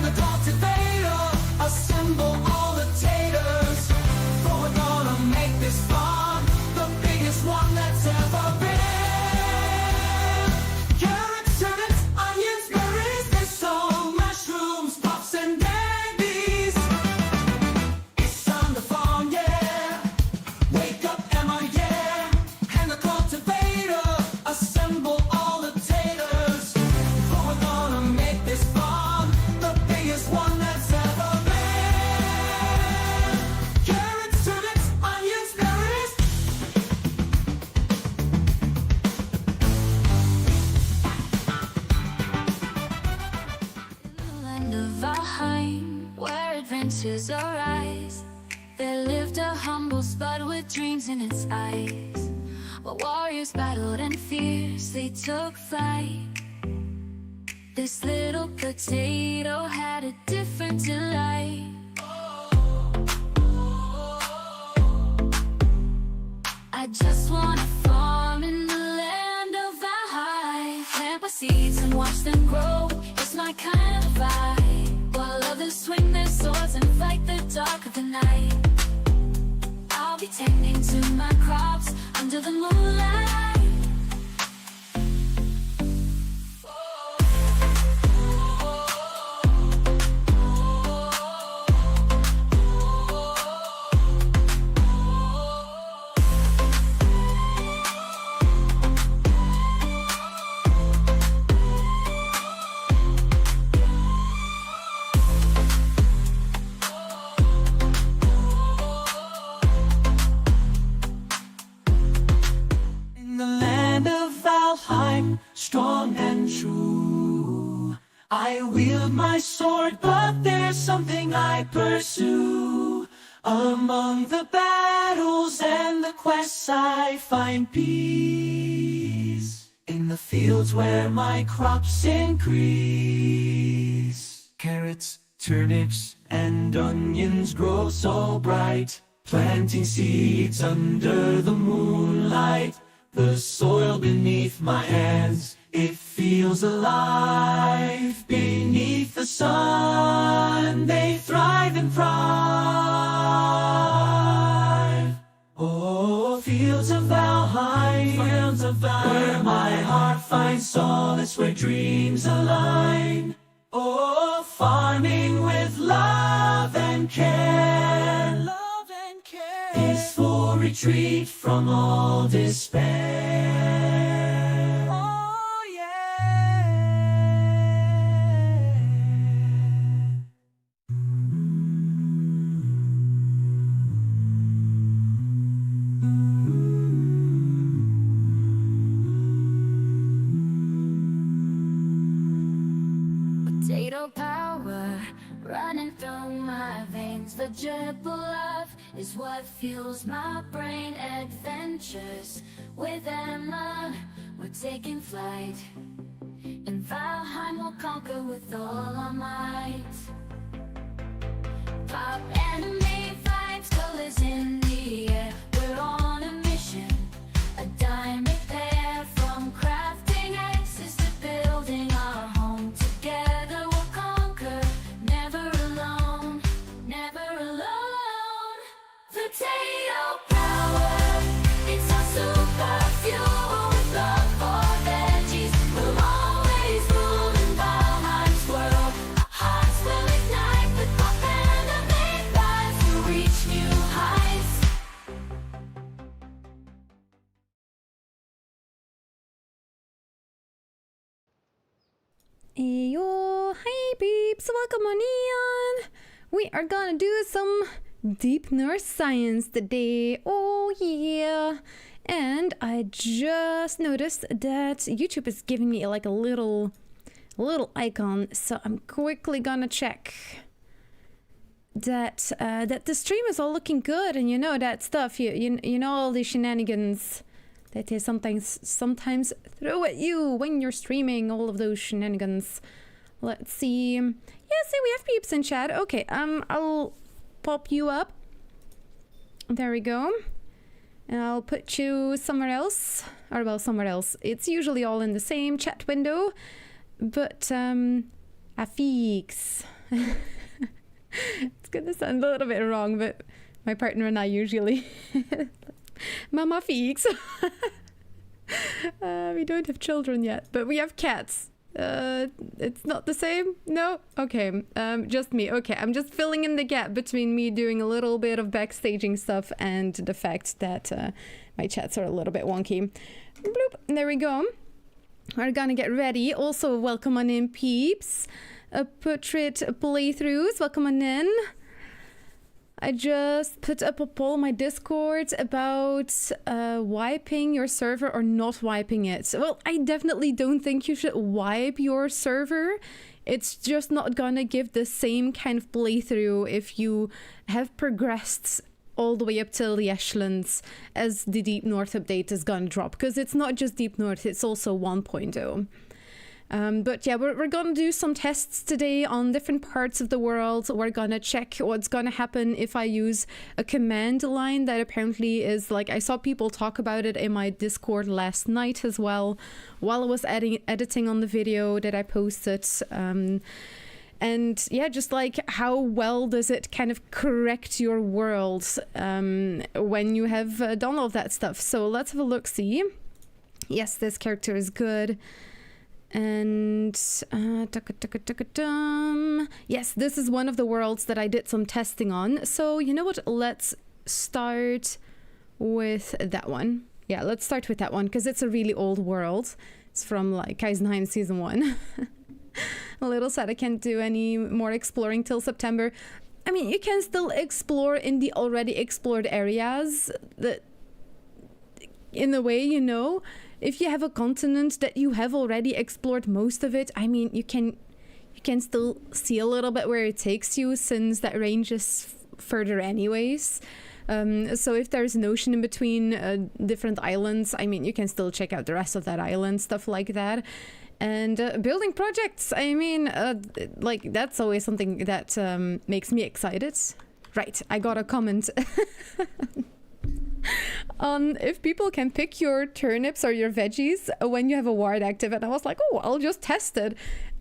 the cultivator, assemble all the taters. For we're gonna make this farm the biggest one that's ever been. Carrots, turnips, onions, berries, there's some mushrooms, puffs and dandies. It's time to farm, yeah. Wake up, Emma, yeah. And the cultivator, assemble all the taters. For we're gonna make this farm the biggest one that's ever been. Carrots, turnips, onions, berries. Land of Valheim, where adventures arise. There lived a humble spud with dreams in its eyes. While warriors battled and fiercely took flight, this little potato had a different delight. I just wanna farm in the land of Valheim. Plant my seeds and watch them grow, it's my kind of vibe. While others swing their swords and fight the dark of the night, I'll be tending to my crops under the moonlight. In the land of Valheim, strong and true, I wield my sword, but there's something I pursue. Among the battles and the quests I find peace. In the fields where my crops increase. Carrots, turnips, and onions grow so bright. Planting seeds under the moonlight. The soil beneath my hands, it feels alive. Beneath the sun, they thrive and thrive. Oh, fields of Valheim, where my heart finds solace, where dreams align. Oh, farming with love and care. Peaceful retreat from all despair. Oh, yeah. Potato power running through my veins. Vegetable love is what fuels my brain. Adventures with Emma, we're taking flight. In Valheim we'll conquer with all our might. Pop anime vibes, colors in the air. We're on a mission, a diamond pair. From crafting axes to building our home. Together we'll conquer, never alone, never alone. Potato power, it's our super fuel. With love for veggies, we'll always rule in Valheim's world. Our hearts will ignite with pop anime vibes to reach new heights. Ayo, hi peeps, welcome on in. We are gonna do some deep neuroscience today. Oh yeah. And I just noticed that YouTube is giving me like a little icon, so I'm quickly gonna check that that the stream is all looking good, and you know that stuff, you know all the shenanigans that they sometimes throw at you when you're streaming, all of those shenanigans. Let's see. Yeah, see, we have peeps in chat. Okay, I'll pop you up. There we go. And I'll put you somewhere else. Or, well, somewhere else. It's usually all in the same chat window. But, Afix. It's gonna sound a little bit wrong, but my partner and I usually Mama Feeks. We don't have children yet, but we have cats. It's not the same? No? Okay. Just me. Okay, I'm just filling in the gap between me doing a little bit of backstaging stuff and the fact that my chats are a little bit wonky. Bloop. There we go. We're gonna get ready. Also, welcome on in, peeps. Portrait playthroughs, welcome on in. I just put up a poll on my Discord about wiping your server or not wiping it. Well, I definitely don't think you should wipe your server. It's just not gonna give the same kind of playthrough if you have progressed all the way up till the echelons as the Deep North update is gonna drop. Because it's not just Deep North, it's also 1.0. But yeah, we're gonna do some tests today on different parts of the world. We're gonna check what's gonna happen if I use a command line that apparently is like, I saw people talk about it in my Discord last night as well, while I was editing on the video that I posted. And yeah, just like how well does it kind of correct your world when you have done all of that stuff. So let's have a look, see. Yes, this character is good. And yes, this is one of the worlds that I did some testing on. So you know what, let's start with that one. Yeah, let's start with that one because it's a really old world. It's from like Kaisenheim season 1. A little sad I can't do any more exploring till September. I mean, you can still explore in the already explored areas that in a way, you know. If you have a continent that you have already explored most of it, I mean, you can still see a little bit where it takes you since that range is further anyways. So if there's an ocean in between different islands, I mean, you can still check out the rest of that island, stuff like that. And building projects, I mean, like that's always something that makes me excited. Right, I got a comment. On if people can pick your turnips or your veggies when you have a ward active, and I was like, oh, I'll just test it.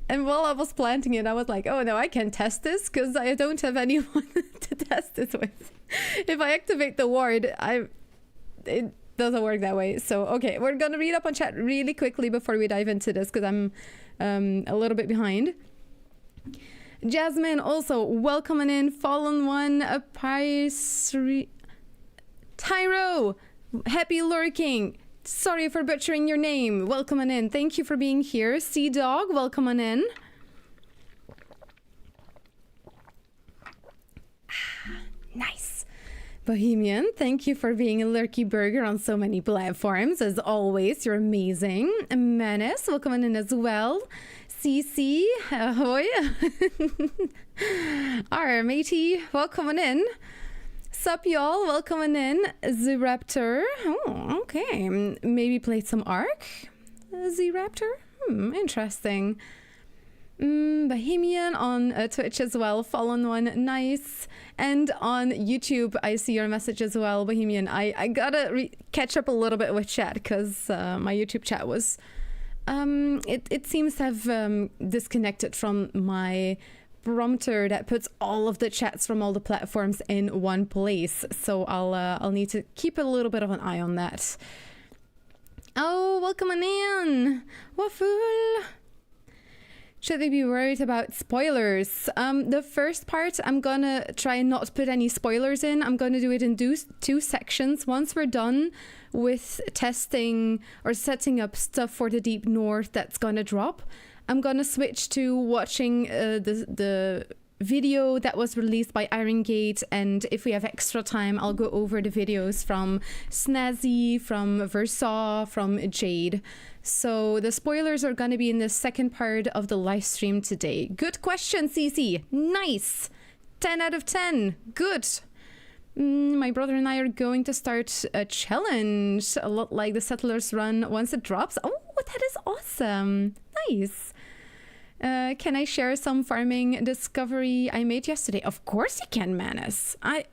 And while I was planting it, I was like, oh no, I can't test this because I don't have anyone to test this with. If I activate the ward, it doesn't work that way. So okay, we're gonna read up on chat really quickly before we dive into this because I'm a little bit behind. Jasmine also welcoming in, Fallen One, a Tyro, happy lurking. Sorry for butchering your name. Welcome on in. Thank you for being here. Sea Dog, welcome on in. Nice. Bohemian, thank you for being a lurky burger on so many platforms. As always, you're amazing. Menace, welcome on in as well. CC, ahoy. Our matey, welcome on in. Sup y'all, welcome in. Z-Raptor. Oh, okay. Maybe played some Ark? Z-Raptor? Interesting. Bohemian on Twitch as well. Fallen One, nice. And on YouTube, I see your message as well, Bohemian. I gotta catch up a little bit with chat because my YouTube chat was... it seems to have disconnected from my prompter that puts all of the chats from all the platforms in one place. So I'll need to keep a little bit of an eye on that. Oh, welcome on in, Waffle. Should they be worried about spoilers? The first part, I'm gonna try and not put any spoilers in. I'm gonna do it in two sections. Once we're done with testing or setting up stuff for the Deep North that's gonna drop, I'm gonna switch to watching the video that was released by Iron Gate, and if we have extra time, I'll go over the videos from Snazzy, from Versaw, from Jade. So the spoilers are gonna be in the second part of the live stream today. Good question, CC. Nice. 10 out of 10. Good. My brother and I are going to start a challenge, a lot like the Settlers Run once it drops. Oh, that is awesome. Nice. Can I share some farming discovery I made yesterday? Of course you can, Manus. I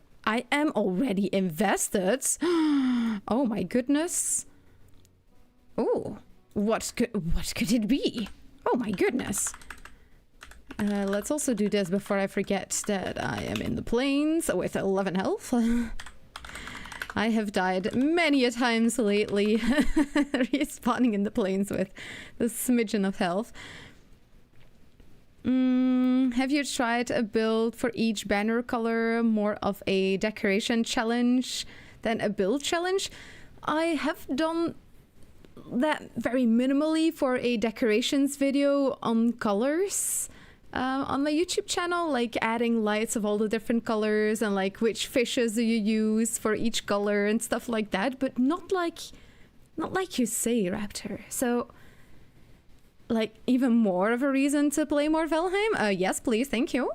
am already invested. Oh my goodness. Oh, what could it be? Oh my goodness. Let's also do this before I forget that I am in the plains with 11 health. I have died many a times lately, respawning in the plains with the smidgen of health. Have you tried a build for each banner color, more of a decoration challenge than a build challenge? I have done that very minimally for a decorations video on colors. On my YouTube channel, like adding lights of all the different colors and like which fishes do you use for each color and stuff like that, but not like you say, Raptor. So like even more of a reason to play more Valheim? Yes, please, thank you.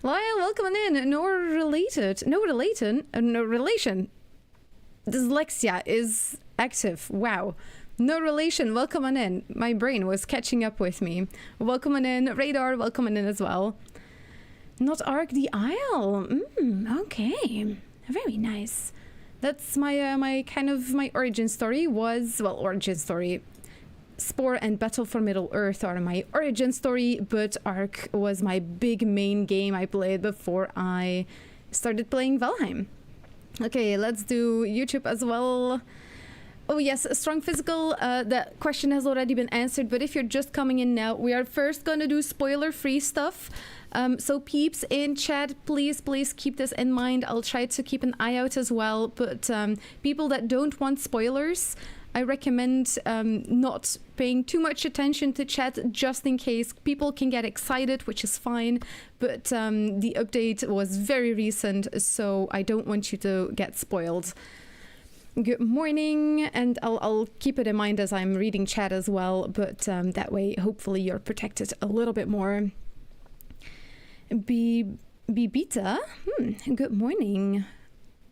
Lyle, welcome in. No relation. Dyslexia is active. Wow. No relation, welcome on in. My brain was catching up with me. Welcome on in. Radar, welcome on in as well. Not Arc the Isle. Okay. Very nice. That's my my origin story was, well, origin story. Spore and Battle for Middle-earth are my origin story, but Arc was my big main game I played before I started playing Valheim. Okay, let's do YouTube as well. Oh yes, strong physical, the question has already been answered, but if you're just coming in now, we are first gonna do spoiler-free stuff. So peeps in chat, please keep this in mind. I'll try to keep an eye out as well, but people that don't want spoilers, I recommend not paying too much attention to chat just in case. People can get excited, which is fine, but the update was very recent, so I don't want you to get spoiled. Good morning, and I'll keep it in mind as I'm reading chat as well, but that way hopefully you're protected a little bit more. Bibita, good morning.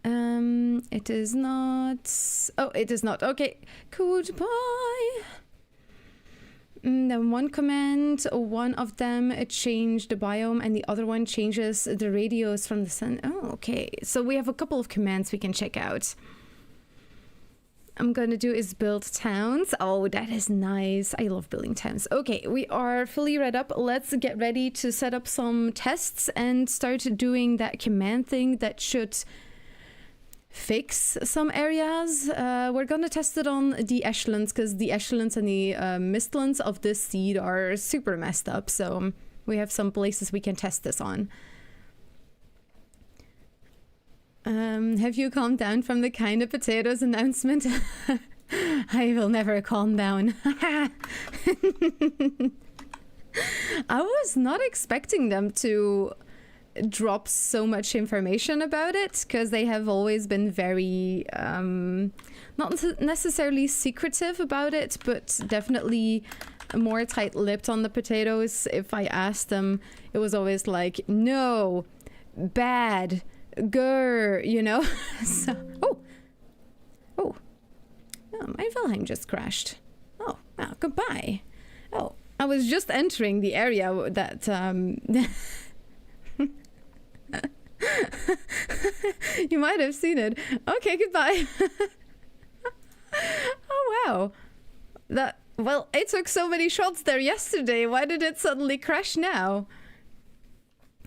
It is not. Oh, it is not. Okay, goodbye. Then one command, one of them changed the biome and the other one changes the radios from the sun. Oh, okay. So we have a couple of commands we can check out. I'm gonna do is build towns. Oh, that is nice. I love building towns. Okay, we are fully read up. Let's get ready to set up some tests and start doing that command thing that should fix some areas. We're gonna test it on the echelons because the echelons and the mistlands of this seed are super messed up. So we have some places we can test this on. Have you calmed down from the kind of potatoes announcement? I will never calm down. I was not expecting them to drop so much information about it because they have always been very not necessarily secretive about it, but definitely more tight-lipped on the potatoes. If I asked them, it was always like, no, bad, grr, you know. So, oh, my Valheim just crashed. Oh, goodbye. Oh, I was just entering the area that you might have seen it. Okay, goodbye. Oh wow, well, I took so many shots there yesterday. Why did it suddenly crash now?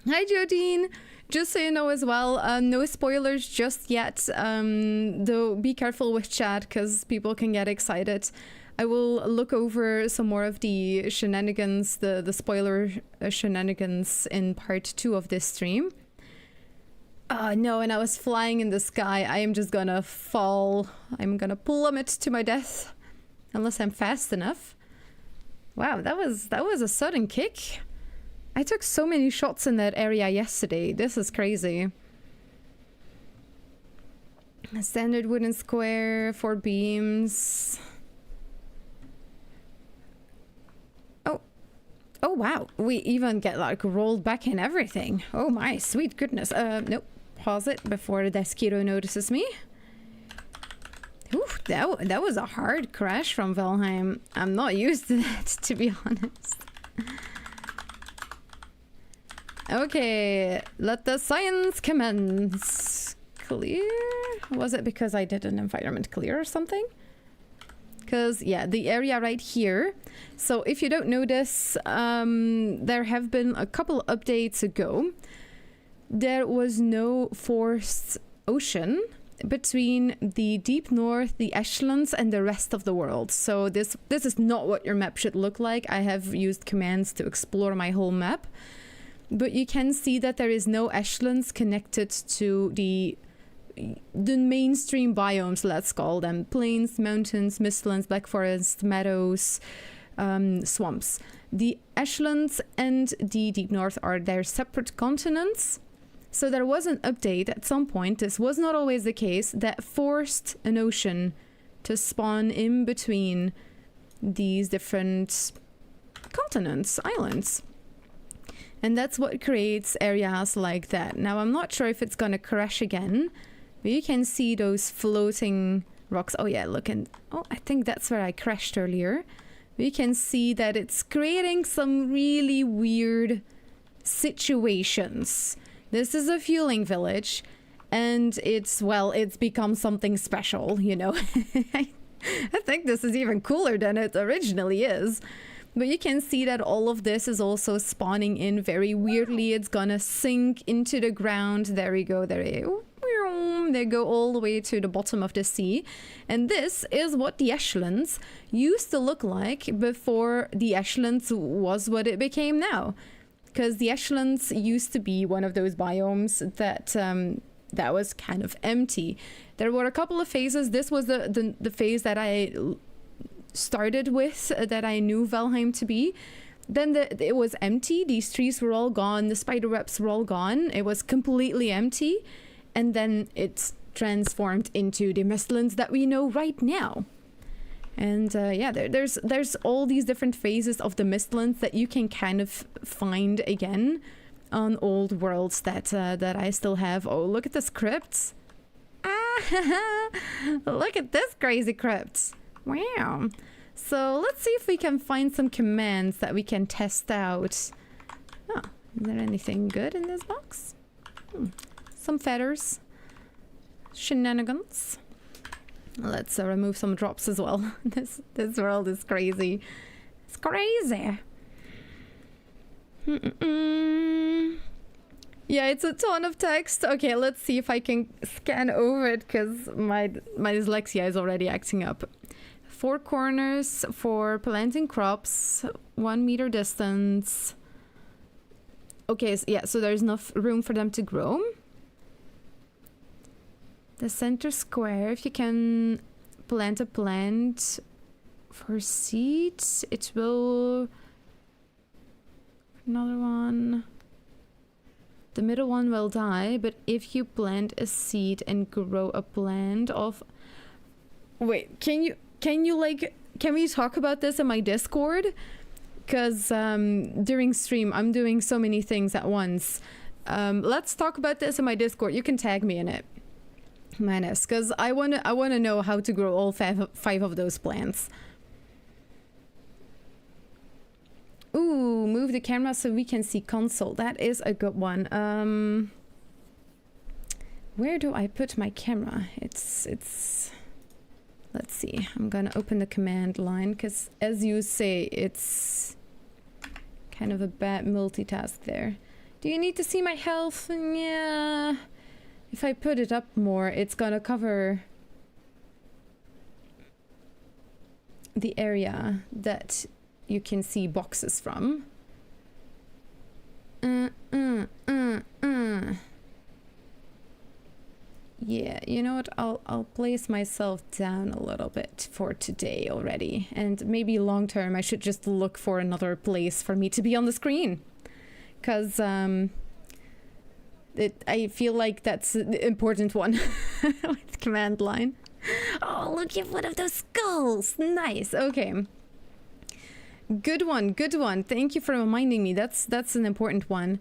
Hi Jodine. Just so you know as well, no spoilers just yet, though be careful with chat because people can get excited. I will look over some more of the shenanigans, the spoiler shenanigans in part 2 of this stream. No, and I was flying in the sky. I am just gonna fall. I'm gonna plummet to my death, unless I'm fast enough. Wow, that was a sudden kick. I took so many shots in that area yesterday. This is crazy. A standard wooden square, 4 beams. Oh wow, we even get like rolled back and everything. Oh my sweet goodness. Nope. Pause it before the Deskiro notices me. Ooh, that was a hard crash from Valheim. I'm not used to that, to be honest. Okay, let the science commence. Clear? Was it because I did an environment clear or something? Because, yeah, the area right here. So if you don't know this, there have been a couple updates ago. There was no forced ocean between the deep north, the Echelons, and the rest of the world. So this is not what your map should look like. I have used commands to explore my whole map. But you can see that there is no Echelons connected to the mainstream biomes, let's call them. Plains, mountains, mistlands, black forest, meadows, swamps. The Echelons and the deep north are their separate continents. So there was an update at some point, this was not always the case, that forced an ocean to spawn in between these different continents, islands. And that's what creates areas like that. Now, I'm not sure if it's gonna crash again, but you can see those floating rocks. Oh yeah, look, and oh, I think that's where I crashed earlier. You can see that it's creating some really weird situations. This is a fueling village, and it's become something special, you know. I think this is even cooler than it originally is. But you can see that all of this is also spawning in very weirdly. It's gonna sink into the ground. There we go. They go all the way to the bottom of the sea. And this is what the Echelons used to look like before the Echelons was what it became now. Because the Echelons used to be one of those biomes that was kind of empty. There were a couple of phases. This was the phase that I started with, that I knew Valheim to be. Then it was empty. These trees were all gone. The spider webs were all gone. It was completely empty. And then it's transformed into the Mistlands that we know right now. And yeah, there's all these different phases of the Mistlands that you can kind of find again on old worlds that I still have. Oh, look at this crypt. Ah, look at this crazy crypt. Wow. So let's see if we can find some commands that we can test out. Oh, is there anything good in this box? Some feathers. Shenanigans. Let's remove some drops as well. This world is crazy. It's crazy. Yeah, it's a ton of text. Okay, let's see if I can scan over it, because my dyslexia is already acting up. 4 corners for planting crops, 1 meter distance. Okay, yeah, so there's enough room for them to grow. The center square, if you can plant a plant for seeds, it will... Another one. The middle one will die, but if you plant a seed and grow a plant of... Wait, can we talk about this in my Discord? Because during stream, I'm doing so many things at once. Let's talk about this in my Discord. You can tag me in it. Manus, because I wanna know how to grow all five of those plants. Ooh, move the camera so we can see console. That is a good one. Where do I put my camera? It's let's see. I'm gonna open the command line, because as you say, it's kind of a bad multitask there. Do you need to see my health? Yeah. If I put it up more, it's gonna cover the area that you can see boxes from. Yeah, you know what? I'll place myself down a little bit for today already. And maybe long term I should just look for another place for me to be on the screen. Because I feel like that's the important one with command line. Oh, look at one of those skulls. Nice. Okay. Good one. Good one. Thank you for reminding me. That's an important one.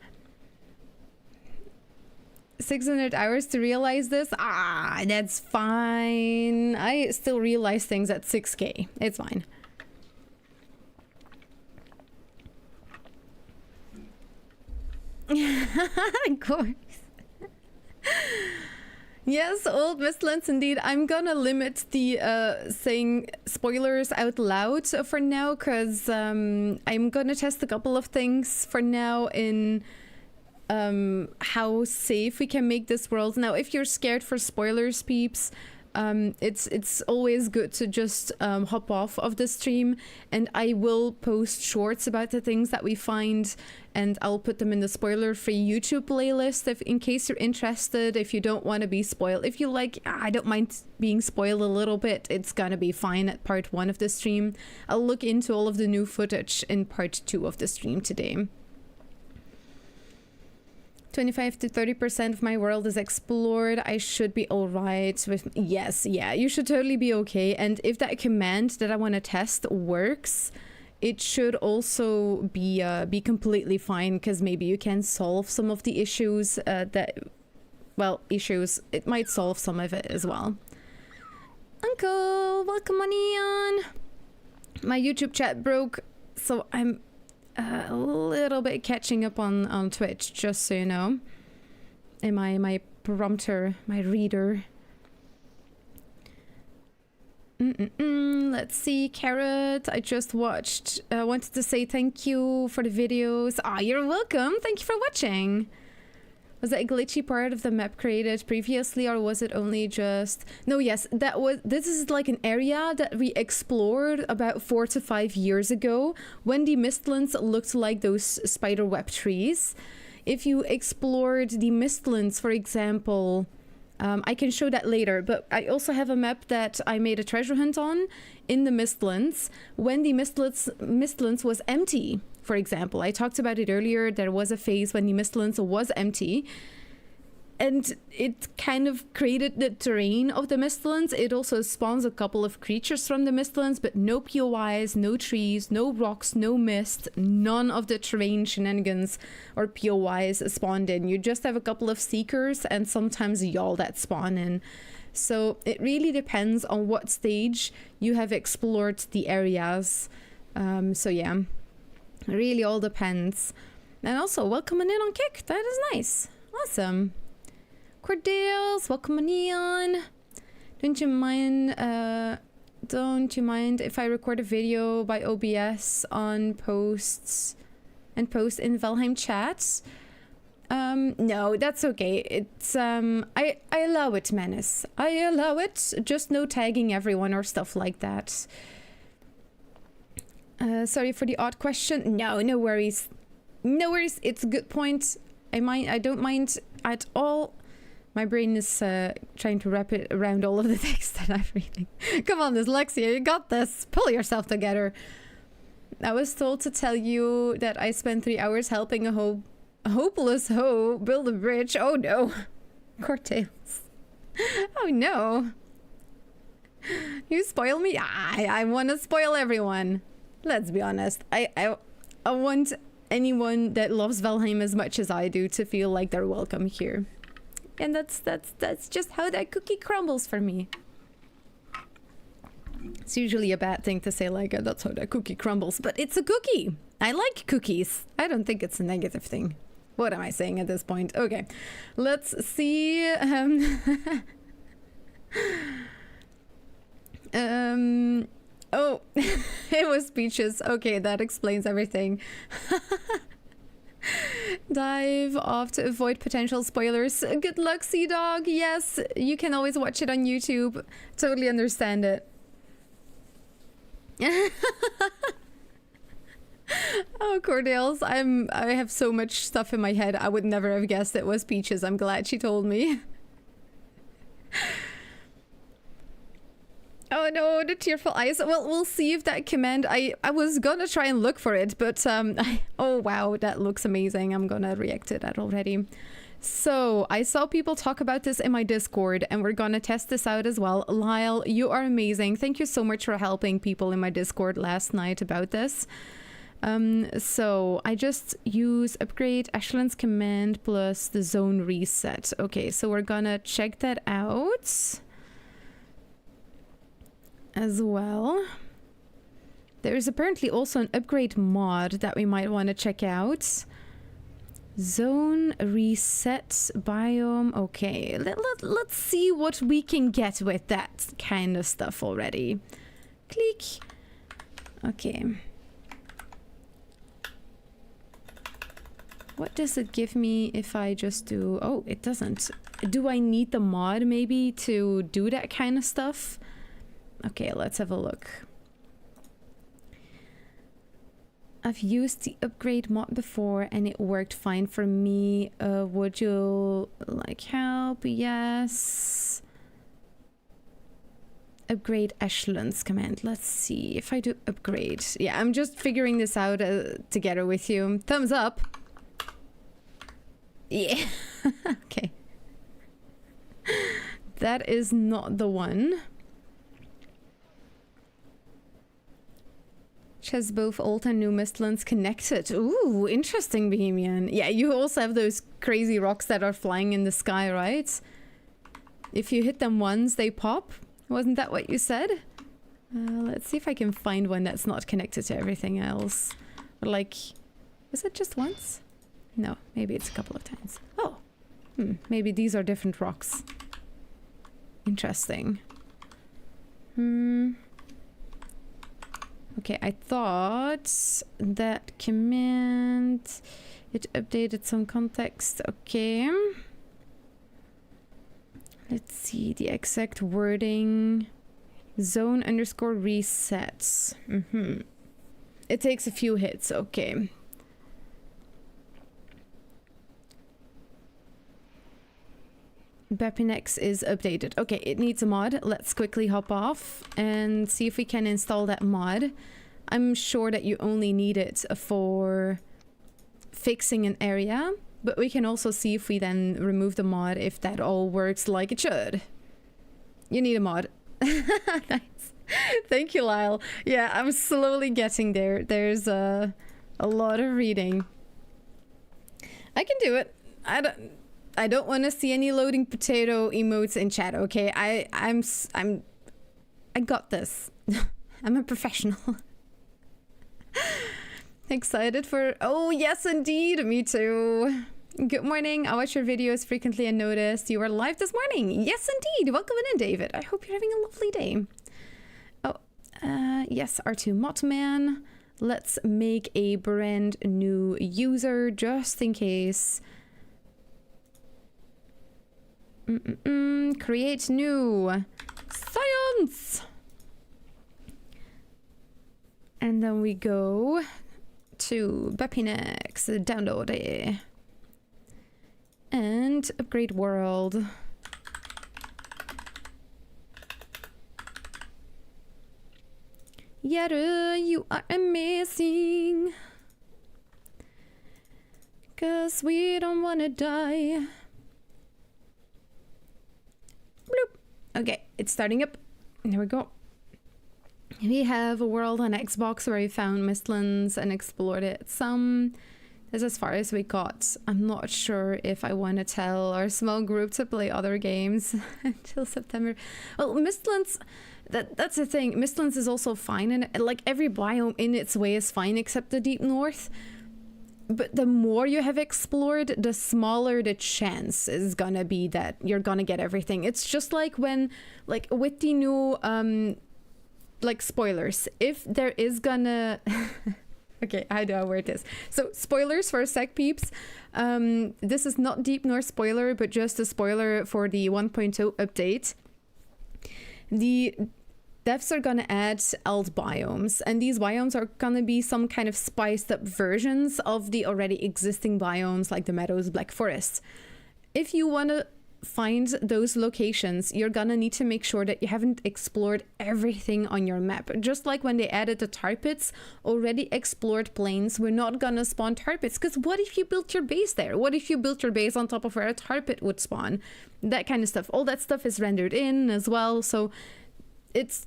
600 hours to realize this? Ah, that's fine. I still realize things at 6K. It's fine. Of course. Yes, old Mistlands indeed. I'm gonna limit the saying spoilers out loud for now, because I'm gonna test a couple of things for now in how safe we can make this world. Now, if you're scared for spoilers, peeps, it's always good to just hop off of the stream, and I will post shorts about the things that we find, and I'll put them in the spoiler-free YouTube playlist if in case you're interested. If you don't want to be spoiled, if you like, I don't mind being spoiled a little bit, it's gonna be fine at part 1 of the stream. I'll look into all of the new footage in part 2 of the stream today. 25 to 30% of my world is explored. I should be all right with... Yes, yeah, you should totally be okay. And if that command that I want to test works, it should also be completely fine, because maybe you can solve some of the issues issues. It might solve some of it as well. Uncle, welcome on Eon. My YouTube chat broke, so I'm a little bit catching up on Twitch, just so you know. And my prompter, my reader. Let's see, Carrot, I just watched. Wanted to say thank you for the videos. Ah, you're welcome. Thank you for watching. Was that a glitchy part of the map created previously, or was it only just... No, yes, this is like an area that we explored about 4 to 5 years ago, when the Mistlands looked like those spiderweb trees. If you explored the Mistlands, for example, I can show that later, but I also have a map that I made a treasure hunt on in the Mistlands, when the Mistlands was empty. For example, I talked about it earlier. There was a phase when the Mistlands was empty, and it kind of created the terrain of the Mistlands. It also spawns a couple of creatures from the Mistlands, but no POIs, no trees, no rocks, no mist, none of the terrain shenanigans or POIs spawned in. You just have a couple of seekers and sometimes y'all that spawn in. So it really depends on what stage you have explored the areas. So yeah. Really all depends. And also, welcome in on Kick. That is nice. Awesome. Cordales, welcome on. Don't you mind if I record a video by OBS on posts and post in Valheim chats? No, that's okay. It's I allow it, Menace. I allow it. Just no tagging everyone or stuff like that. Sorry for the odd question. No, no worries. No worries. It's a good point. I don't mind at all. My brain is trying to wrap it around all of the things that I'm reading. Come on, Dyslexia, you got this. Pull yourself together. I was told to tell you that I spent 3 hours helping a hopeless hoe build a bridge. Oh no. Cortails. Oh no. You spoil me? I want to spoil everyone. Let's be honest. I want anyone that loves Valheim as much as I do to feel like they're welcome here. And that's just how that cookie crumbles for me. It's usually a bad thing to say, like, that's how that cookie crumbles, but it's a cookie. I like cookies. I don't think it's a negative thing. What am I saying at this point? Okay, let's see. Oh, it was Peaches. Okay, that explains everything. Dive off to avoid potential spoilers. Good luck, Sea Dog. Yes, you can always watch it on YouTube. Totally understand it. Oh, Cordales, I have so much stuff in my head. I would never have guessed it was Peaches. I'm glad she told me. Oh no, the tearful eyes. Well, we'll see if that command... I was gonna try and look for it, but oh wow, that looks amazing. I'm gonna react to that already. So, I saw people talk about this in my Discord, and we're gonna test this out as well. Lyle, you are amazing. Thank you so much for helping people in my Discord last night about this. So, I just use upgrade Ashland's command plus the zone reset. Okay, so we're gonna check that out as well. There's apparently also an upgrade mod that we might want to check out. Zone reset biome. Okay, let's see what we can get with that kind of stuff already. Click. Okay. What does it give me if I just do... Oh, it doesn't. Do I need the mod maybe to do that kind of stuff? Okay, let's have a look. I've used the upgrade mod before and it worked fine for me. Would you like help? Yes. Upgrade echelons command. Let's see if I do upgrade. Yeah, I'm just figuring this out together with you. Thumbs up. Yeah. Okay. That is not the one. Which has both old and new Mistlands connected. Ooh, interesting, Bohemian. Yeah, you also have those crazy rocks that are flying in the sky, right? If you hit them once, they pop. Wasn't that what you said? Let's see if I can find one that's not connected to everything else. Or like, was it just once? No, maybe it's a couple of times. Oh, maybe these are different rocks. Interesting. Okay, I thought that command, it updated some context. Okay. Let's see the exact wording. Zone underscore resets. It takes a few hits. Okay. Bepinex is updated. Okay, it needs a mod. Let's quickly hop off and see if we can install that mod. I'm sure that you only need it for fixing an area, but we can also see if we then remove the mod if that all works like it should. You need a mod. Nice. Thank you, Lyle. Yeah, I'm slowly getting there. There's a lot of reading. I can do it. I don't want to see any loading potato emotes in chat, okay? I got this. I'm a professional. Excited for... Oh, yes, indeed. Me too. Good morning. I watch your videos frequently and noticed you were live this morning. Yes, indeed. Welcome in, David. I hope you're having a lovely day. Oh, yes, R2 Mottman. Let's make a brand new user just in case... Create new science, and then we go to Bepinex, download it, and upgrade world. Yaru, you are amazing, 'cause we don't wanna die. Bloop. Okay, it's starting up. There we go. We have a world on Xbox where we found Mistlands and explored it some. That's as far as we got. I'm not sure if I want to tell our small group to play other games until September. Well, Mistlands, that's the thing. Mistlands is also fine, and like every biome in its way is fine except the Deep North. But the more you have explored, the smaller the chance is gonna be that you're gonna get everything. It's just like when, like with the new, like spoilers, if there is gonna... Okay, how do I word this? So, spoilers for a sec, peeps. This is not Deep North spoiler, but just a spoiler for the 1.0 update. The devs are gonna add alt biomes, and these biomes are gonna be some kind of spiced up versions of the already existing biomes like the meadows, Black Forest. If you wanna find those locations, you're gonna need to make sure that you haven't explored everything on your map. Just like when they added the tar pits, already explored plains, we're not gonna spawn tar pits, because what if you built your base there? What if you built your base on top of where a tar pit would spawn? That kind of stuff. All that stuff is rendered in as well, so it's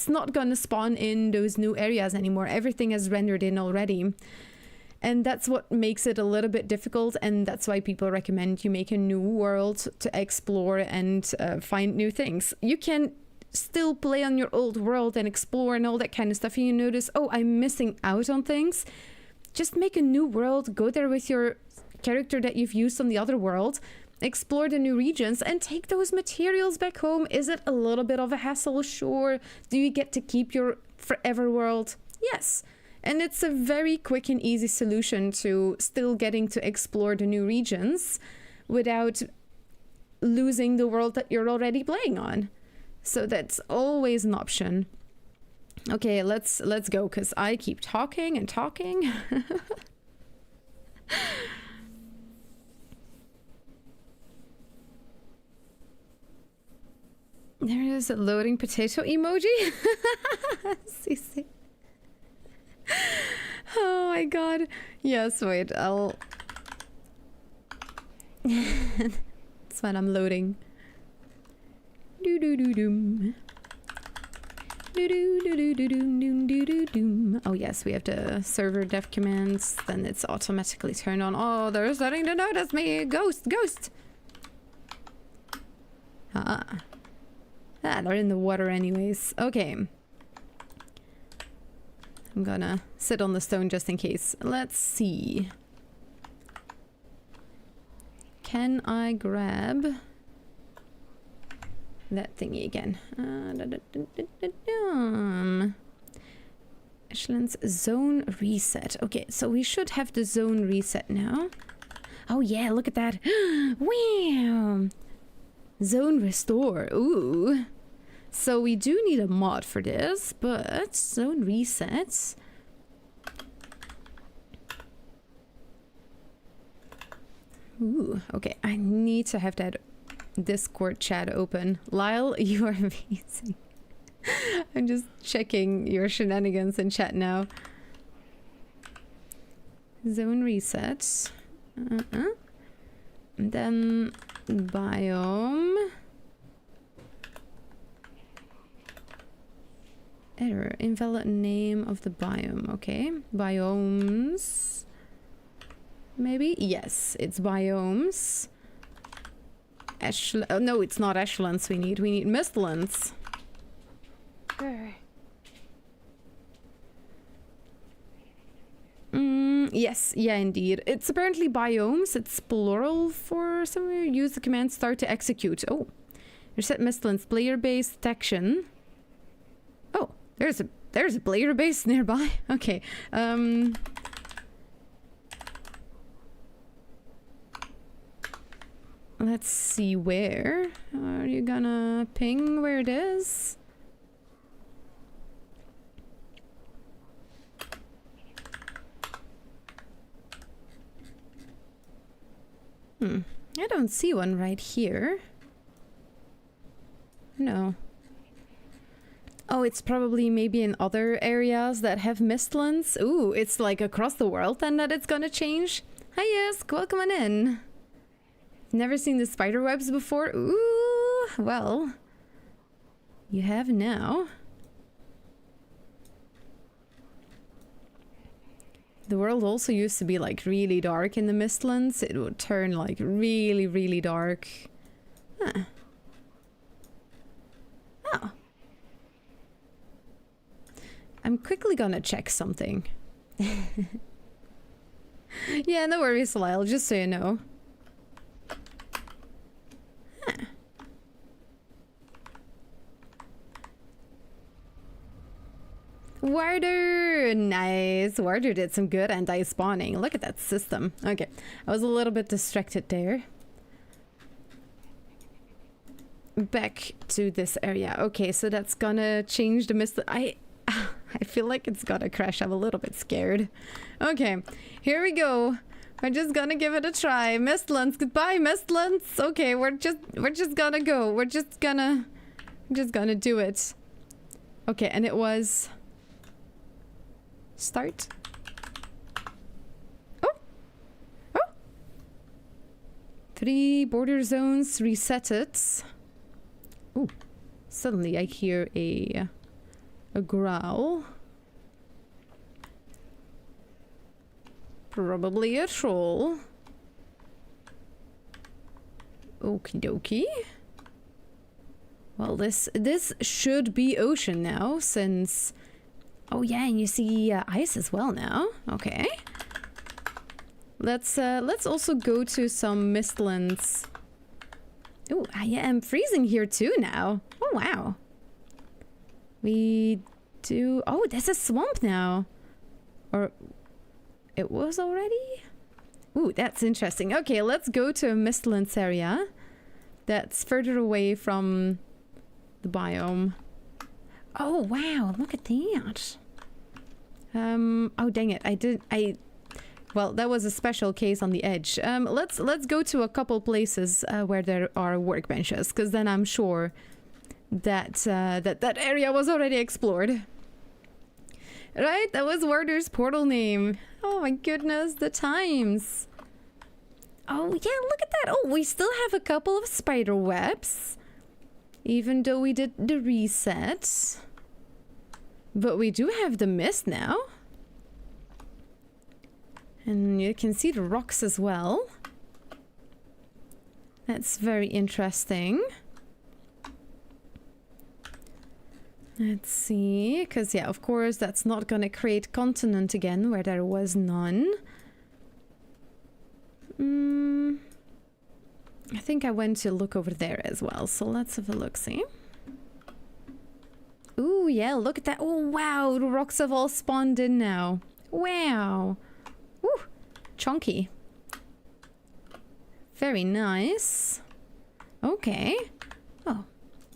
not gonna spawn in those new areas anymore. Everything is rendered in already. And that's what makes it a little bit difficult, and that's why people recommend you make a new world to explore and find new things. You can still play on your old world and explore and all that kind of stuff, and you notice, oh, I'm missing out on things. Just make a new world, go there with your character that you've used on the other world, explore the new regions, and take those materials back home. Is it a little bit of a hassle? Sure. Do you get to keep your forever world? Yes. And it's a very quick and easy solution to still getting to explore the new regions without losing the world that you're already playing on. So that's always an option. Okay, let's go, because I keep talking and talking. There is a loading potato emoji. CC. Oh my god. Yes, wait, I'll... It's when I'm loading. Do-do-do-doom. Do-do-do-do-do-doom-do-do-doom. Oh yes, we have the server dev commands. Then it's automatically turned on. Oh, they're starting to notice me. Ghost, ghost. Ah, they're in the water anyways. Okay. I'm gonna sit on the stone just in case. Let's see. Can I grab that thingy again? Ashland's zone reset. Okay, so we should have the zone reset now. Oh yeah, look at that. Wow. Zone restore. Ooh. So we do need a mod for this, but zone resets. Ooh, okay. I need to have that Discord chat open. Lyle, you are amazing. I'm just checking your shenanigans in chat now. Zone resets. And then biome. Error. Invalid name of the biome. Okay. Biomes. Maybe? Yes, it's biomes. Oh, no, it's not ashlands we need. We need mistlands. Yes, yeah, indeed. It's apparently biomes. It's plural for somewhere. Use the command start to execute. Oh. Reset mistlands. Player base detection. Oh, there's a player base nearby. Okay. Let's see where. Are you gonna ping where it is? I don't see one right here. No. Oh, it's probably maybe in other areas that have mistlands. Ooh, it's like across the world then that it's gonna change. Hi, Yisk, welcome on in. Never seen the spider webs before? Ooh, well, you have now. The world also used to be like really dark in the Mistlands. It would turn like really, really dark. Huh. Oh. I'm quickly gonna check something. Yeah, no worries, Lyle, just so you know. Huh. Warder! Nice! Warder did some good anti-spawning. Look at that system. Okay, I was a little bit distracted there. Back to this area. Okay, so that's gonna change the mist. I feel like it's gonna crash. I'm a little bit scared. Okay, here we go. We're just gonna give it a try. Mistlands, goodbye, Mistlands. Okay, we're just gonna go. We're just gonna do it. Okay, and it was start. Oh, oh. 3 border zones resetted. Ooh, suddenly I hear a growl. Probably a troll. Okie dokie. Well, this should be ocean now, since... Oh yeah, and you see ice as well now. Okay. Let's also go to some mistlands. Oh, I am freezing here too now. Oh wow. We do. Oh, there's a swamp now. Or it was already? Ooh, that's interesting. Okay, let's go to a mistlands area that's further away from the biome. Oh wow, look at that. Oh dang it, well, that was a special case on the edge. Let's go to a couple places where there are workbenches, because then I'm sure that that area was already explored. Right, that was Werder's portal name. Oh my goodness, the times. Oh yeah, look at that. Oh, we still have a couple of spider webs, even though we did the reset. But we do have the mist now. And you can see the rocks as well. That's very interesting. Let's see, because yeah, of course, that's not going to create continent again where there was none. I think I went to look over there as well, so let's have a look-see. Ooh, yeah, look at that. Oh, wow, the rocks have all spawned in now. Wow. Ooh, chunky. Very nice. Okay. Oh,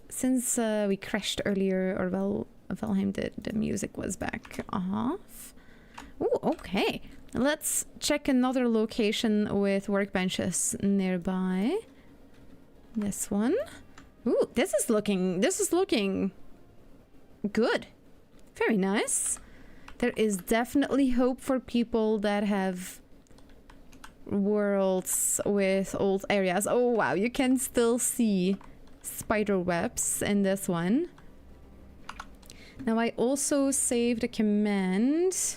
since we crashed earlier, or well, Valheim did, the music was back off. Ooh, okay. Let's check another location with workbenches nearby. This one. Ooh, this is looking good. Very nice. There is definitely hope for people that have worlds with old areas. Oh wow, you can still see spider webs in this one. Now I also saved a command.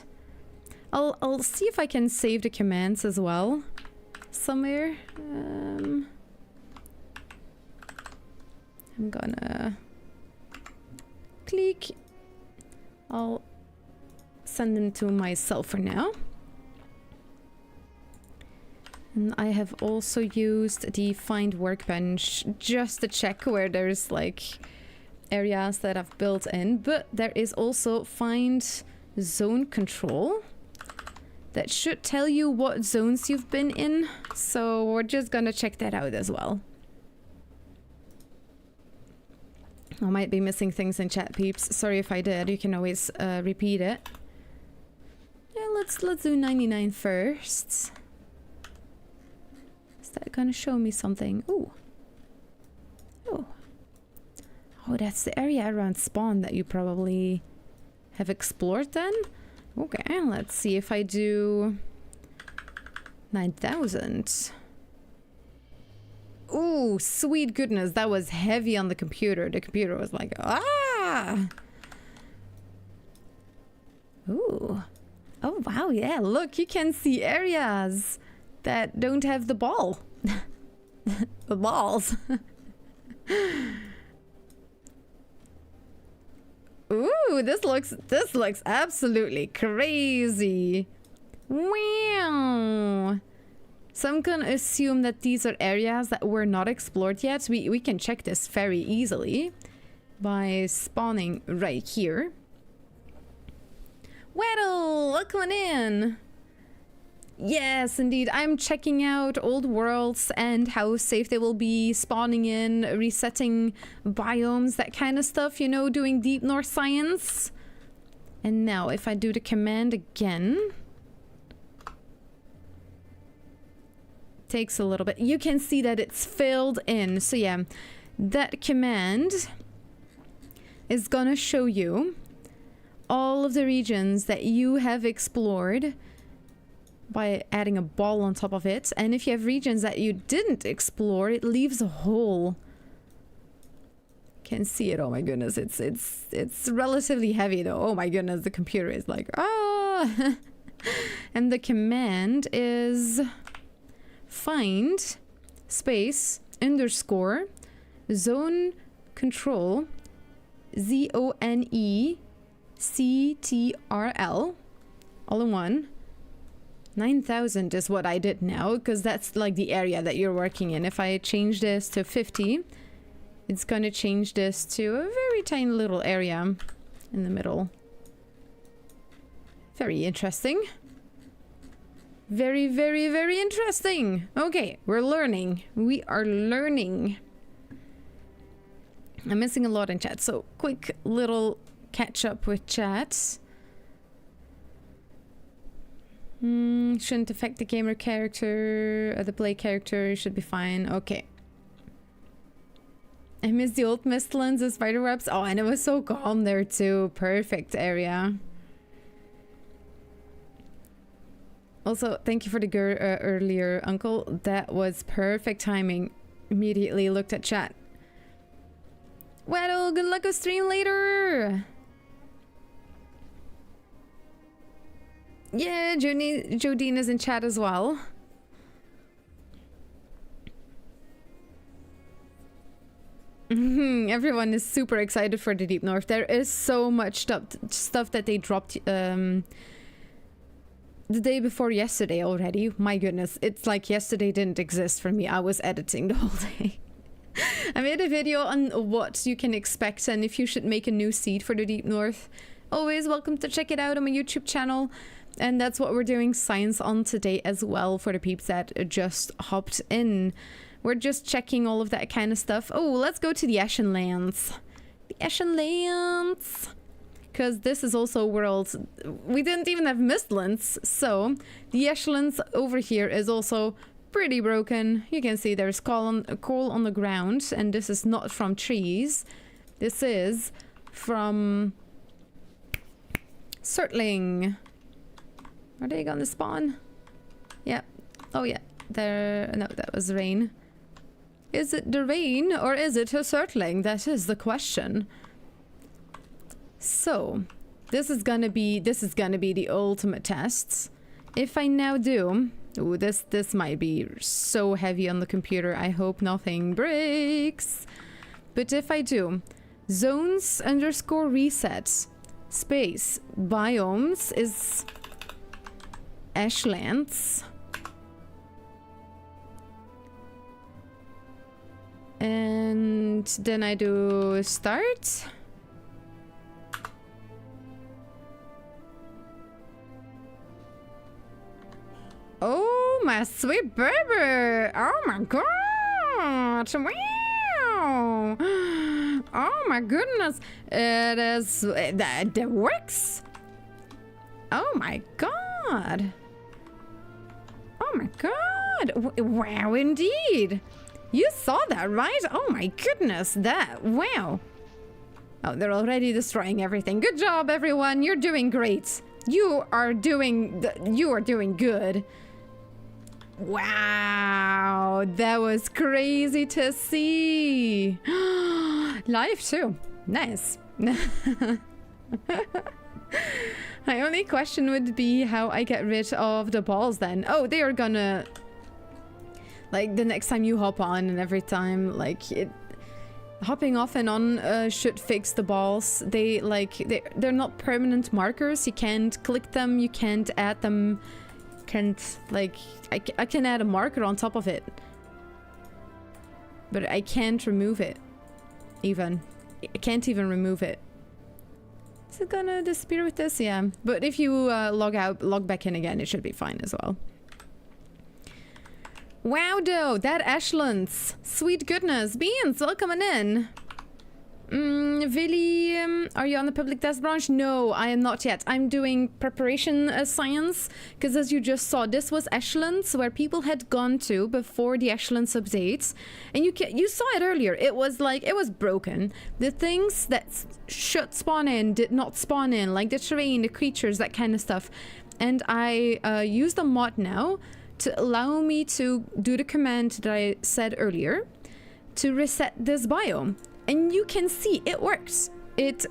I'll see if I can save the commands as well somewhere. I'm gonna click. I'll send them to myself for now. And I have also used the find workbench just to check where there's like areas that I've built in, but there is also find zone control that should tell you what zones you've been in, so we're just gonna check that out as well. I might be missing things in chat, peeps. Sorry if I did. You can always repeat it. Yeah, let's do 99 first. Is that gonna show me something? Ooh. Oh. Oh, that's the area around spawn that you probably have explored then? Okay, let's see if I do 9,000. Ooh, sweet goodness, that was heavy on the computer. The computer was like, ah! Ooh. Oh, wow, yeah, look, you can see areas that don't have the ball. The balls. Ooh, this looks absolutely crazy. Wow. So I'm gonna assume that these are areas that were not explored yet. We can check this very easily by spawning right here. Weddle, welcome in. Yes, indeed. I'm checking out old worlds and how safe they will be, spawning in, resetting biomes, that kind of stuff, you know, doing deep North science. And now if I do the command again, takes a little bit. You can see that it's filled in. So yeah, that command is gonna show you all of the regions that you have explored by adding a ball on top of it. And if you have regions that you didn't explore, it leaves a hole. Can see it. Oh my goodness, it's relatively heavy though. Oh my goodness, the computer is like, ah. And the command is find space underscore zone control ZONECTRL all in one 9,000 is what I did now, because that's like the area that you're working in. If I change this to 50, it's gonna change this to a very tiny little area in the middle. Very interesting. Very, very, very interesting. Okay, we're learning. We are learning. I'm missing a lot in chat, so quick little catch up with chat. Shouldn't affect the gamer character or the play character. Should be fine. Okay. I miss the old mistlands and spider webs. Oh, and it was so calm there too. Perfect area. Also, thank you for the earlier, Uncle. That was perfect timing. Immediately looked at chat. Well, good luck with stream later. Yeah, Jodine is in chat as well. Everyone is super excited for the Deep North. There is so much stuff that they dropped the day before yesterday already. My goodness, it's like yesterday didn't exist for me. I was editing the whole day. I made a video on what you can expect and if you should make a new seed for the Deep North. Always welcome to check it out on my YouTube channel. And that's what we're doing science on today as well for the peeps that just hopped in. We're just checking all of that kind of stuff. Oh, let's go to the Ashen Lands. The Ashen Lands. Because this is also a world... We didn't even have Mistlands. So, the Ashlands over here is also pretty broken. You can see there's coal on the ground. And this is not from trees. This is from... Surtling. Are they gonna spawn? Yeah. Oh yeah. There... No, that was rain. Is it the rain or is it a Surtling? That is the question. So, this is gonna be the ultimate test. If I now do... Ooh, this might be so heavy on the computer. I hope nothing breaks. But if I do... Zones _ reset space biomes is... Ashlands. And then I do start. Oh my sweet baby! Oh my god! Wow! Oh my goodness! It is that works. Oh my god! Oh my god! Wow, indeed! You saw that, right? Oh my goodness, that... Wow! Oh, they're already destroying everything. Good job, everyone! You're doing great! You are doing good. Wow! That was crazy to see! Live too. Nice. My only question would be how I get rid of the balls then. Oh, they are gonna... Like, the next time you hop on and every time, like, it... Hopping off and on should fix the balls. They're not permanent markers. You can't click them, you can't add them. Can't, like... I can add a marker on top of it. But I can't remove it. Even. I can't even remove it. Is it gonna disappear with this? Yeah. But if you log back in again, it should be fine as well. Wow, though, that Ashlands. Sweet goodness. Beans, welcome in. Vili, are you on the public test branch? No, I am not yet. I'm doing preparation science, because as you just saw, this was Ashlands, where people had gone to before the Ashlands updates. And you saw it earlier. It was like, it was broken. The things that should spawn in did not spawn in, like the terrain, the creatures, that kind of stuff. And I used a mod now to allow me to do the command that I said earlier to reset this biome. And you can see it works. It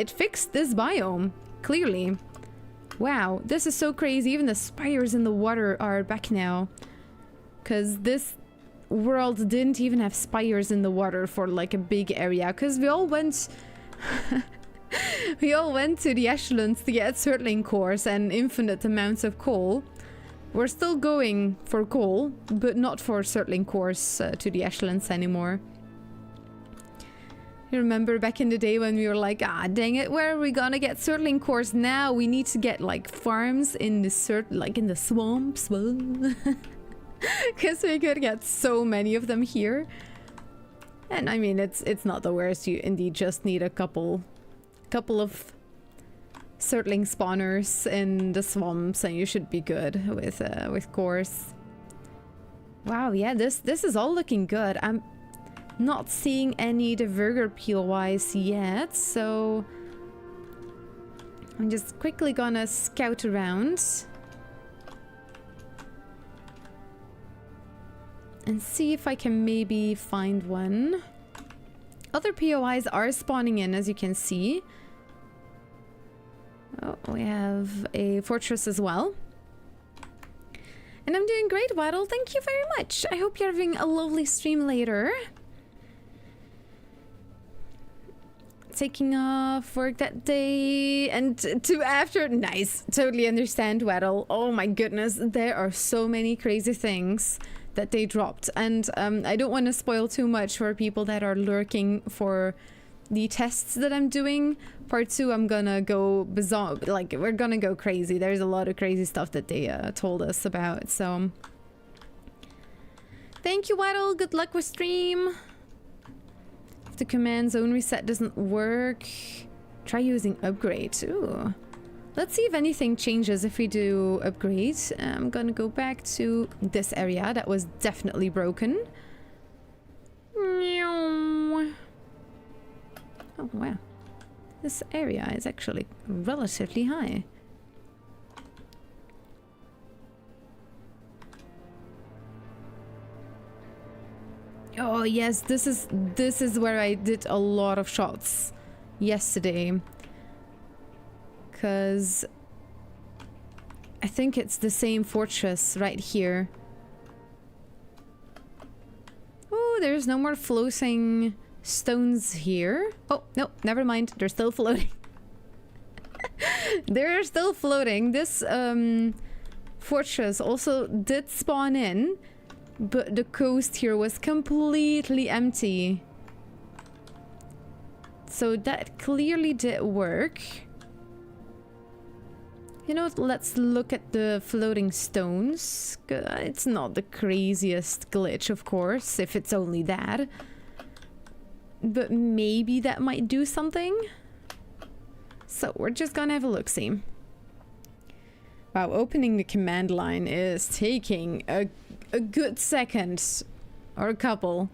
fixed this biome, clearly. Wow, this is so crazy. Even the spires in the water are back now. Because this world didn't even have spires in the water for like a big area. Because we all went... we all went to the Ashlands to get Surtling cores and infinite amounts of coal. We're still going for coal, but not for Surtling cores to the Ashlands anymore. You remember back in the day when we were like, ah, dang it, where are we gonna get Surtling cores now? We need to get like farms in the like in the swamps, because we could get so many of them here. And I mean, it's not the worst. You indeed just need a couple of Surtling spawners in the swamps, and you should be good with cores. Wow, yeah, this is all looking good. I'm not seeing any Diverger POIs yet, so I'm just quickly gonna scout around and see if I can maybe find one. Other POIs are spawning in, as you can see. Oh, we have a fortress as well. And I'm doing great, Waddle. Thank you very much. I hope you're having a lovely stream later. Taking off work that day and to after. Nice. Totally understand, Waddle. Oh my goodness. There are so many crazy things that they dropped. And I don't want to spoil too much for people that are lurking for the tests that I'm doing. Part 2, I'm gonna go bizarre. Like, we're gonna go crazy. There's a lot of crazy stuff that they told us about. So, thank you, Waddle. Good luck with stream. If the command zone reset doesn't work, try using upgrade. Ooh. Let's see if anything changes if we do upgrade. I'm gonna go back to this area that was definitely broken. Oh, wow. This area is actually relatively high. Oh yes, this is where I did a lot of shots yesterday. 'Cause I think it's the same fortress right here. Oh, there's no more floating stones here. Oh, no, never mind. They're still floating. They're still floating. This fortress also did spawn in, but the coast here was completely empty. So that clearly did work. You know what, let's look at the floating stones. It's not the craziest glitch, of course, if it's only that. But maybe that might do something. So we're just gonna have a look-see. Wow, opening the command line is taking a good second. Or a couple.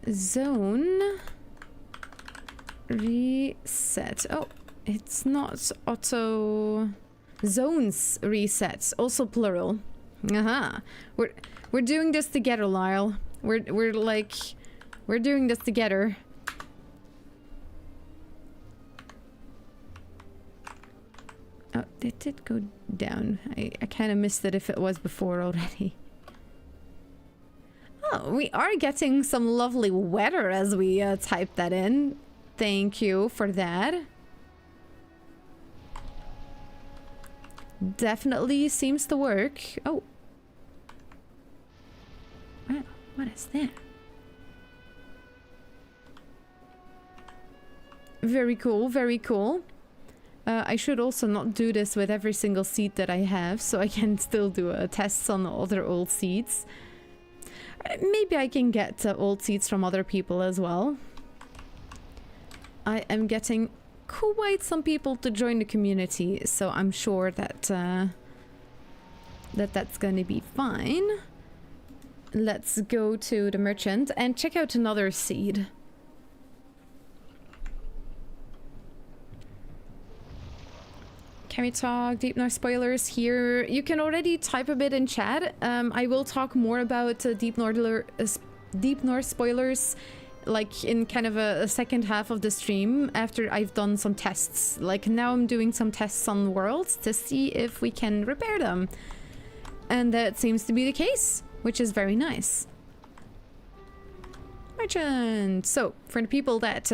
Zone. Reset. Oh, it's not auto. Zones reset. Also plural. Aha. We're doing this together, Lyle. We're doing this together. Oh, it did go down. I kind of missed it if it was before already. Oh, we are getting some lovely weather as we type that in. Thank you for that. Definitely seems to work. Oh. Wow, what is that? Very cool, very cool. I should also not do this with every single seed that I have, so I can still do tests on other old seeds. Maybe I can get old seeds from other people as well. I am getting quite some people to join the community, so I'm sure that that's going to be fine. Let's go to the merchant and check out another seed. Can we talk Deep North spoilers here? You can already type a bit in chat. I will talk more about Deep North spoilers, like in kind of a second half of the stream after I've done some tests. Like now I'm doing some tests on worlds to see if we can repair them. And that seems to be the case, which is very nice. Merchant! So, for the people that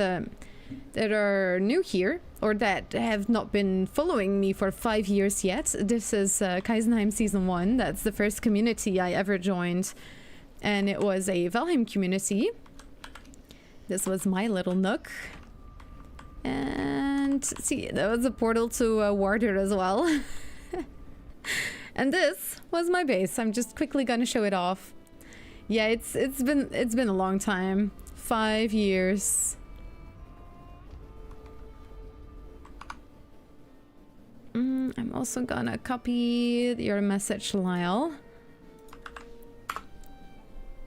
that are new here or that have not been following me for 5 years yet, this is Kaisenheim Season 1. That's the first community I ever joined, and it was a Valheim community. This was my little nook. And see, there was a portal to Warder as well. And this was my base. I'm just quickly gonna show it off. Yeah, it's been a long time. 5 years. I'm also gonna copy your message, Lyle.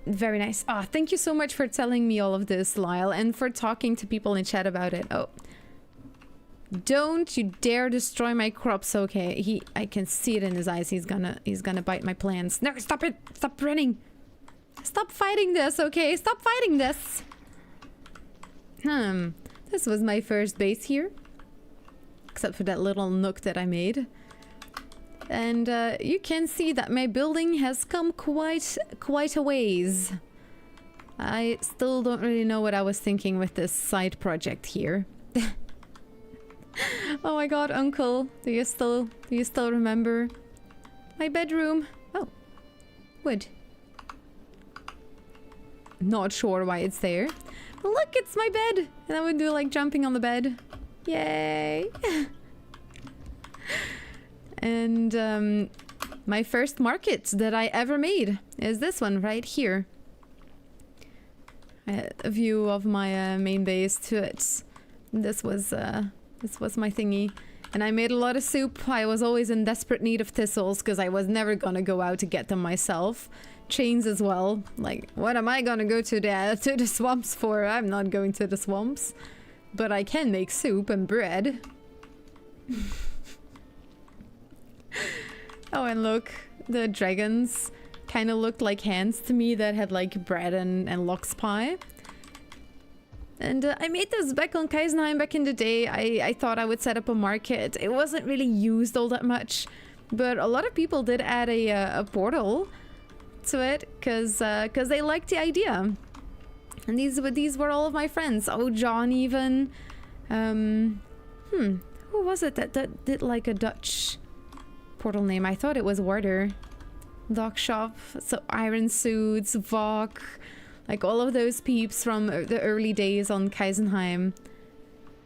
Very nice. Ah, thank you so much for telling me all of this, Lyle, and for talking to people in chat about it. Oh. Don't you dare destroy my crops, okay? I can see it in his eyes. He's gonna bite my plans. No, stop it! Stop running! Stop fighting this, okay? Stop fighting this! This was my first base here. Except for that little nook that I made. And you can see that my building has come quite a ways. I still don't really know what I was thinking with this side project here. Oh my god, Uncle, do you still remember my bedroom? Oh, wood. Not sure why it's there. But look, it's my bed, and I would do like jumping on the bed. Yay! And my first market that I ever made is this one right here. A view of my main base to it. This was my thingy. And I made a lot of soup. I was always in desperate need of thistles because I was never gonna go out to get them myself. Chains as well. Like, what am I gonna go to the swamps for? I'm not going to the swamps. But I can make soup and bread. Oh, and look, the dragons kind of looked like hands to me that had like bread and lox pie. And I made this back on Kaisenheim back in the day. I thought I would set up a market. It wasn't really used all that much, but a lot of people did add a portal to it because they liked the idea. And these were all of my friends. Oh, John even. Who was it that did like a Dutch portal name? I thought it was Warder. Dock Shop, so Iron Suits, Vok, like all of those peeps from the early days on Kaisenheim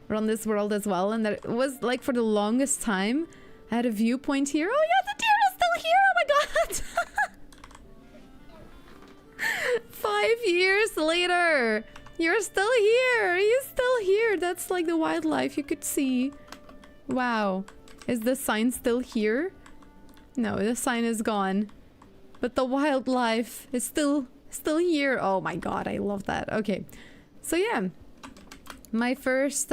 were on this world as well. And that was like for the longest time I had a viewpoint here. Oh yeah, the deer is still here! Oh my god! 5 years later, you're still here. He's still here. That's like the wildlife you could see. Wow. Is the sign still here? No, the sign is gone. But the wildlife is still here. Oh my god, I love that. Okay. So yeah. My first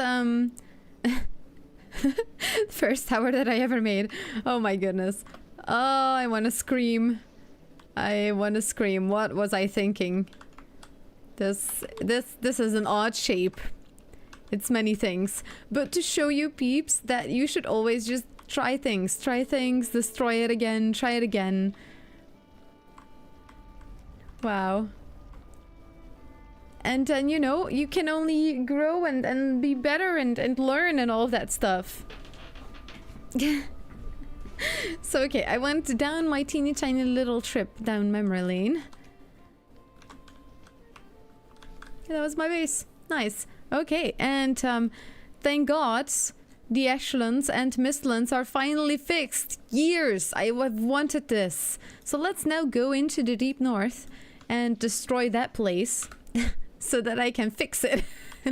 first tower that I ever made. Oh my goodness. Oh, I want to scream. I want to scream. What was I thinking? This is an odd shape. It's many things. But to show you peeps that you should always just try things, destroy it again, try it again. Wow. And then, you know, you can only grow and be better and learn and all of that stuff. So, okay, I went down my teeny tiny little trip down memory lane. That was my base. Nice. Okay, and thank God the echelons and mistlands are finally fixed. Years I have wanted this. So let's now go into the deep north and destroy that place so that I can fix it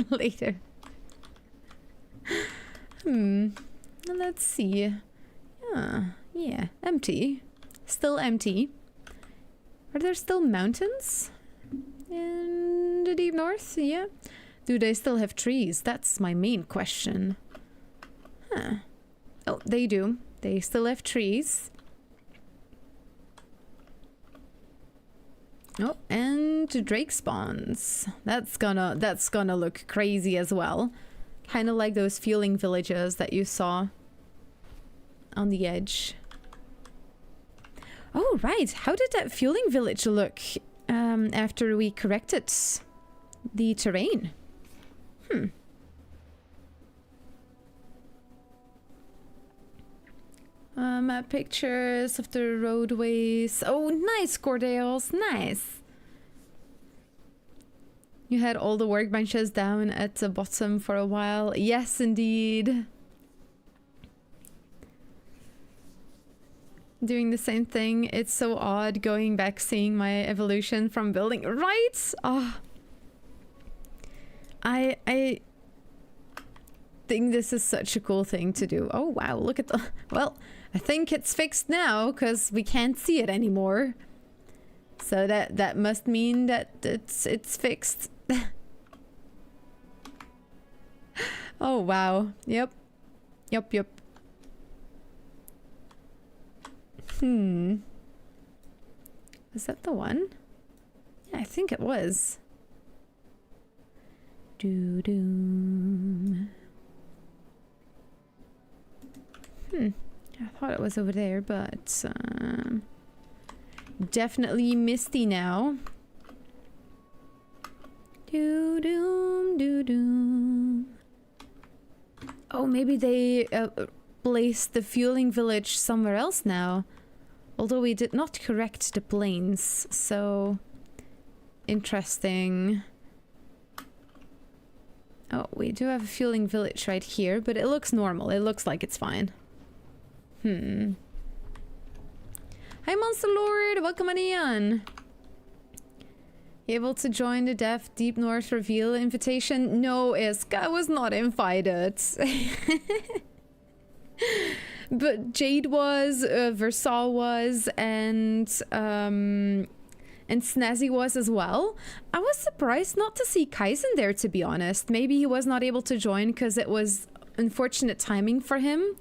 later. Let's see. Yeah, empty. Still empty. Are there still mountains in the deep north? Yeah. Do they still have trees? That's my main question. Huh. Oh, they do. They still have trees. Oh, and drake spawns. That's gonna look crazy as well. Kind of like those fueling villages that you saw on the edge. Oh, right. How did that fueling village look after we corrected the terrain? Pictures of the roadways. Oh, nice, Cordeos, nice. You had all the workbenches down at the bottom for a while. Yes, indeed. Doing the same thing. It's so odd going back, seeing my evolution from building. Right? Oh. I think this is such a cool thing to do. Oh, wow. Look at the... Well, I think it's fixed now because we can't see it anymore. So that must mean that it's fixed. Oh, wow. Yep. Yep. Was that the one? Yeah, I think it was. Doo-doom. I thought it was over there, but definitely misty now. Doo-doom, doo-doom. Oh, maybe they placed the fueling village somewhere else now. Although we did not correct the planes, so interesting. Oh, we do have a fueling village right here, but it looks normal. It looks like it's fine. Hi, Monster Lord! Welcome on in. Able to join the Deaf Deep North reveal invitation? No, Isk, I was not invited. But Jade was, Versal was, and Snazzy was as well. I was surprised not to see Kaizen there, to be honest. Maybe he was not able to join because it was unfortunate timing for him.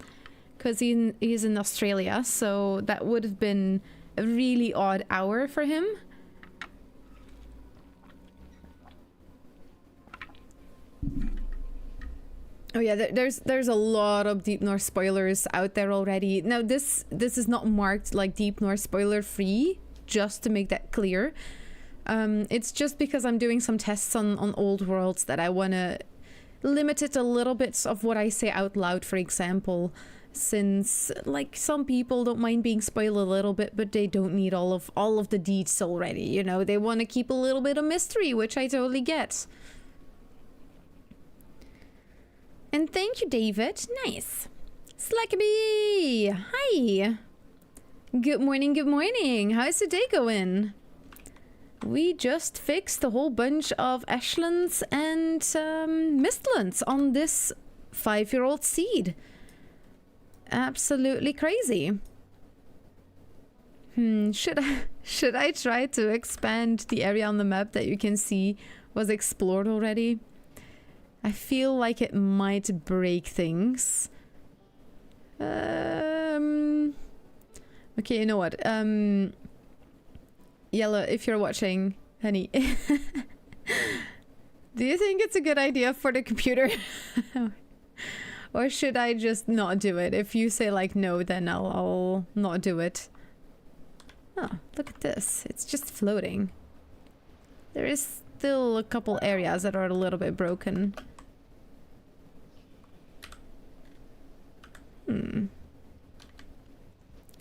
Because he's in Australia, so that would have been a really odd hour for him. Oh yeah, there's a lot of Deep North spoilers out there already. Now this is not marked like Deep North spoiler free, just to make that clear. It's just because I'm doing some tests on old worlds that I want to limit it a little bit of what I say out loud, for example. Since like some people don't mind being spoiled a little bit, but they don't need all of the deets already, you know. They want to keep a little bit of mystery, which I totally get. And thank you, David. Nice. Slackabee! Hi! Good morning. How's the day going? We just fixed a whole bunch of Ashlands and Mistlands on this 5-year-old seed. Absolutely crazy. Should I try to expand the area on the map that you can see was explored already? I feel like it might break things. Okay, you know what? Yellow, if you're watching, honey. Do you think it's a good idea for the computer? Or should I just not do it? If you say like no, then I'll not do it. Oh, look at this. It's just floating. There is still a couple areas that are a little bit broken.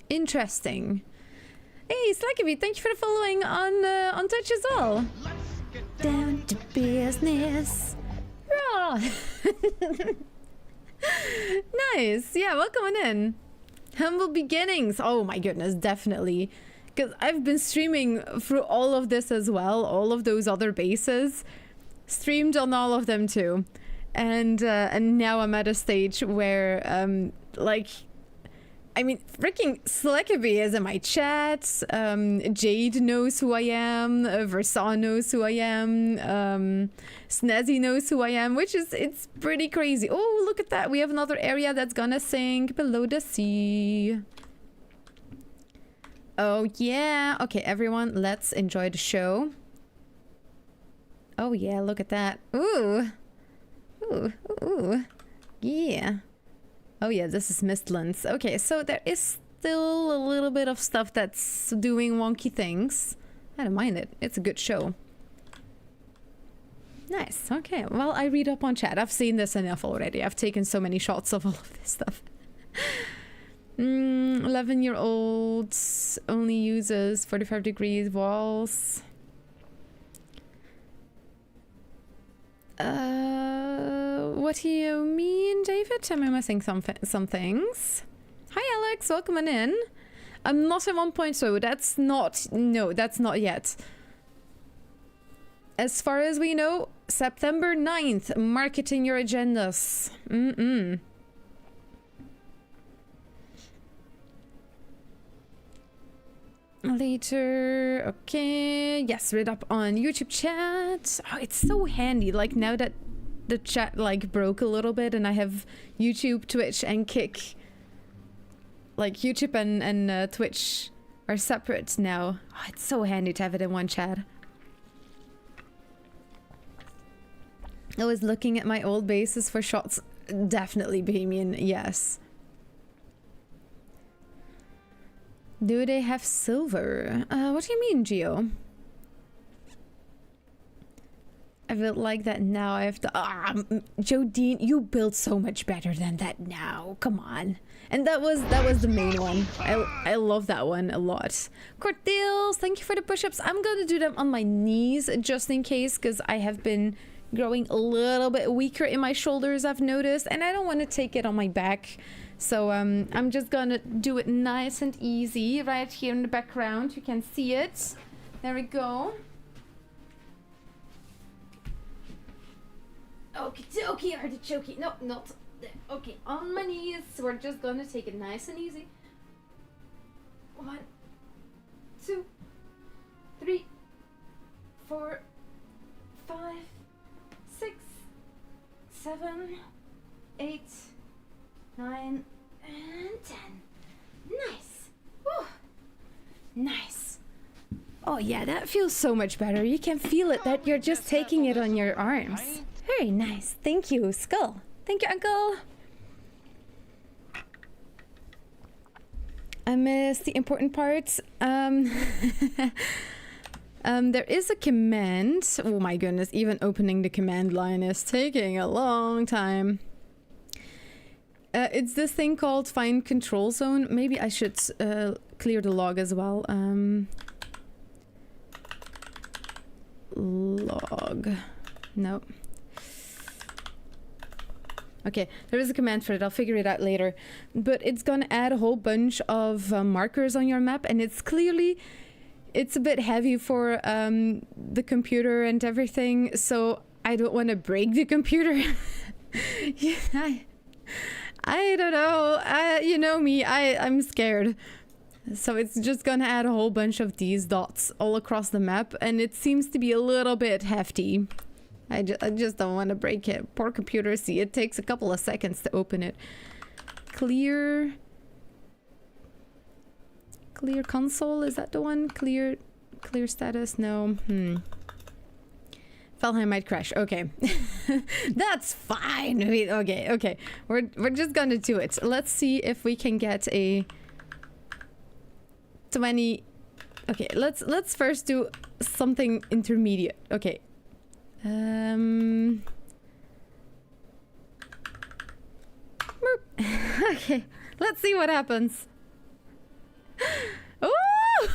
Interesting. Hey, Slackabee, thank you for following on Twitch as well. Down to business. Raw. Nice. Yeah, welcome on in. Humble beginnings. Oh my goodness, definitely. Because I've been streaming through all of this as well. All of those other bases. Streamed on all of them too. And now I'm at a stage where, like... I mean, freaking Slackabee is in my chat. Jade knows who I am. Versa knows who I am. Snazzy knows who I am, which is, it's pretty crazy. Oh, look at that. We have another area that's gonna sink below the sea. Oh, yeah. Okay, everyone, let's enjoy the show. Oh, yeah, look at that. Ooh. Ooh, ooh. Yeah. Oh yeah, this is Mistlands. Okay, so there is still a little bit of stuff that's doing wonky things. I don't mind it. It's a good show. Nice. Okay, well, I read up on chat. I've seen this enough already. I've taken so many shots of all of this stuff. 11-year-olds only uses 45 degrees walls. What do you mean, David? Am I missing some things? Hi, Alex. Welcome on in. I'm not at 1.0. That's not... No, that's not yet. As far as we know, September 9th. Marketing your agendas. Later. Okay. Yes, read up on YouTube chat. Oh, it's so handy. Like, now that the chat, like, broke a little bit and I have YouTube, Twitch, and Kick. Like, YouTube and Twitch are separate now. Oh, it's so handy to have it in one chat. I was looking at my old bases for shots. Definitely Bohemian, yes. Do they have silver? What do you mean, Geo? I feel like that now. I have to... Jodine, you build so much better than that now. Come on. And that was the main one. I love that one a lot. Cordeals, thank you for the push-ups. I'm gonna do them on my knees just in case, because I have been growing a little bit weaker in my shoulders, I've noticed, and I don't want to take it on my back. So I'm just gonna do it nice and easy right here in the background. You can see it. There we go. Okie dokie, artichoke. No, not there. Okay, on my knees. We're just gonna take it nice and easy. 1, 2, 3, 4, 5, 6, 7, 8, 9, and 10. Nice. Woo. Nice. Oh yeah, that feels so much better. You can feel it that you're just taking it on your arms. Very nice. Thank you, Skull. Thank you, Uncle. I missed the important parts. There is a command. Oh my goodness, even opening the command line is taking a long time. It's this thing called find control zone. Maybe I should clear the log as well. Log. No. Okay, there is a command for it. I'll figure it out later. But it's gonna add a whole bunch of markers on your map, and it's clearly... It's a bit heavy for the computer and everything, so I don't want to break the computer. Yeah, I don't know. You know me, I'm scared. So it's just gonna add a whole bunch of these dots all across the map, and it seems to be a little bit hefty. I just don't want to break it. Poor computer. See, it takes a couple of seconds to open it. Clear console, is that the one? Clear status? No. Valheim might crash. Okay. That's fine. Okay. We're just gonna do it. Let's see if we can get a 20. Okay, let's first do something intermediate. Okay. Okay, let's see what happens. Oh!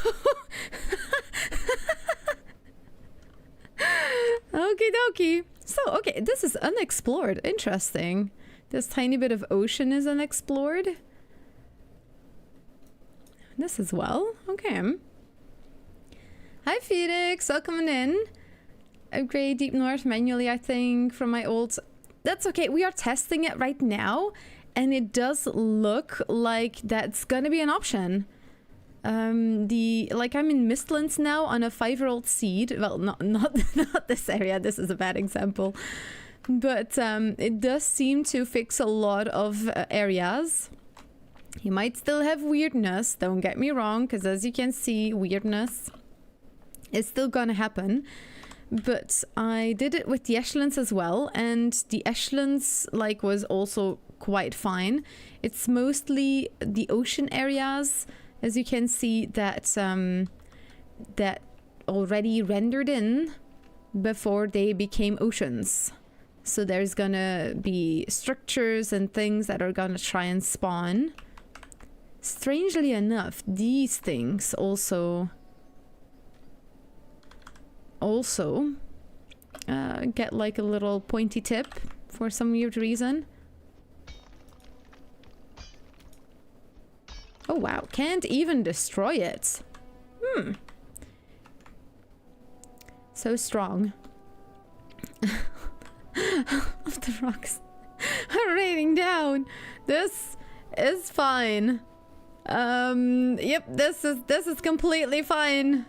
Okie dokie. So, okay, this is unexplored. Interesting. This tiny bit of ocean is unexplored. This as well. Okay. Hi, Felix. Welcome in. Upgrade Deep North manually, I think, from my old... That's okay. We are testing it right now, and it does look like that's gonna be an option. Like I'm in Mistlands now on a 5-year-old seed. Well, not this area. This is a bad example, but it does seem to fix a lot of areas. You might still have weirdness. Don't get me wrong, because as you can see, weirdness is still gonna happen. But I did it with the Ashlands as well, and the Ashlands like was also quite fine. It's mostly the ocean areas, as you can see, that that already rendered in before they became oceans. So there's gonna be structures and things that are gonna try and spawn. Strangely enough, these things also get like a little pointy tip for some weird reason. Oh wow, can't even destroy it. So strong. Of the rocks are raining down. This is fine. Yep, this is completely fine.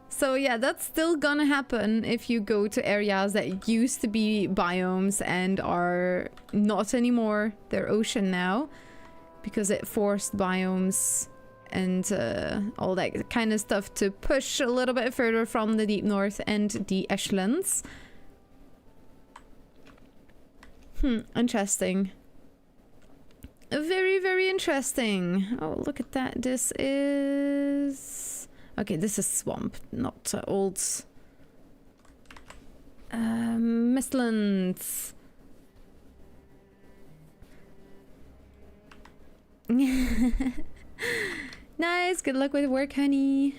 So yeah, that's still gonna happen if you go to areas that used to be biomes and are not anymore. They're ocean now because it forced biomes and all that kind of stuff to push a little bit further from the deep north and the Ashlands. Interesting. Very, very interesting. Oh, look at that. This is... Okay, this is swamp, not old... Mistlands. Nice, good luck with work, honey.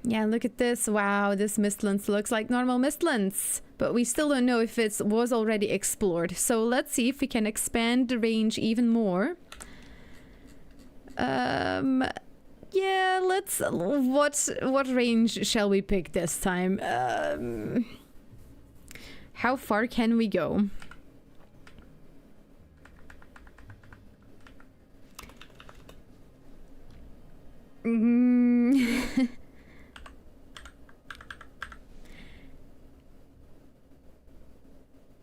Yeah, look at this. Wow, this Mistlands looks like normal Mistlands. But we still don't know if it was already explored. So let's see if we can expand the range even more. Yeah, let's... What range shall we pick this time? How far can we go?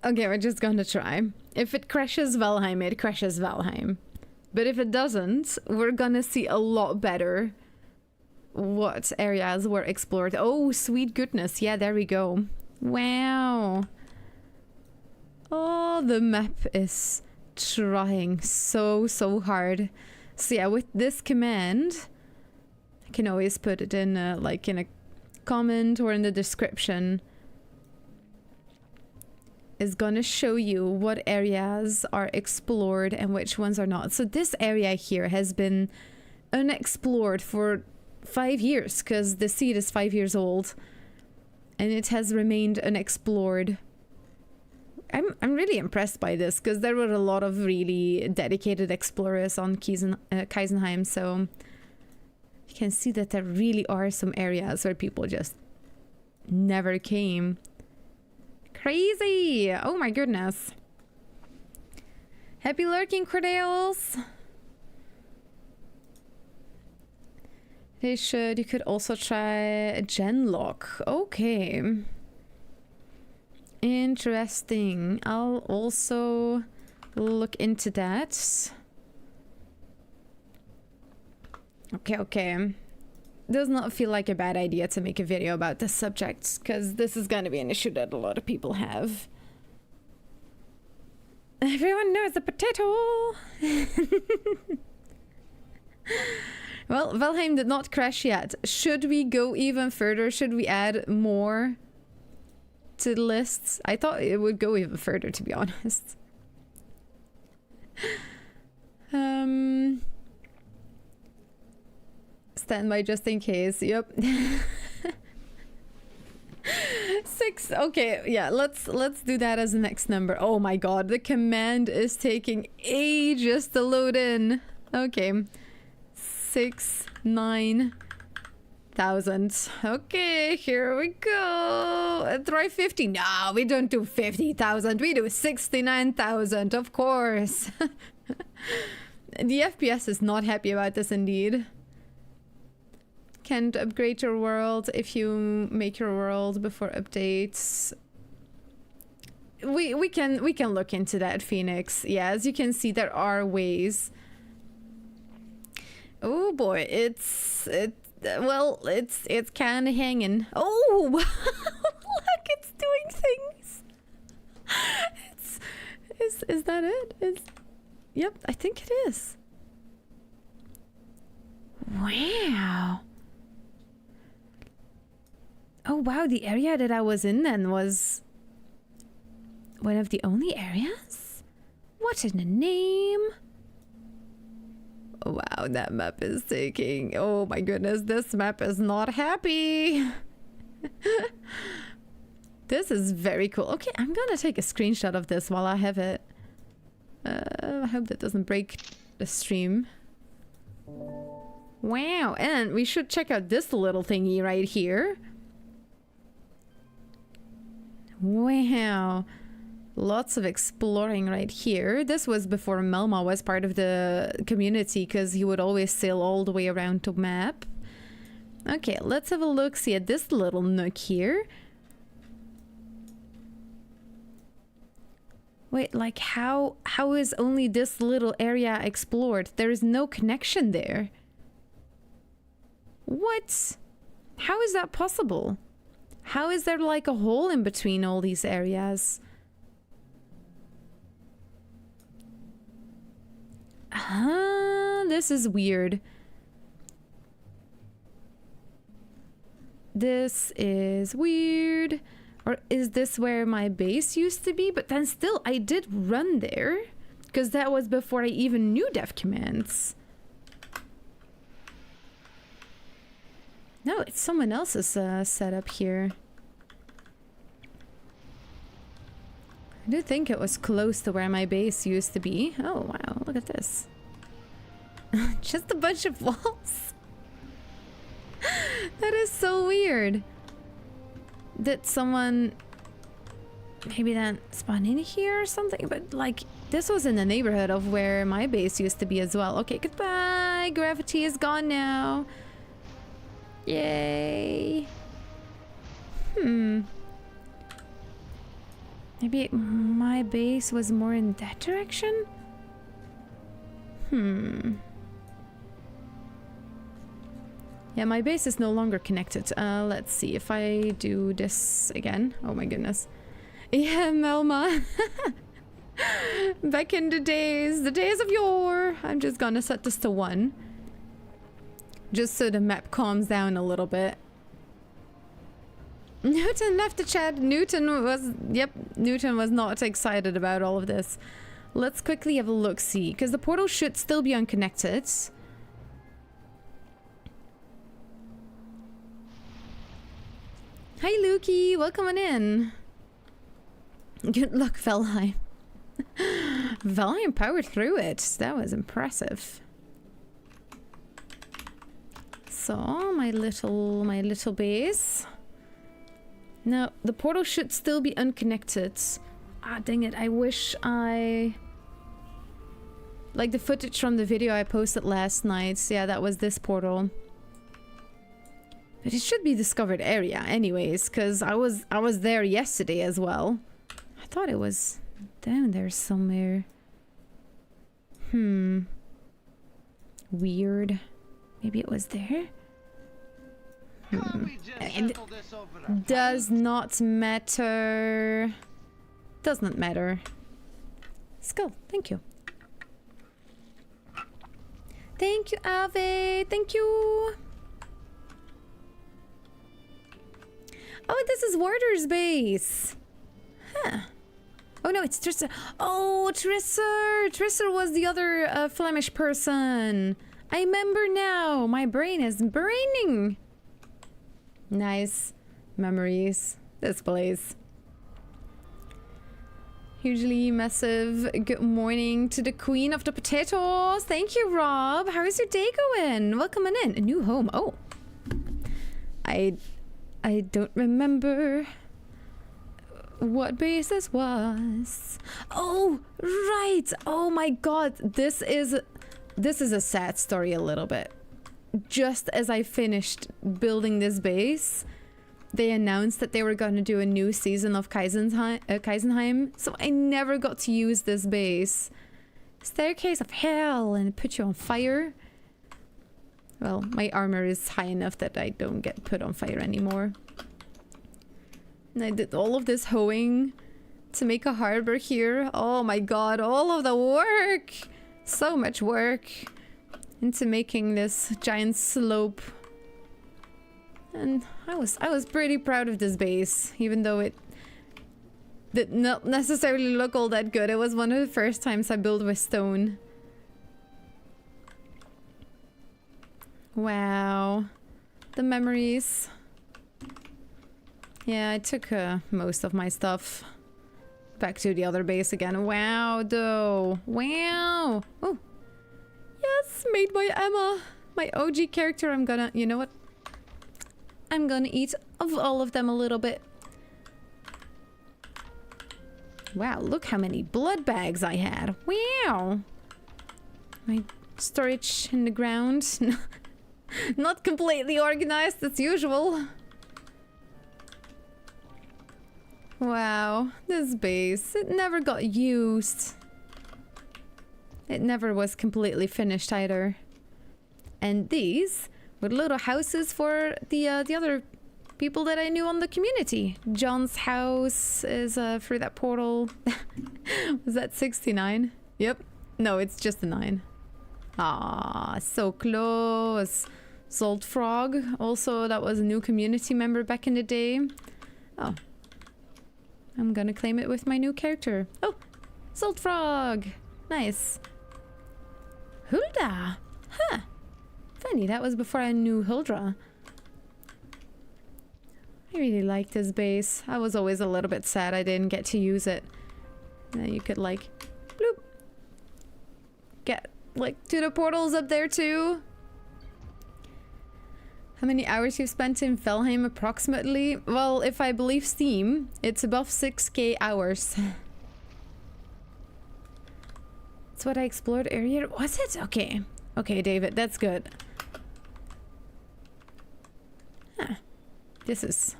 Okay, we're just gonna try. If it crashes Valheim, it crashes Valheim. But if it doesn't, we're gonna see a lot better what areas were explored. Oh, sweet goodness. Yeah, there we go. Wow. Oh, the map is trying so hard. So yeah, with this command, I can always put it in like in a comment or in the description. Is gonna show you what areas are explored and which ones are not. So this area here has been unexplored for 5 years because the seed is 5 years old and it has remained unexplored. I'm really impressed by this because there were a lot of really dedicated explorers on Keisenheim, so you can see that there really are some areas where people just never came. Crazy! Oh my goodness. Happy lurking, Cordales! You could also try Genlock. Okay. Interesting. I'll also look into that. Okay. Does not feel like a bad idea to make a video about this subject, because this is going to be an issue that a lot of people have. Everyone knows the potato! Well, Valheim did not crash yet. Should we go even further? Should we add more to the lists? I thought it would go even further, to be honest. Stand by just in case. Yep. 6. Okay, yeah, let's do that as the next number. Oh my god, the command is taking ages to load in. Okay. 69,000. Okay, here we go. Try 50. No, we don't do 50,000. We do 69,000, of course. The FPS is not happy about this indeed. Can't upgrade your world if you make your world before updates. We can look into that, Phoenix. Yeah, as you can see, there are ways. Oh boy, it's kind of hanging. Oh, look, it's doing things. Is that it? Yep, I think it is. Wow. Oh wow, the area that I was in then was one of the only areas? What in the name? Wow, that map is taking... Oh my goodness, this map is not happy. This is very cool. Okay, I'm gonna take a screenshot of this while I have it. I hope that doesn't break the stream. Wow, and we should check out this little thingy right here. Wow. Lots of exploring right here. This was before Melma was part of the community because he would always sail all the way around the map. Okay, let's have a look, see at this little nook here. Wait, like how is only this little area explored? There is no connection there. What? How is that possible? How is there like a hole in between all these areas? This is weird. This is weird. Or is this where my base used to be? But then still, I did run there. Because that was before I even knew dev commands. No, it's someone else's setup here. I do think it was close to where my base used to be. Oh, wow, look at this. Just a bunch of walls. That is so weird. Did someone maybe then spawn in here or something? But like, this was in the neighborhood of where my base used to be as well. Okay, goodbye. Gravity is gone now. Yay. Maybe my base was more in that direction? Yeah, my base is no longer connected. Let's see if I do this again. Oh my goodness. Yeah, Melma. Back in the days of yore. I'm just gonna set this to 1. Just so the map calms down a little bit. Newton left the chat. Newton was not excited about all of this. Let's quickly have a look-see, because the portal should still be unconnected. Hi, Lukey. Welcome on in. Good luck, Valheim. Valheim powered through it. That was impressive. So, my little base. No, the portal should still be unconnected. Ah, dang it. I wish I... Like the footage from the video I posted last night. Yeah, that was this portal. But it should be discovered area anyways, because I was there yesterday as well. I thought it was down there somewhere. Weird. Maybe it was there? And does not matter. Does not matter. Skull, thank you. Thank you, Ave. Thank you. Oh, this is Warder's base. Huh. Oh no, it's Trisser. Oh, Trisser. Trisser was the other Flemish person. I remember now. My brain is braining. Nice memories. This place. Hugely massive good morning to the queen of the potatoes. Thank you, Rob. How is your day going? Welcome on in. A new home. Oh. I don't remember what base this was. Oh, right. Oh my god. This is a sad story a little bit. Just as I finished building this base, they announced that they were going to do a new season of Kaisenheim, so I never got to use this base. Staircase of hell, and put you on fire. Well, my armor is high enough that I don't get put on fire anymore. And I did all of this hoeing to make a harbor here. Oh my god, all of the work! So much work into making this giant slope. And I was pretty proud of this base, even though it did not necessarily look all that good. It was one of the first times I built with stone. Wow. The memories. Yeah, I took most of my stuff back to the other base again. Wow, though. Wow. Oh. Yes, made by Emma. My OG character. I'm gonna... You know what? I'm gonna eat of all of them a little bit. Wow, look how many blood bags I had. Wow. My storage in the ground. Not completely organized as usual. Wow, this base, it never got used. It never was completely finished either. And these were little houses for the other people that I knew on the community. John's house is through that portal. Was that 69? Yep. No, it's just a 9. Ah, so close. Salt Frog, also that was a new community member back in the day. Oh. I'm gonna claim it with my new character. Oh, Salt Frog. Nice. Hulda. Huh. Funny, that was before I knew Huldra. I really liked this base. I was always a little bit sad I didn't get to use it. You could like, bloop. Get like to the portals up there too. How many hours you've spent in Valheim approximately? Well, if I believe Steam, it's above 6k hours. That's what I explored earlier. Was it? Okay. Okay, David, that's good. Huh. This is...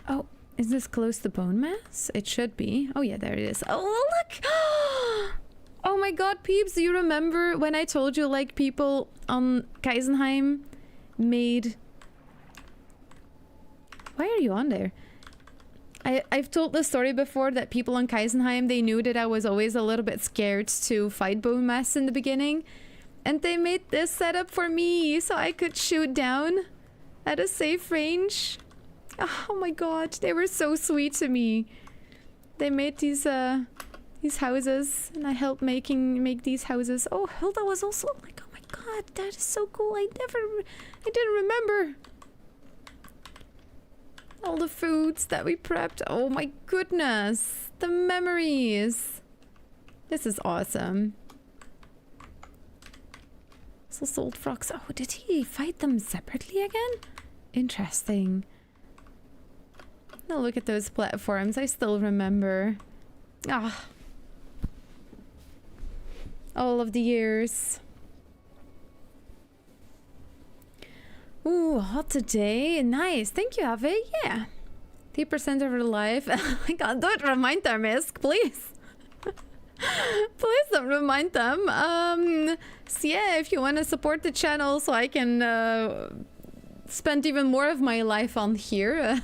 Oh, is this close to Bone Mass? It should be. Oh yeah, there it is. Oh, look! Oh my god, peeps, do you remember when I told you, like, people on Kaisenheim made... Why are you on there? I've told the story before that people on Kaisenheim, they knew that I was always a little bit scared to fight Bone Mass in the beginning. And they made this setup for me so I could shoot down at a safe range. Oh my god, they were so sweet to me. They made these houses, and I helped make these houses. Oh, Hilda was also like, oh my god, that is so cool. I didn't remember all the foods that we prepped. Oh my goodness, the memories. This is awesome. So Salt Frogs. Oh, did he fight them separately again? Interesting. Now look at those platforms. I still remember. Ah. All of the years. Ooh, hot today. Nice. Thank you, Ave. Yeah. 3% of her life. Oh my god, don't remind them, Misk, please. Please don't remind them. So yeah, if you want to support the channel so I can spend even more of my life on here.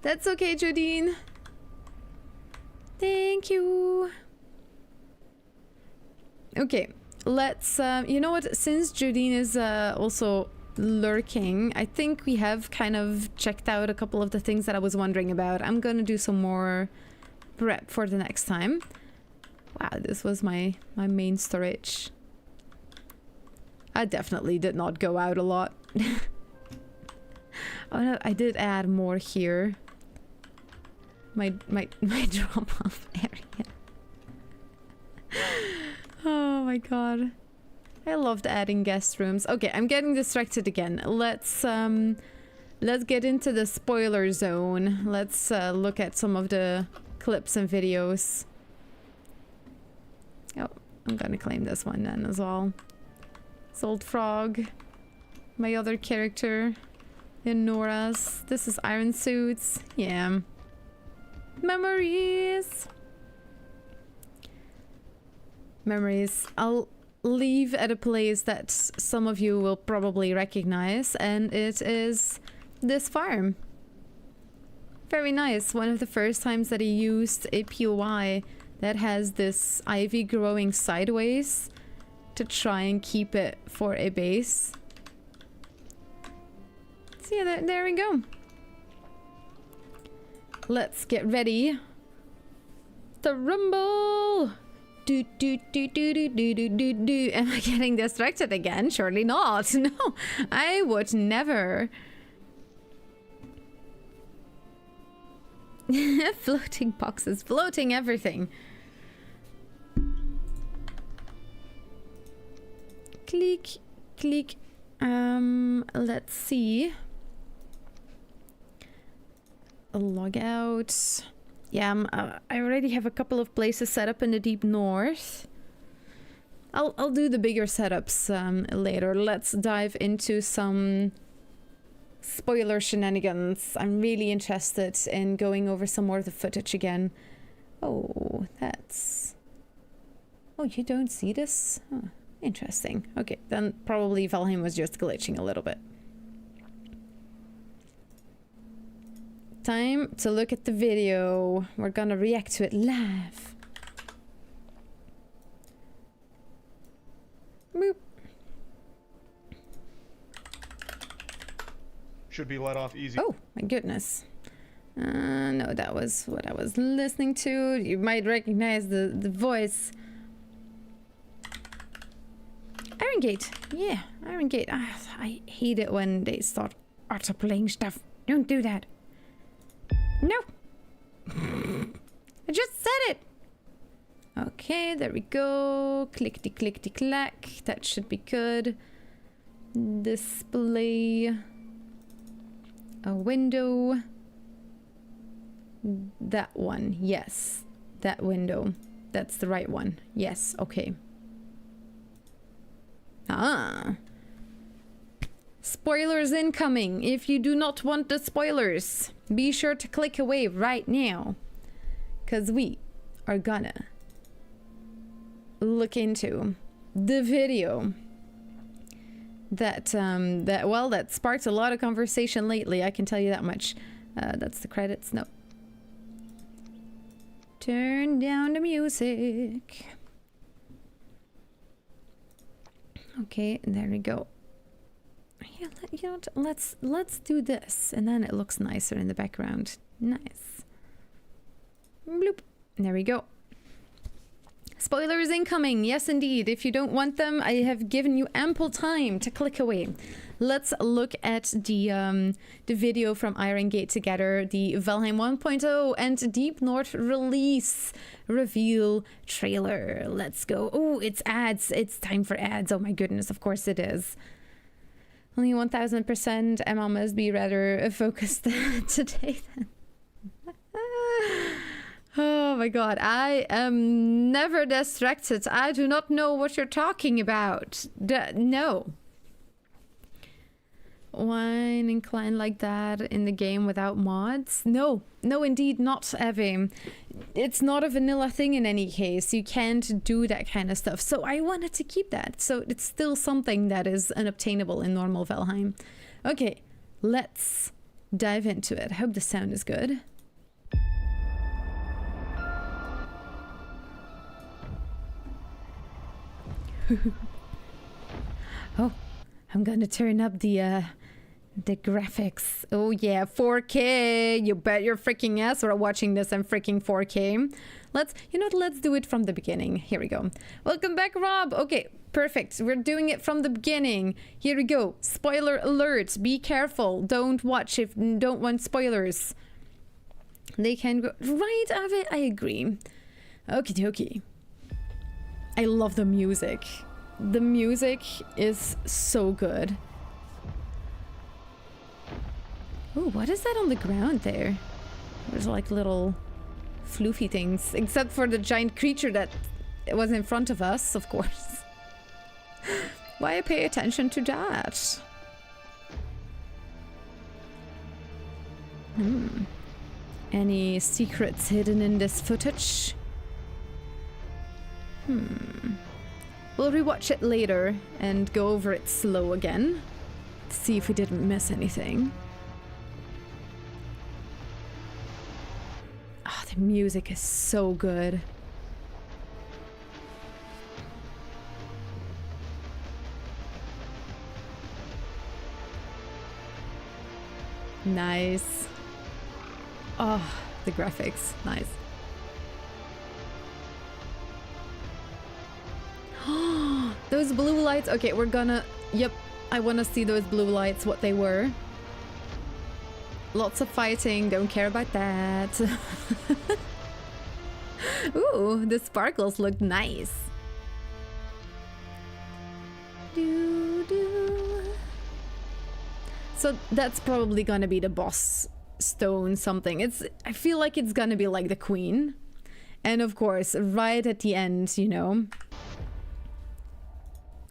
That's okay, Jodine. Thank you. Okay, let's you know what, since Jodine is also lurking, I think we have kind of checked out a couple of the things that I was wondering about. I'm gonna do some more prep for the next time. Wow, this was my main storage. I definitely did not go out a lot. Oh no, I did add more here. My drop off area. Oh my god. I loved adding guest rooms. Okay, I'm getting distracted again. Let's get into the spoiler zone. Let's look at some of the clips and videos. Oh, I'm gonna claim this one then as well. Salt Frog. My other character in Nora's. This is Iron Suits. Yeah. Memories. Memories. I'll leave at a place that some of you will probably recognize, and it is this farm. Very nice. One of the first times that he used a POI that has this ivy growing sideways to try and keep it for a base. So yeah, there we go. Let's get ready Mr. Rumble. Do do do do do do do do do. Am I getting distracted again? Surely not. No, I would never. Floating boxes, floating everything. Click, click. Let's see. Log out. Yeah, I already have a couple of places set up in the deep north. I'll do the bigger setups later. Let's dive into some spoiler shenanigans. I'm really interested in going over some more of the footage again. Oh, that's... Oh, you don't see this? Huh. Interesting. Okay, then probably Valheim was just glitching a little bit. Time to look at the video. We're gonna react to it live. Boop. Should be let off easy. Oh, my goodness. No, that was what I was listening to. You might recognize the voice. Iron Gate. Yeah, Iron Gate. I hate it when they start auto-playing stuff. Don't do that. No. I just said it. Okay, there we go. Clickety-clickety-clack. That should be good. Display a window. That one. Yes. That window. That's the right one. Yes. Okay. Ah. Spoilers incoming. If you do not want the spoilers, be sure to click away right now. Because we are gonna look into the video that that sparked a lot of conversation lately. I can tell you that much. That's the credits. No. Turn down the music. Okay, there we go. Yeah, you know what? Let's do this, and then it looks nicer in the background. Nice. Bloop. There we go. Spoilers incoming. Yes, indeed. If you don't want them, I have given you ample time to click away. Let's look at the video from Iron Gate together, the Valheim 1.0 and Deep North release reveal trailer. Let's go. Oh, it's ads. It's time for ads. Oh my goodness, of course it is. Only 1000%. Emma must be rather focused today then. Oh my god, I am never distracted. I do not know what you're talking about. No. Wine incline like that in the game without mods? No, no, indeed not, Evie. It's not a vanilla thing in any case. You can't do that kind of stuff. So I wanted to keep that. So it's still something that is unobtainable in normal Valheim. Okay, let's dive into it. I hope the sound is good. Oh, I'm gonna turn up the graphics. Oh yeah, 4K. You bet your freaking ass we're watching this in freaking 4K. Let's do it from the beginning. Here we go. Welcome back, Rob. Okay, perfect. We're doing it from the beginning. Here we go. Spoiler alert. Be careful. Don't watch if you don't want spoilers. They can go right of it. I agree. Okie dokie. I love the music. The music is so good. Ooh, what is that on the ground there? There's like little floofy things, except for the giant creature that was in front of us, of course. Why pay attention to that? Any secrets hidden in this footage? We'll rewatch it later and go over it slow again to see if we didn't miss anything. Ah, the music is so good. Nice. Oh, the graphics, nice. those blue lights. Okay, we're gonna... Yep, I want to see those blue lights, what they were. Lots of fighting, don't care about that. Ooh, the sparkles look nice. So that's probably gonna be the boss stone something. I feel like it's gonna be like the queen. And of course, right at the end, you know,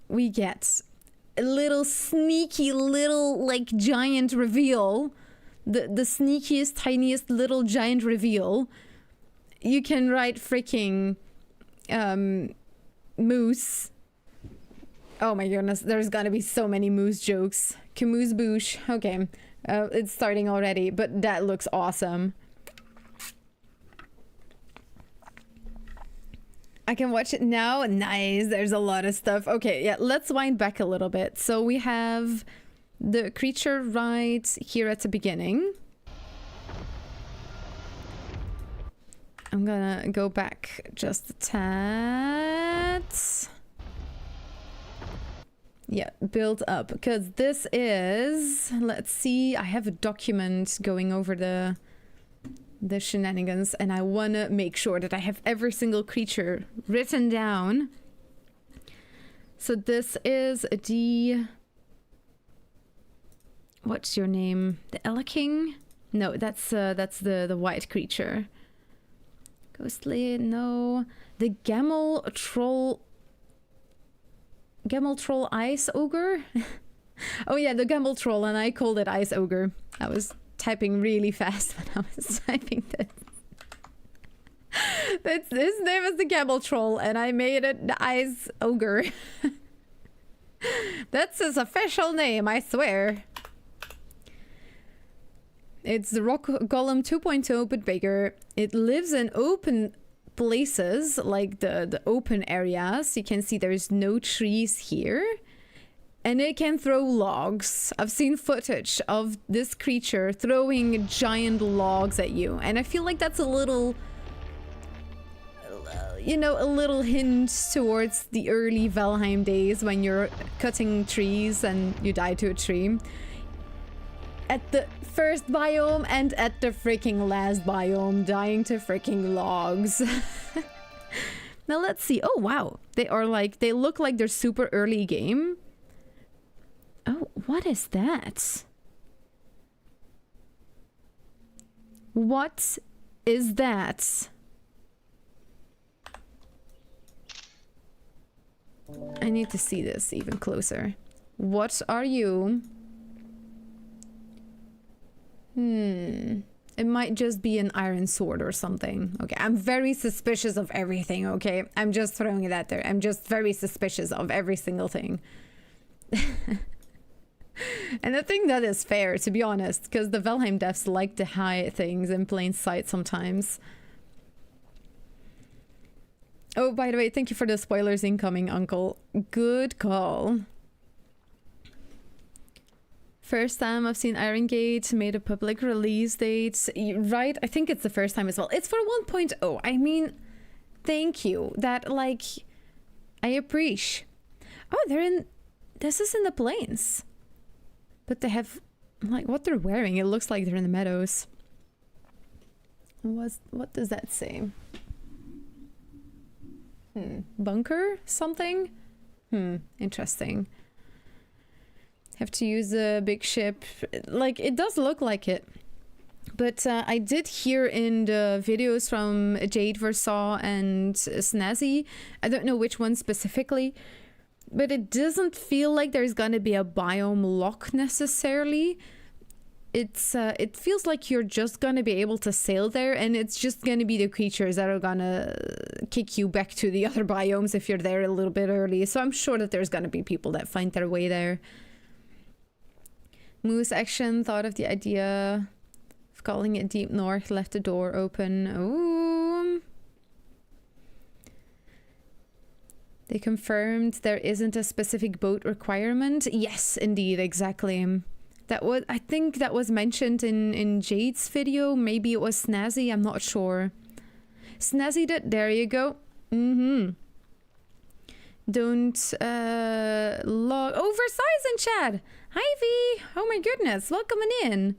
we get a little sneaky little like giant reveal. The sneakiest, tiniest little giant reveal. You can write freaking moose. Oh my goodness, there's gonna be so many moose jokes. Camoose boosh. Okay, it's starting already, but that looks awesome. I can watch it now. Nice, there's a lot of stuff. Okay, yeah, let's wind back a little bit. So we have the creature right here at the beginning. I'm gonna go back just a tad. Yeah, build up, because this is, let's see, I have a document going over the shenanigans, and I want to make sure that I have every single creature written down. So this is the, what's your name? The Ella King? No, that's the white creature. Ghostly, no. The Gamel Troll Ice Ogre? Oh yeah, the Gamel Troll, and I called it Ice Ogre. I was typing really fast when I was typing this. His name is the Gamel Troll, and I made it the Ice Ogre. That's his official name, I swear. It's the Rock Golem 2.0, but bigger. It lives in open places, like the open areas. You can see there's no trees here. And it can throw logs. I've seen footage of this creature throwing giant logs at you. And I feel like that's a little, you know, a little hint towards the early Valheim days when you're cutting trees and you die to a tree. At the first biome and at the freaking last biome, dying to freaking logs. Now let's see. Oh wow, they look like they're super early game. Oh, what is that? What is that? I need to see this even closer. What are you? It might just be an iron sword or something. Okay, I'm very suspicious of everything, okay? I'm just throwing it out there. I'm just very suspicious of every single thing. And I think that is fair, to be honest, because the Valheim devs like to hide things in plain sight sometimes. Oh, by the way, thank you for the spoilers incoming, Uncle. Good call. First time I've seen Iron Gate made a public release date. Right, I think it's the first time as well. It's for 1.0. I mean, thank you. That, like, I appreciate. Oh, they're in... This is in the plains. But they have, like, what they're wearing. It looks like they're in the meadows. What does that say? Bunker? Something? Interesting. Have to use a big ship. Like, it does look like it. But I did hear in the videos from Jade Versaw and Snazzy, I don't know which one specifically, but it doesn't feel like there's gonna be a biome lock necessarily. It feels like you're just gonna be able to sail there, and it's just gonna be the creatures that are gonna kick you back to the other biomes if you're there a little bit early. So I'm sure that there's gonna be people that find their way there. Moose Action thought of the idea of calling it Deep North, left the door open. Ooh. They confirmed there isn't a specific boat requirement. Yes, indeed, exactly. That was, I think that was mentioned in Jade's video. Maybe it was Snazzy, I'm not sure. Snazzy did, there you go. Don't log. Oh, Versailles in chat. Hi, V. Oh my goodness. Welcome in.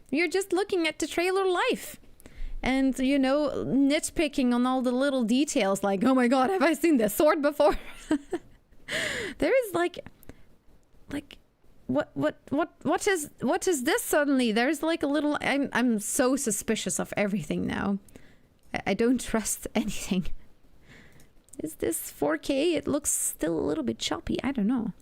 You're just looking at the trailer live. And, you know, nitpicking on all the little details. Like, oh my god, have I seen this sword before? There is like what is this suddenly? There's like a little I'm so suspicious of everything now. I don't trust anything. Is this 4K? It looks still a little bit choppy. I don't know.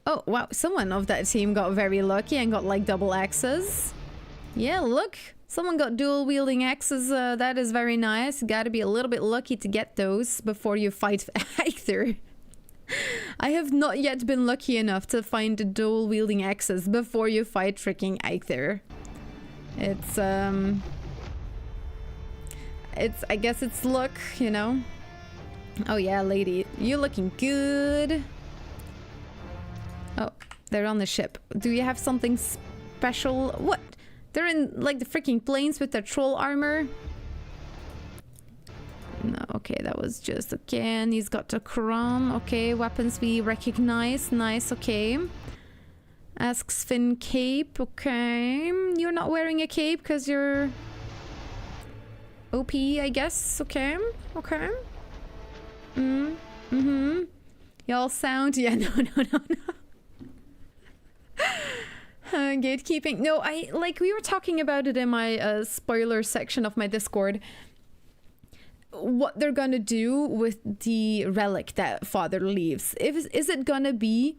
Oh, wow. Someone of that team got very lucky and got like double axes. Yeah, look. Someone got dual wielding axes. That is very nice. Gotta be a little bit lucky to get those before you fight Eikthyr. I have not yet been lucky enough to find the dual wielding axes before you fight freaking Eikthyr. It's I guess it's luck, you know. Oh yeah, lady, you looking good. Oh, they're on the ship. Do you have something special? What? They're in like the freaking planes with their troll armor. No, okay, that was just okay. And he's got the Quran. Okay, weapons we recognize. Nice, okay. Asks Finn cape. Okay, you're not wearing a cape because you're OP, I guess. Okay, okay. Y'all sound. Yeah, no. Gatekeeping. No, I like we were talking about it in my spoiler section of my Discord. What they're gonna do with the relic that Father leaves. Is it gonna be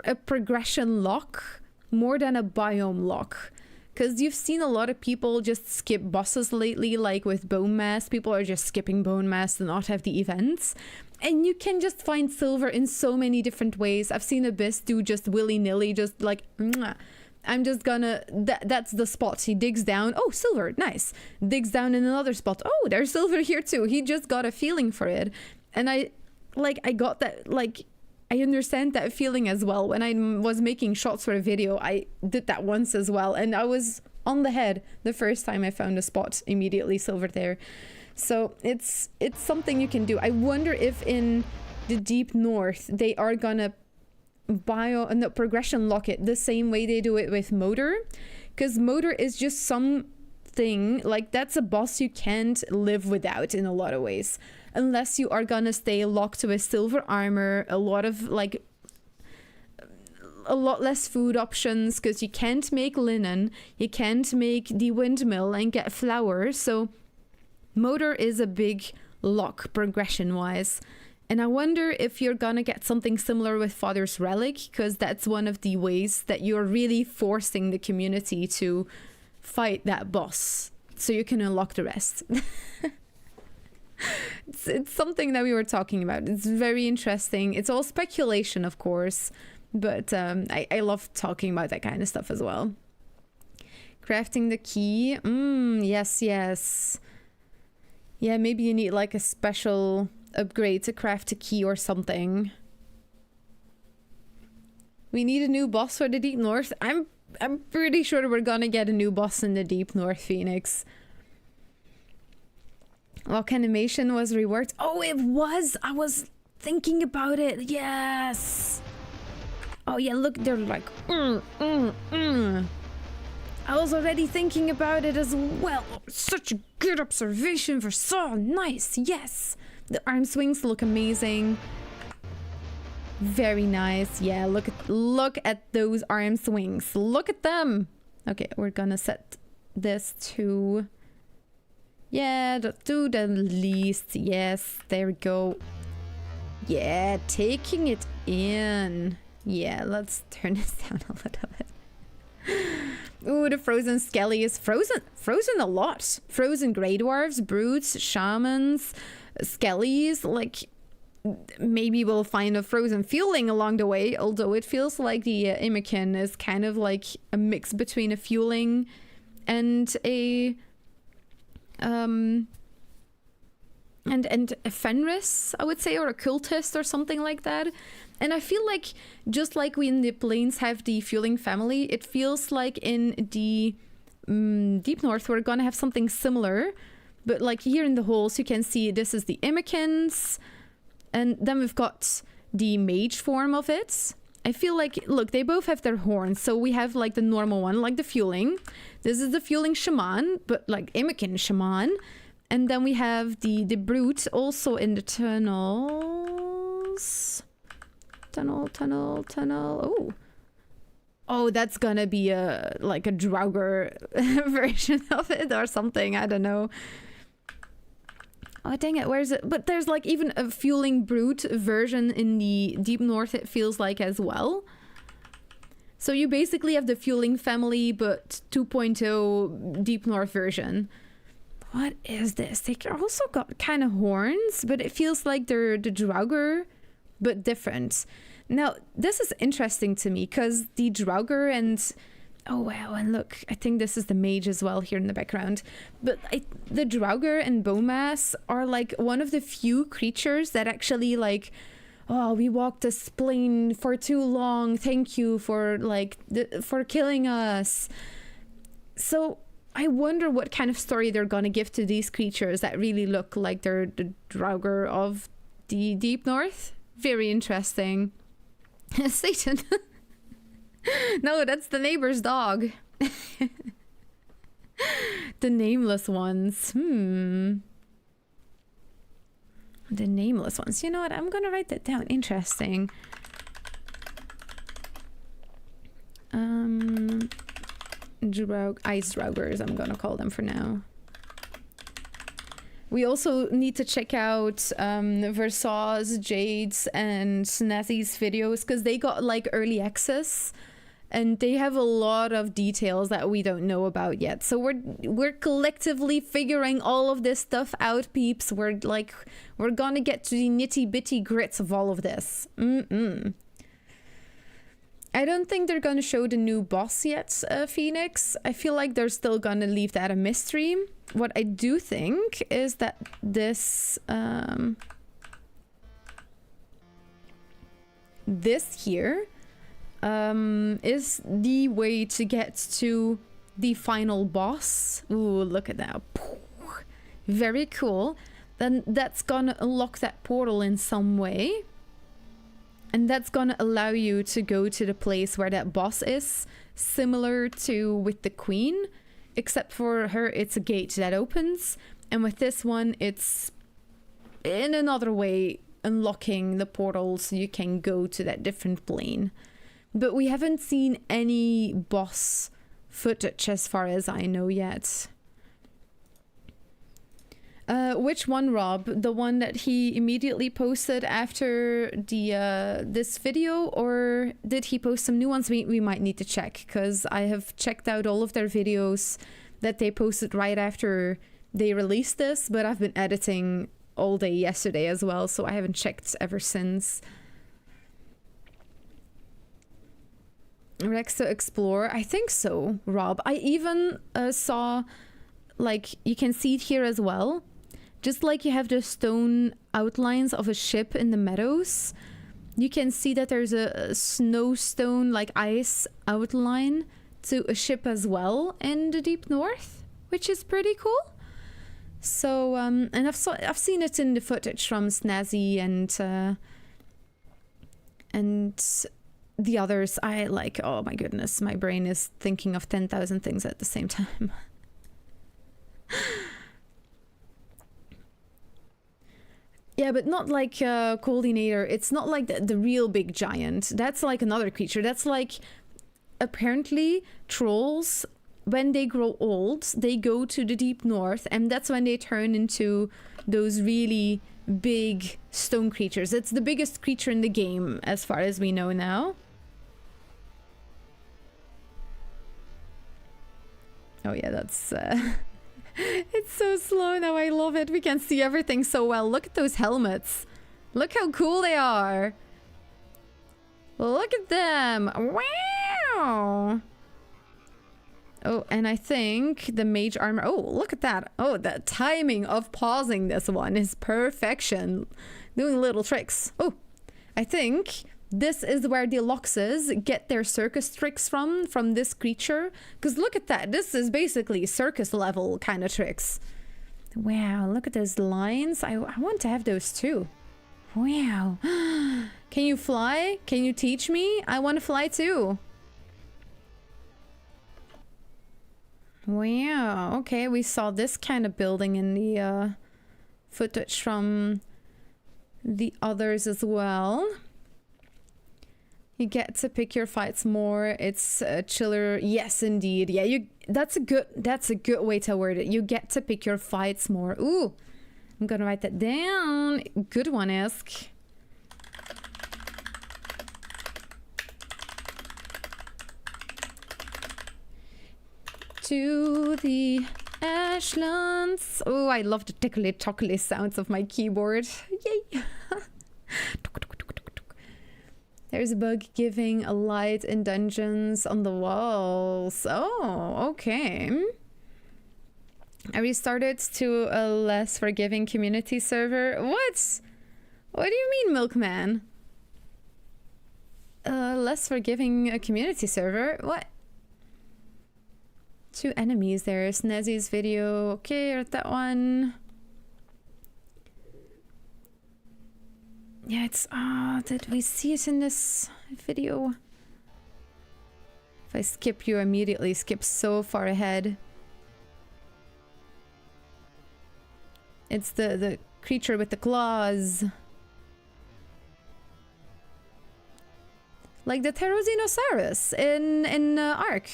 a progression lock more than a biome lock? Because you've seen a lot of people just skip bosses lately, like with Bone Mass. People are just skipping Bone Mass to not have the events. And you can just find silver in so many different ways. I've seen Abyss do just willy-nilly, just like, I'm just gonna, that's the spot. He digs down, oh, silver, nice. Digs down in another spot, oh, there's silver here too. He just got a feeling for it. And I got that, like, I understand that feeling as well. When I was making shots for a video, I did that once as well. And I was on the head the first time I found a spot, immediately silver there. So it's something you can do. I wonder if in the Deep North they are gonna progression lock it the same way they do it with Motor, because Motor is just something like that's a boss you can't live without in a lot of ways, unless you are gonna stay locked with silver armor, a lot less food options, because you can't make linen, you can't make the windmill and get flowers. So Motor is a big lock progression wise. And I wonder if you're gonna get something similar with Father's Relic, because that's one of the ways that you're really forcing the community to fight that boss so you can unlock the rest. It's something that we were talking about. It's very interesting. It's all speculation, of course, but I love talking about that kind of stuff as well. Crafting the key. Yes. Yeah, maybe you need like a special upgrade to craft a key or something. We need a new boss for the Deep North. I'm pretty sure we're gonna get a new boss in the Deep North, Phoenix. Lock animation was reworked. Oh, it was! I was thinking about it. Yes! Oh yeah, look, they're like I was already thinking about it as well. Such a good observation for so nice. Yes. The arm swings look amazing. Very nice. Yeah, look at those arm swings. Look at them. Okay, we're gonna set this to, yeah, to the least. Yes, there we go. Yeah, taking it in. Yeah, let's turn this down a little bit. Ooh, the frozen skelly is frozen a lot. Frozen grey dwarves, brutes, shamans, skellies. Like, maybe we'll find a frozen fueling along the way, although it feels like the Imikin is kind of like a mix between a fueling and a and a Fenris, I would say, or a cultist or something like that. And I feel like, just like we in the Plains have the fueling family, it feels like in the Deep North we're gonna have something similar. But like here in the halls, you can see this is the Imikins. And then we've got the mage form of it. I feel like, look, they both have their horns. So we have like the normal one, like the fueling. This is the fueling shaman, but like Imikin shaman. And then we have the brute also in the tunnels. Tunnel. Oh. Oh, that's gonna be a like a Draugr version of it or something. I don't know. Oh, dang it. Where is it? But there's like even a fueling brute version in the Deep North, it feels like, as well. So you basically have the fueling family, but 2.0 Deep North version. What is this? They also got kind of horns, but it feels like they're the Draugr, but different. Now, this is interesting to me because the Draugr and... Oh, wow, and look, I think this is the mage as well here in the background. But the Draugr and Bomas are like one of the few creatures that actually like, oh, we walked this plane for too long. Thank you for like, for killing us. So I wonder what kind of story they're going to give to these creatures that really look like they're the Draugr of the Deep North. Very interesting. Satan. No, that's the neighbor's dog. The nameless ones. The nameless ones. You know what? I'm gonna write that down. Interesting. Ice Draugrs, I'm gonna call them for now. We also need to check out Versailles, Jade's, and Snazzy's videos because they got like early access. And they have a lot of details that we don't know about yet. So we're collectively figuring all of this stuff out, peeps. We're gonna get to the nitty-bitty grits of all of this. I don't think they're gonna show the new boss yet, Phoenix. I feel like they're still gonna leave that a mystery. What I do think is that this this here is the way to get to the final boss. Ooh, look at that. Very cool. Then that's gonna unlock that portal in some way. And that's gonna allow you to go to the place where that boss is, similar to with the queen, except for her it's a gate that opens, and with this one it's in another way unlocking the portal so you can go to that different plane. But we haven't seen any boss footage as far as I know yet. Which one, Rob? The one that he immediately posted after the this video, or did he post some new ones? We might need to check, because I have checked out all of their videos that they posted right after they released this, but I've been editing all day yesterday as well, so I haven't checked ever since. Rexo Explore, I think so, Rob. I even saw, like, you can see it here as well. Just like you have the stone outlines of a ship in the meadows, you can see that there's a snowstone, like ice outline to a ship as well in the Deep North, which is pretty cool. So, and I've seen it in the footage from Snazzy and the others. I like, oh my goodness, my brain is thinking of 10,000 things at the same time. Yeah, but not like Coldinator. It's not like the real big giant. That's like another creature. That's like, apparently, trolls, when they grow old, they go to the Deep North, and that's when they turn into those really big stone creatures. It's the biggest creature in the game, as far as we know now. Oh yeah, that's... It's so slow now, I love it. We can see everything so well. Look at those helmets. Look how cool they are. Look at them. Wow. Oh, and I think the mage armor... Oh, look at that. Oh, the timing of pausing this one is perfection. Doing little tricks. Oh, I think this is where the Loxes get their circus tricks from this creature. Because look at that. This is basically circus level kind of tricks. Wow, look at those lines. I want to have those too. Wow. Can you fly? Can you teach me? I want to fly too. Wow. Okay, we saw this kind of building in the footage from the others as well. You get to pick your fights more. It's chiller. Yes, indeed. Yeah, that's a good way to word it. You get to pick your fights more. Ooh, I'm gonna write that down. Good one, Isk. To the Ashlands. Oh, I love the tickly chocolate sounds of my keyboard. Yay! There's a bug giving a light in dungeons on the walls. Oh, okay. I restarted to a less forgiving community server. What? What do you mean, Milkman? Less forgiving community server? What? 2 enemies there. Snazzy's video. Okay, or that one. Yeah, it's... did we see it in this video? If I skip, you immediately skip so far ahead. It's the creature with the claws. Like the Pterosinosaurus in Ark.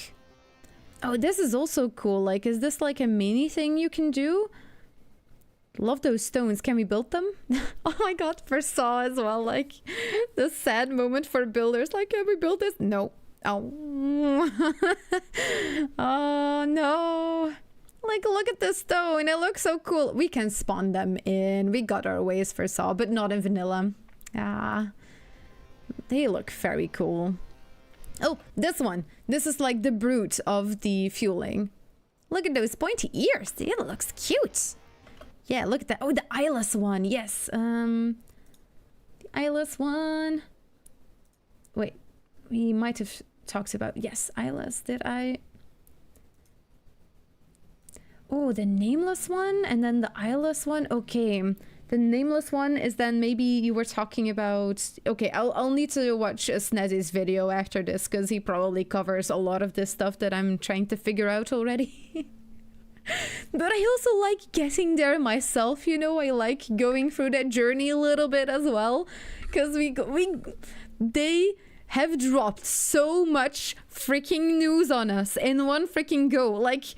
Oh, this is also cool. Like, is this like a mini thing you can do? Love those stones. Can we build them? Oh my god, for Saw as well. Like, the sad moment for builders. Like, can we build this? No. Oh. Oh, no. Like, look at this stone. It looks so cool. We can spawn them in. We got our ways for Saw, but not in vanilla. Ah. They look very cool. Oh, this one. This is like the brute of the fueling. Look at those pointy ears. It looks cute. Yeah, look at that. Oh, the eyeless one. Yes. The eyeless one. Wait. We might have talked about... Yes, eyeless. Did I... Oh, the nameless one and then the eyeless one. Okay. The nameless one is then maybe you were talking about... Okay, I'll need to watch Snazzy's video after this because he probably covers a lot of this stuff that I'm trying to figure out already. But I also like getting there myself, you know. I like going through that journey a little bit as well because they have dropped so much freaking news on us in one freaking go. Like...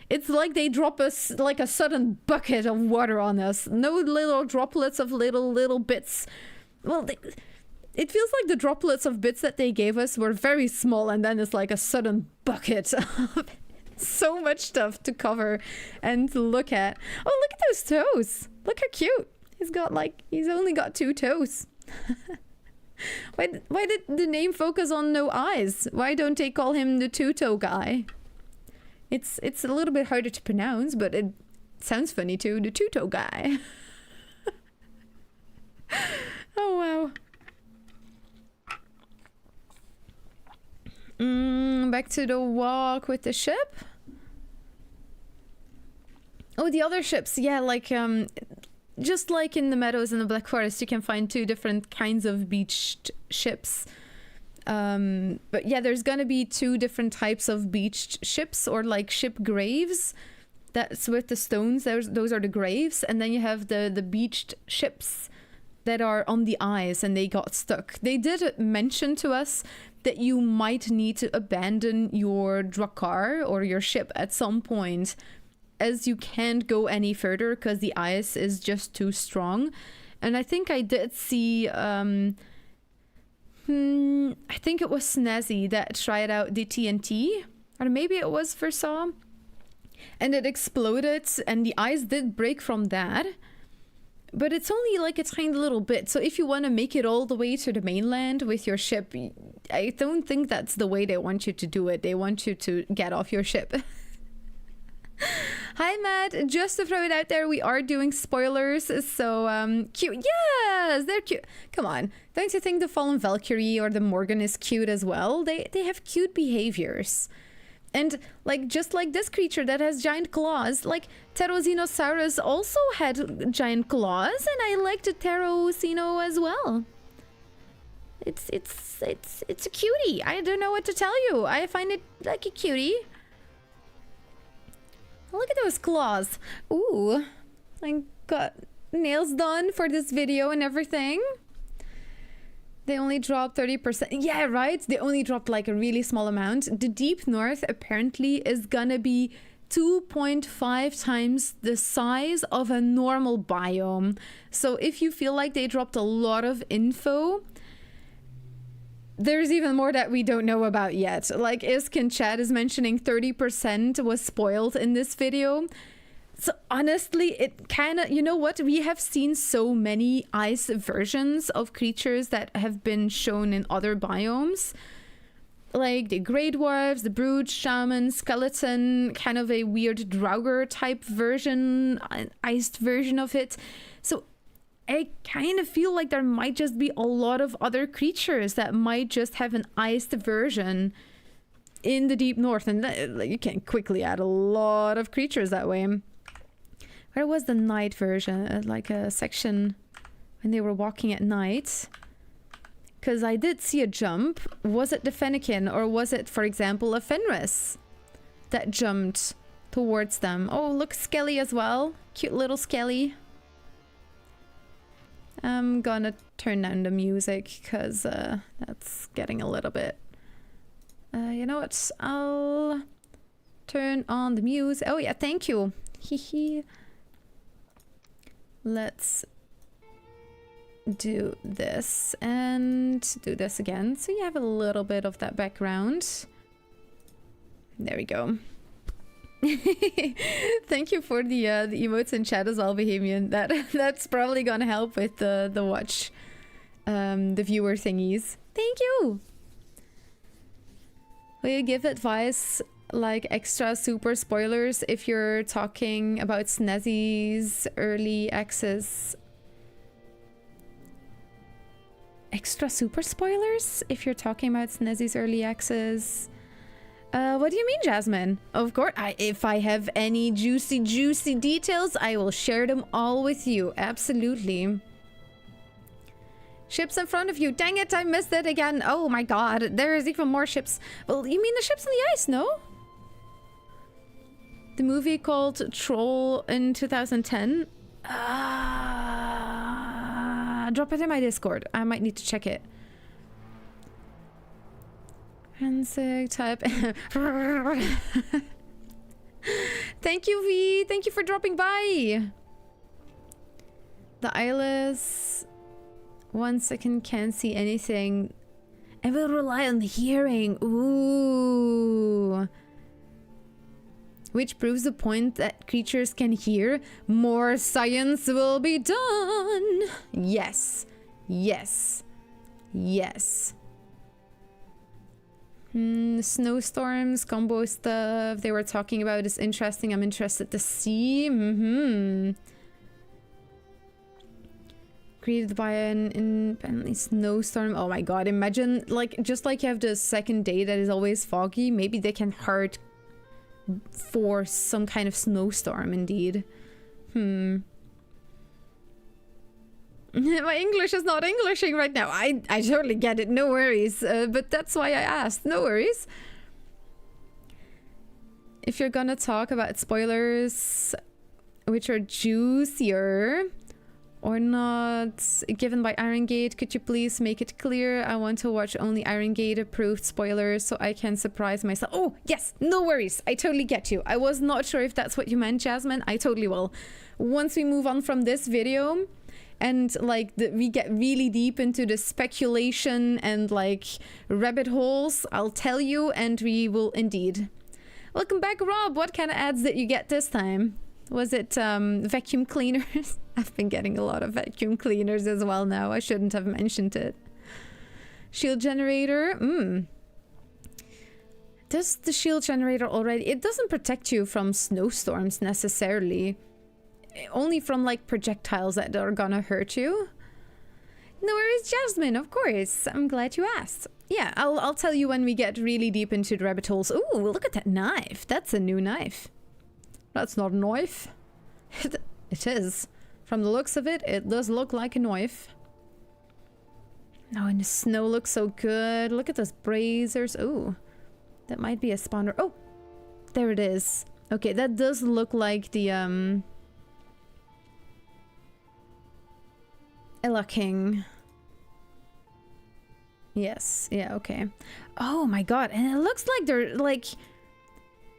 it's like they drop us like a sudden bucket of water on us. No little droplets of little bits. Well, it feels like the droplets of bits that they gave us were very small, and then it's like a sudden bucket of so much stuff to cover and to look at. Oh, look at those toes. Look how cute. He's only got 2 toes. Why did the name focus on no eyes? Why don't they call him the 2-toe guy? It's a little bit harder to pronounce, but it sounds funny too. The 2-toe guy. Oh, wow. Back to the walk with the ship. Oh, the other ships. Yeah, like, just like in the meadows in the Black Forest, you can find 2 different kinds of beached ships. But yeah, there's gonna be 2 different types of beached ships, or like ship graves. That's with the stones. Those are the graves, and then you have the beached ships that are on the ice and they got stuck. They did mention to us that you might need to abandon your drakkar or your ship at some point, as you can't go any further because the ice is just too strong. And I think I did see I think it was Snazzy that tried out the TNT, or maybe it was for Saw, and it exploded and the ice did break from that, but it's only like a tiny little bit. So if you want to make it all the way to the mainland with your ship, I don't think that's the way they want you to do it. They want you to get off your ship. Hi Matt, just to throw it out there, we are doing spoilers, so cute. Yes, they're cute. Come on, don't you think the Fallen Valkyrie or the Morgan is cute as well? They have cute behaviors. And like just like this creature that has giant claws, like Pterosinosaurus also had giant claws, and I liked the Pterosino as well. It's a cutie. I don't know what to tell you. I find it like a cutie. Look at those claws. Ooh, I got nails done for this video and everything. They only dropped 30%. Yeah, right? They only dropped like a really small amount. The Deep North apparently is gonna be 2.5 times the size of a normal biome. So if you feel like they dropped a lot of info, there's even more that we don't know about yet. Like Iskin Chat is mentioning 30% was spoiled in this video. So honestly, it kind of, you know what? We have seen so many ice versions of creatures that have been shown in other biomes. Like the Grey Dwarves, the Brood, Shaman, Skeleton, kind of a weird Draugr type version, an iced version of it. So I kind of feel like there might just be a lot of other creatures that might just have an iced version in the Deep North. And you can quickly add a lot of creatures that way. Where was the night version? Like a section when they were walking at night. Because I did see a jump. Was it the Fennekin, or was it, for example, a Fenris that jumped towards them? Oh, look, Skelly as well. Cute little Skelly. I'm gonna turn down the music because that's getting a little bit... you know what? I'll turn on the music. Oh yeah, thank you. Hehe. Let's do this and do this again, so you have a little bit of that background. There we go. Thank you for the emotes in chat as well, Bohemian. That's probably gonna help with the watch, the viewer thingies. Thank you. Will you give advice like extra super spoilers if you're talking about Snezzy's early access? Extra super spoilers if you're talking about Snezzy's early access? What do you mean, Jasmine? Of course, if I have any juicy details, I will share them all with you. Absolutely. Ships in front of you. Dang it, I missed it again. Oh my god, there's even more ships. Well, you mean the ships in the ice, no? The movie called Troll in 2010. Drop it in my Discord. I might need to check it. Forensic type. Thank you, V. Thank you for dropping by. The eyeless. 1 second can't see anything. I will rely on the hearing. Ooh. Which proves the point that creatures can hear. More science will be done. Yes. Yes. Yes. Snowstorms, combo stuff they were talking about is interesting. I'm interested to see. Created by an independently snowstorm. Oh my god, imagine, like, just like you have the second day that is always foggy, maybe they can hard for some kind of snowstorm indeed. My English is not Englishing right now. I totally get it, no worries. But that's why I asked, no worries. If you're gonna talk about spoilers which are juicier or not given by Iron Gate, could you please make it clear? I want to watch only Iron Gate approved spoilers so I can surprise myself. Oh, yes, no worries. I totally get you. I was not sure if that's what you meant, Jasmine. I totally will. Once we move on from this video and like we get really deep into the speculation and like rabbit holes, I'll tell you, and we will indeed. Welcome back, Rob. What kind of ads did you get this time? Was it vacuum cleaners? I've been getting a lot of vacuum cleaners as well now. I shouldn't have mentioned it. Shield generator. Does the shield generator already... It doesn't protect you from snowstorms necessarily. Only from like projectiles that are gonna hurt you. No worries, Jasmine, of course. I'm glad you asked. Yeah, I'll tell you when we get really deep into the rabbit holes. Ooh, look at that knife. That's a new knife. That's not a knife. It is. From the looks of it, it does look like a knife. Oh, and the snow looks so good. Look at those braziers. Ooh, that might be a spawner. Oh, there it is. Okay, that does look like the Ella King. Yes, yeah, okay. Oh my god, and it looks like they're like...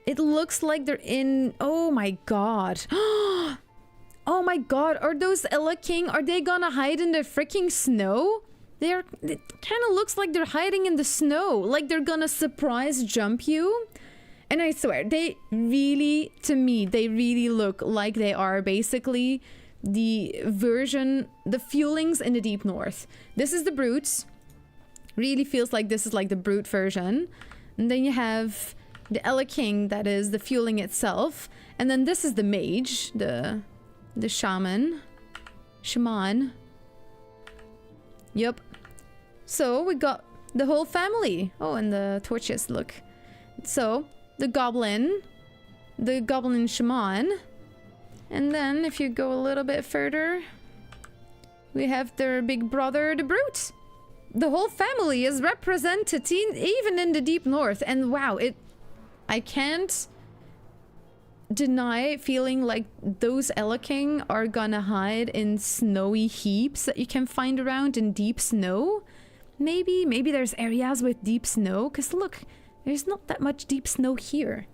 It looks like they're in... Oh my god. Oh my god, are those Ella King, are they gonna hide in the freaking snow? It kind of looks like they're hiding in the snow. Like they're gonna surprise jump you. And I swear, they really, to me, they really look like they are basically the version, the Fuelings in the Deep North. This is the Brute. Really feels like this is like the Brute version. And then you have the Ella King, that is the Fueling itself. And then this is the Mage, the Shaman. Yep. So we got the whole family. Oh, and the torches, look. So, the Goblin Shaman. And then if you go a little bit further, we have their big brother, the Brute. The whole family is represented even in the Deep North. And wow, I can't deny feeling like those Ella King are gonna hide in snowy heaps that you can find around in deep snow. Maybe there's areas with deep snow, because look, there's not that much deep snow here.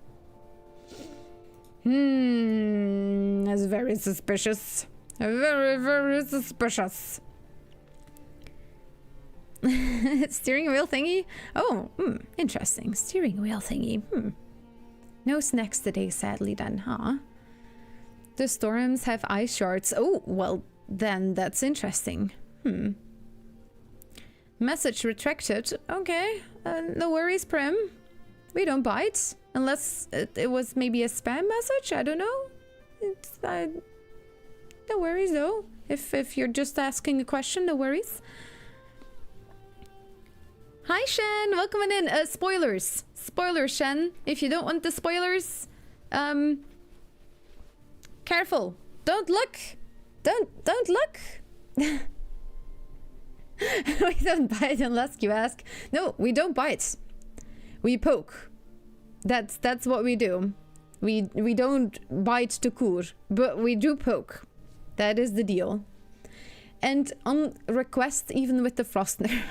That's very suspicious. Very, very suspicious. Steering wheel thingy? Oh, interesting. Steering wheel thingy. No snacks today, sadly, then, huh? The storms have ice shards. Oh, well, then that's interesting. Message retracted. Okay, no worries, Prim. We don't bite. Unless it was maybe a spam message? I don't know. No worries, though. If you're just asking a question, no worries. Hi, Shen! Welcome in. Spoilers. Spoilers, Shen. If you don't want the spoilers, careful. Don't look. Don't look. We don't bite unless you ask. No, we don't bite. We poke. That's what we do. We don't bite to kur, but we do poke. That is the deal. And on request, even with the Frostner.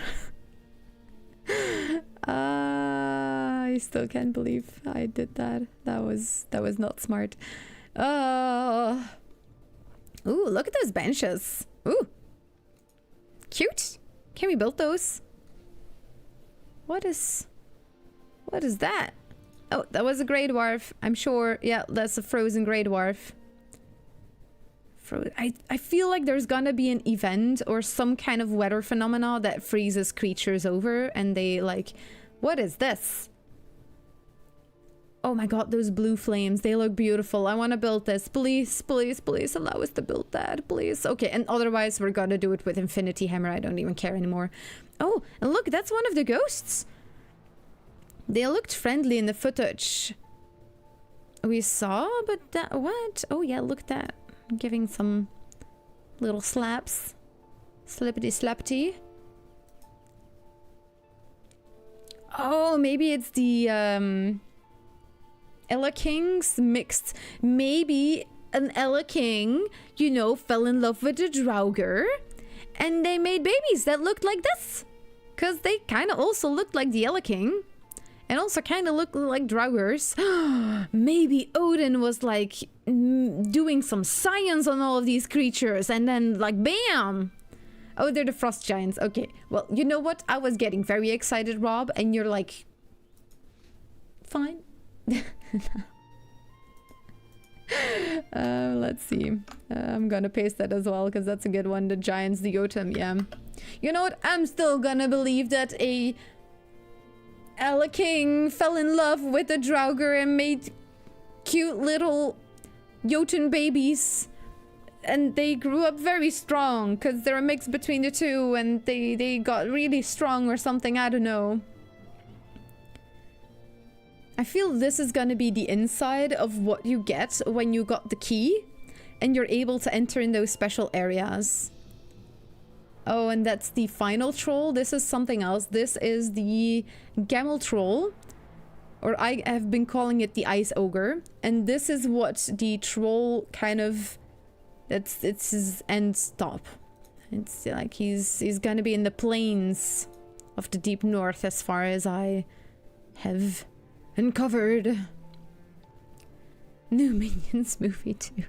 I still can't believe I did that. That was not smart. Ooh, look at those benches. Ooh, cute. Can we build those? What is that? Oh, that was a Grey Dwarf. I'm sure. Yeah, that's a frozen Grey Dwarf. I feel like there's gonna be an event or some kind of weather phenomena that freezes creatures over and they like, what is this? Oh my god, those blue flames, they look beautiful. I want to build this. Please, please, please allow us to build that, please. Okay, and otherwise we're gonna do it with Infinity Hammer. I don't even care anymore. Oh, and look, that's one of the ghosts. They looked friendly in the footage we saw, but that, what? Oh yeah, look at that. Giving some little slaps. Slippity slappity. Oh, maybe it's the Ella Kings mixed. Maybe an Ella King, you know, fell in love with a Draugr and they made babies that looked like this. Because they kind of also looked like the Ella King. And also kind of look like Draugrs. Maybe Odin was like doing some science on all of these creatures and then like bam! Oh, they're the frost giants. Okay, well, you know what? I was getting very excited, Rob, and you're like... Fine. Let's see. I'm gonna paste that as well because that's a good one. The giants, the Jotun, yeah. You know what? I'm still gonna believe that a... Ella King fell in love with a Draugr and made cute little Jotun babies and they grew up very strong because they're a mix between the two, and they got really strong or something. I don't know. I feel this is gonna be the inside of what you get when you got the key and you're able to enter in those special areas. Oh, and that's the final troll. This is something else. This is the Gamel troll, or I have been calling it the Ice Ogre. And this is what the troll kind of... it's his end stop. It's like he's gonna be in the plains of the deep north as far as I have uncovered. New Minions movie too.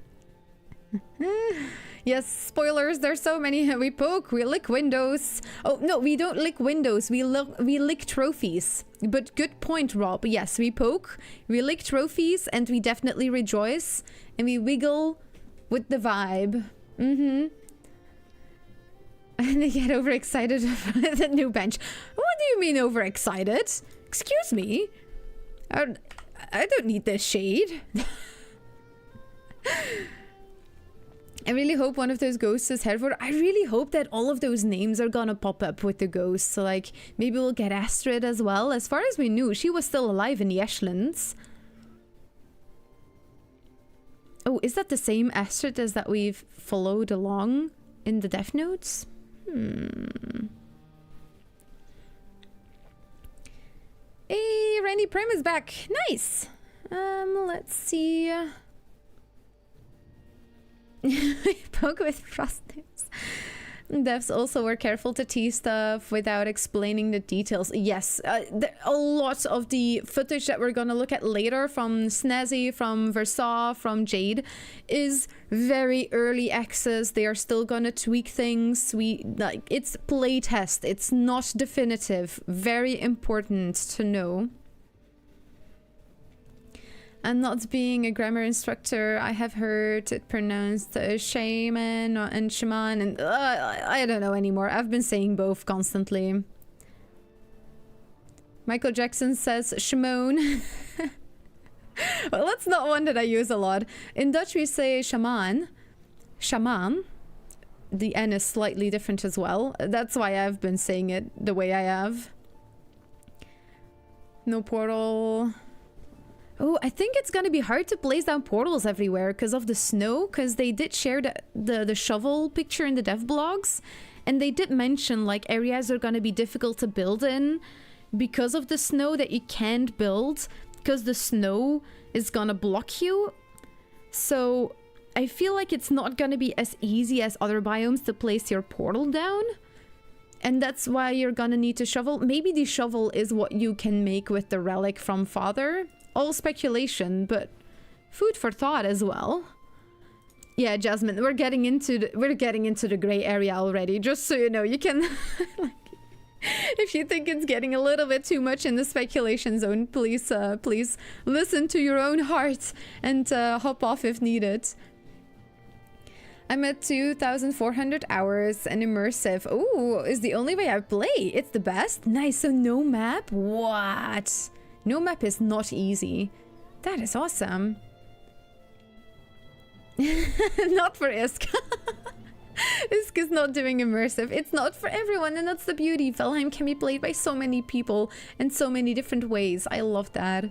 Yes, spoilers, there's so many. We poke, we lick windows. Oh, no, we don't lick windows. We lick trophies. But good point, Rob. Yes, we poke, we lick trophies, and we definitely rejoice. And we wiggle with the vibe. Mm-hmm. And they get overexcited for the new bench. What do you mean overexcited? Excuse me? I don't need this shade. I really hope one of those ghosts is Hereford. I really hope that all of those names are gonna pop up with the ghosts. So, like, maybe we'll get Astrid as well. As far as we knew, she was still alive in the Ashlands. Oh, is that the same Astrid as that we've followed along in the Death Notes? Hey, Randy Prim is back. Nice. Let's see. Poke with frost names. Devs also were careful to tease stuff without explaining the details. Yes, a lot of the footage that we're gonna look at later from Snazzy, from Versailles, from Jade is very early access. They are still gonna tweak things. It's playtest. It's not definitive. Very important to know. And not being a grammar instructor, I have heard it pronounced shaman and shaman, and I don't know anymore. I've been saying both constantly. Michael Jackson says Shimon. Well, that's not one that I use a lot. In Dutch we say shaman. Shaman. The N is slightly different as well. That's why I've been saying it the way I have. No portal. Oh, I think it's gonna be hard to place down portals everywhere because of the snow, because they did share the shovel picture in the dev blogs, and they did mention like areas are gonna be difficult to build in because of the snow, that you can't build because the snow is gonna block you. So I feel like it's not gonna be as easy as other biomes to place your portal down. And that's why you're gonna need to shovel. Maybe the shovel is what you can make with the relic from Father. All speculation, but food for thought as well. Yeah, Jasmine, we're getting into the gray area already. Just so you know, you can like, if you think it's getting a little bit too much in the speculation zone, please please listen to your own heart and hop off if needed. I'm at 2,400 hours and immersive. Oh, is the only way I play. It's the best. Nice. So no map? What? No map is not easy. That is awesome. Not for Isk. Isk is not doing immersive. It's not for everyone, and that's the beauty. Valheim can be played by so many people in so many different ways. I love that.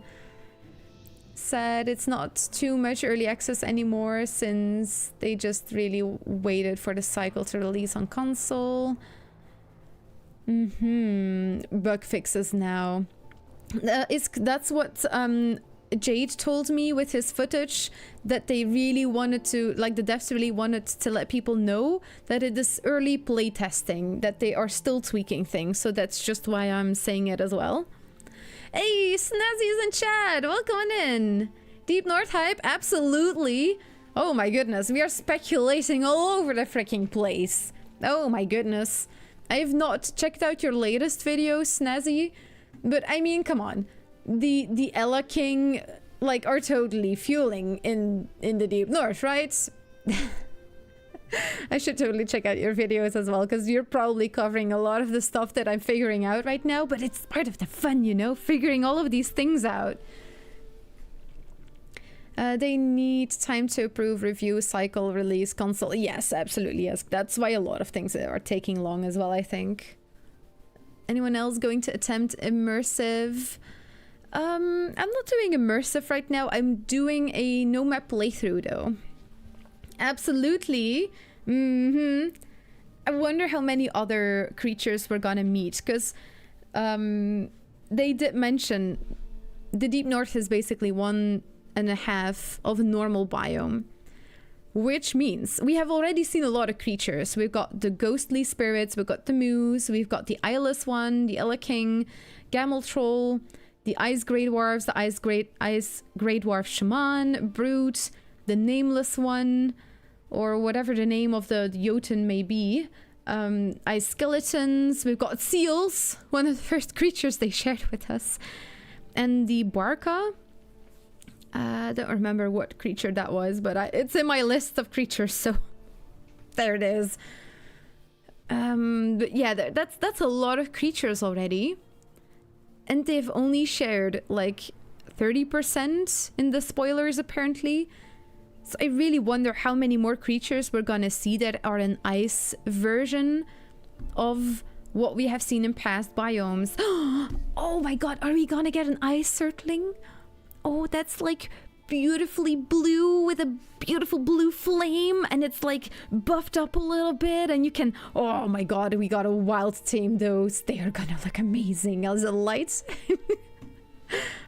Sad it's not too much early access anymore, since they just really waited for the cycle to release on console. Bug fixes now. That's what Jade told me with his footage, that they really wanted to, like the devs really wanted to let people know that it is early playtesting, that they are still tweaking things. So that's just why I'm saying it as well. Hey, Snazzy's in chat, welcome on in. Deep North hype, absolutely. Oh my goodness, we are speculating all over the freaking place. Oh my goodness. I have not checked out your latest video, Snazzy. But I mean, come on, the Ella King like are totally fueling in the Deep North, right? I should totally check out your videos as well, because you're probably covering a lot of the stuff that I'm figuring out right now. But it's part of the fun, you know, figuring all of these things out. They need time to approve, review, cycle, release, console. Yes, absolutely, yes. That's why a lot of things are taking long as well, I think. Anyone else going to attempt immersive? I'm not doing immersive right now. I'm doing a no map playthrough though. Absolutely. I wonder how many other creatures we're gonna meet, because they did mention the Deep North is basically 1.5 of a normal biome, which means we have already seen a lot of creatures. We've got the ghostly spirits, we've got the moose, we've got the eyeless one, the Ella King, Gamel Troll, the Ice Grey Dwarves, the Ice Grey Dwarf Shaman, Brute, the Nameless One, or whatever the name of the Jotun may be. Ice Skeletons, we've got seals, one of the first creatures they shared with us. And the Barca. I don't remember what creature that was, but it's in my list of creatures, so there it is. But yeah, that's a lot of creatures already. And they've only shared like 30% in the spoilers apparently. So I really wonder how many more creatures we're gonna see that are an ice version of what we have seen in past biomes. Oh my god, are we gonna get an ice circling? Oh, that's like beautifully blue with a beautiful blue flame, and it's like buffed up a little bit, and you can, oh my god, we gotta wild tame those. They are gonna look amazing as a light.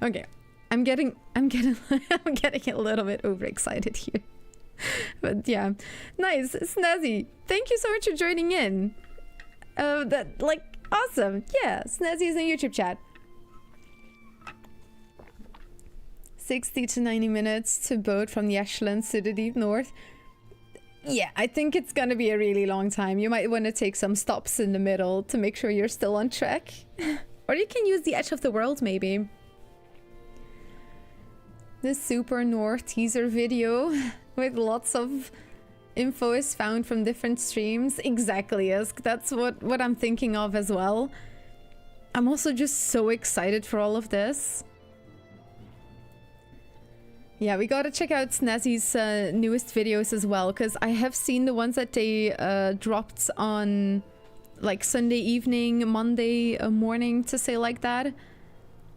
Okay, I'm getting I'm getting a little bit overexcited here. But yeah, nice. Snazzy, thank you so much for joining in. That, like, awesome. Yeah, Snazzy is in YouTube chat. 60 to 90 minutes to boat from the Ashlands to the Deep North. Yeah, I think it's gonna be a really long time. You might want to take some stops in the middle to make sure you're still on track. Or you can use the Edge of the World, maybe. The Super North teaser video with lots of info is found from different streams. Exactly, yes. That's what I'm thinking of as well. I'm also just so excited for all of this. Yeah, we gotta check out Snazzy's newest videos as well, because I have seen the ones that they dropped on like Sunday evening, Monday morning, to say like that.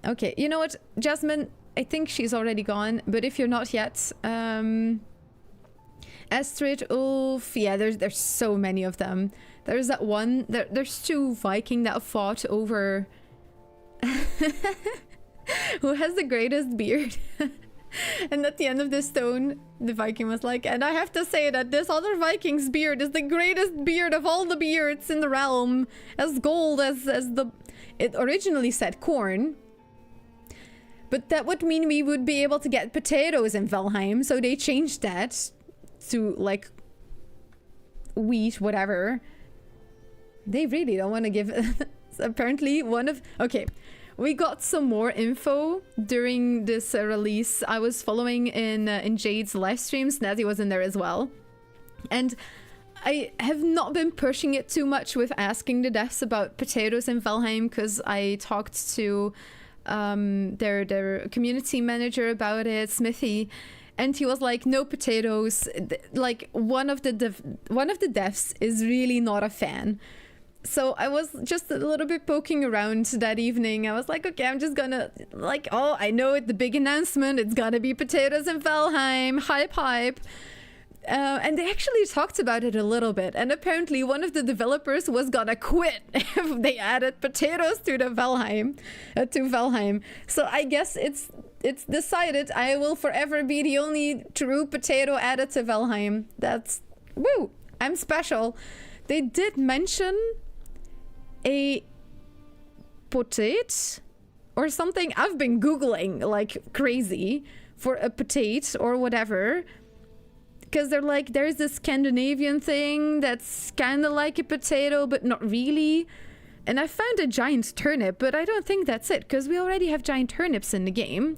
Okay, you know what, Jasmine, I think she's already gone, but if you're not yet, Astrid, Ulf, yeah, there's so many of them. There's that one, there's two Viking that fought over who has the greatest beard. And at the end of the stone, the Viking was like, and I have to say that this other Viking's beard is the greatest beard of all the beards in the realm. As gold as the... It originally said corn. But that would mean we would be able to get potatoes in Valheim, so they changed that to, like, wheat, whatever. They really don't want to give... Apparently, one of... Okay. We got some more info during this release. I was following in Jade's live streams. Snazzy was in there as well. And I have not been pushing it too much with asking the devs about potatoes in Valheim, because I talked to their community manager about it, Smithy, and he was like, no potatoes. Like, one of the devs is really not a fan. So I was just a little bit poking around that evening. I was like, okay, I'm just gonna, like, oh, I know it, the big announcement, it's gonna be potatoes in Valheim, hype. And they actually talked about it a little bit. And apparently one of the developers was gonna quit if they added potatoes to the Valheim, So I guess it's decided I will forever be the only true potato added to Valheim. That's, woo, I'm special. They did mention a potato or something. I've been googling like crazy for a potato or whatever, because they're like, there's this Scandinavian thing that's kind of like a potato but not really, and I found a giant turnip, but I don't think that's it, because we already have giant turnips in the game,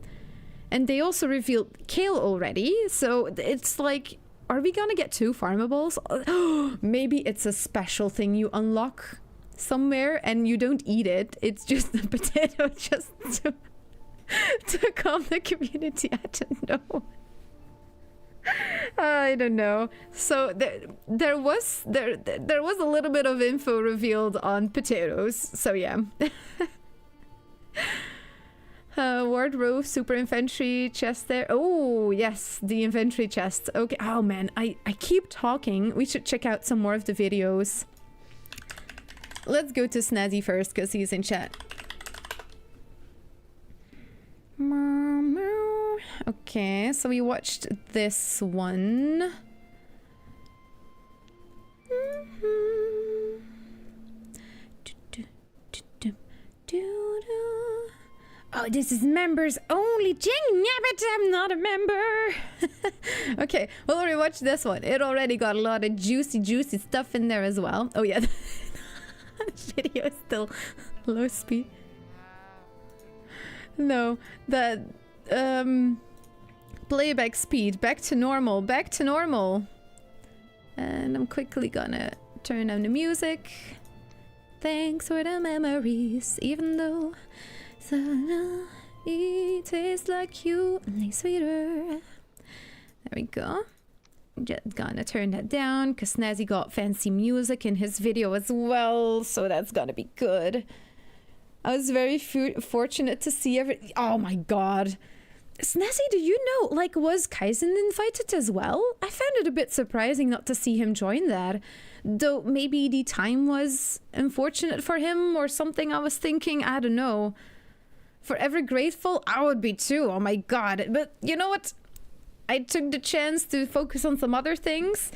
and they also revealed kale already, so it's like, are we gonna get two farmables? Maybe it's a special thing you unlock somewhere and you don't eat it. It's just a potato just to calm the community. I don't know. I don't know. So there was a little bit of info revealed on potatoes. So yeah. Wardrobe, super infantry chest there. Oh yes, the infantry chest. Okay. Oh man, I keep talking. We should check out some more of the videos. Let's go to Snazzy first because he's in chat. Okay, so we watched this one. Oh, this is members only. Jing, nabbit, I'm not a member. Okay, well, we watched this one. It already got a lot of juicy stuff in there as well. Oh yeah, the video is still low speed. No, that playback speed back to normal, and I'm quickly gonna turn on the music. Thanks for the memories, even though it tastes like you, only sweeter. There we go. Just gonna turn that down because Snazzy got fancy music in his video as well, so that's gonna be good. I was very fortunate to see oh my god. Snazzy, do you know, like, was Kaizen invited as well? I found it a bit surprising not to see him join that. Though maybe the time was unfortunate for him or something, I was thinking, I don't know. Forever grateful? I would be too, oh my god. But you know what? I took the chance to focus on some other things.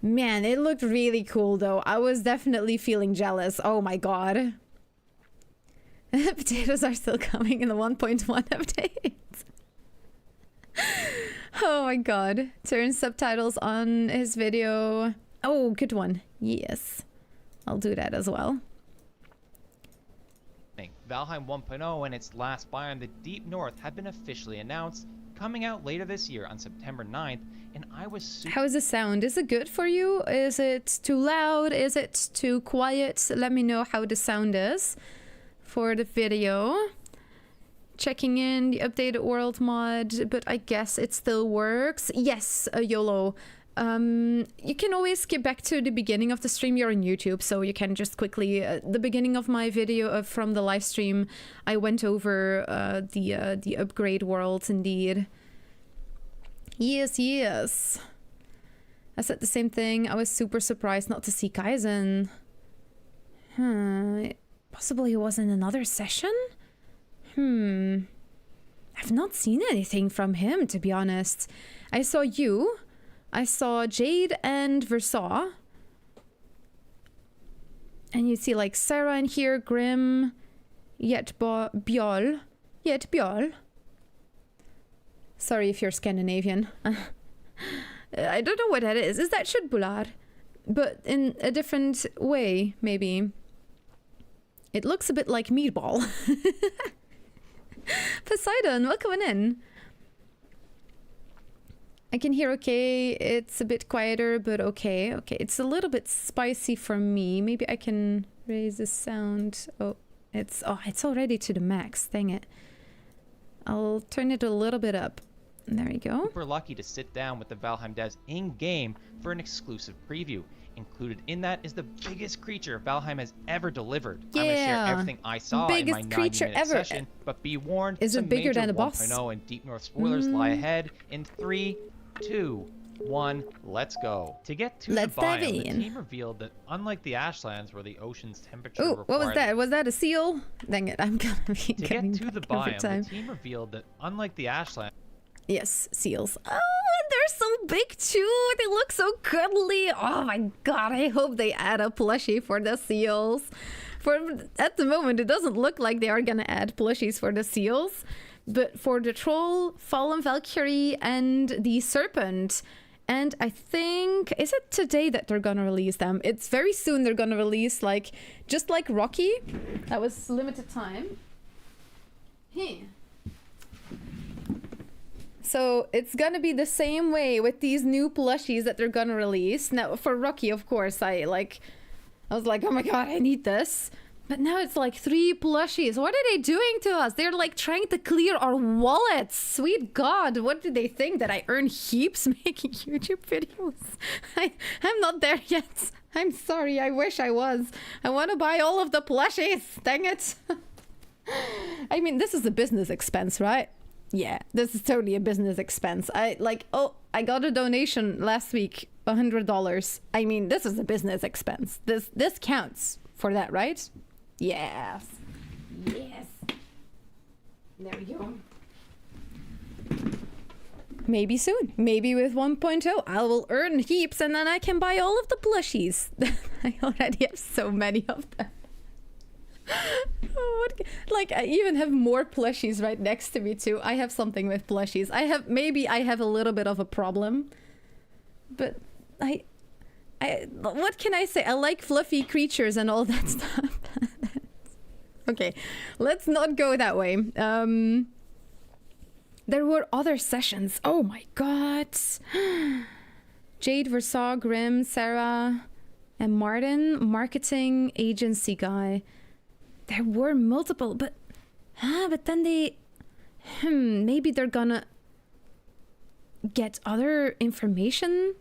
Man, it looked really cool though. I was definitely feeling jealous, oh my god. Potatoes are still coming in the 1.1 update. Oh my god. Turn subtitles on his video. Oh, good one. Yes. I'll do that as well. Valheim 1.0 and its last biome, the Deep North, have been officially announced, coming out later this year on September 9th, and I was super... How is the sound? Is it good for you? Is it too loud? Is it too quiet? Let me know how the sound is for the video. Checking in the updated world mod, but I guess it still works. Yes, YOLO. You can always skip back to the beginning of the stream. You're on YouTube, so you can just quickly... the beginning of my video from the live stream, I went over the upgrade worlds indeed. Yes, yes. I said the same thing. I was super surprised not to see Kaizen. Possibly he was in another session? I've not seen anything from him, to be honest. I saw you. I saw Jade and Versaw. And you see like Sarah in here, Grim, Bjol. Sorry if you're Scandinavian. I don't know what that is. Is that Shudbular? But in a different way, maybe. It looks a bit like Meatball. Poseidon, welcome in. I can hear okay. It's a bit quieter, but okay. Okay, it's a little bit spicy for me. Maybe I can raise the sound. Oh, it's already to the max. Dang it. I'll turn it a little bit up. There we go. Super lucky to sit down with the Valheim devs in-game for an exclusive preview. Included in that is the biggest creature Valheim has ever delivered. Yeah. I'm gonna share everything I saw in my 90-minute session, but be warned, is it bigger than the boss? 1.0 and Deep North spoilers lie ahead in 3, 2, 1, let's go. To get to let's the biome, dive the in. team revealed that unlike the Ashlands where the ocean's temperature Ooh, what was that? Was that a seal? Dang it, I'm gonna be To getting get to the back every biome, time. the team revealed that unlike the Ashlands, Yes, seals. Oh, and they're so big too. They look so cuddly. Oh my god, I hope they add a plushie for the seals. At the moment, it doesn't look like they are gonna add plushies for the seals. But for the troll, Fallen Valkyrie, and the serpent. And I think, is it today that they're gonna release them? It's very soon they're gonna release, like, just like Rocky. That was limited time. Hey. So it's gonna be the same way with these new plushies that they're gonna release. Now for Rocky, of course, I was like, oh my god, I need this. But now it's like 3 plushies. What are they doing to us? They're like trying to clear our wallets. Sweet God, what do they think? That I earn heaps making YouTube videos? I'm not there yet. I'm sorry, I wish I was. I want to buy all of the plushies. Dang it. I mean, this is a business expense, right? Yeah, this is totally a business expense. I got a donation last week, $100. I mean, this is a business expense. This counts for that, right? Yes. Yes. There we go. Maybe soon. Maybe with 1.0, I will earn heaps and then I can buy all of the plushies. I already have so many of them. Like, I even have more plushies right next to me too. I have something with plushies. Maybe I have a little bit of a problem. But what can I say? I like fluffy creatures and all that stuff. Okay, let's not go that way. There were other sessions. Oh my god. Jade, Versailles, Grim, Sarah, and Martin, marketing agency guy. There were multiple, but then they... maybe they're gonna get other information?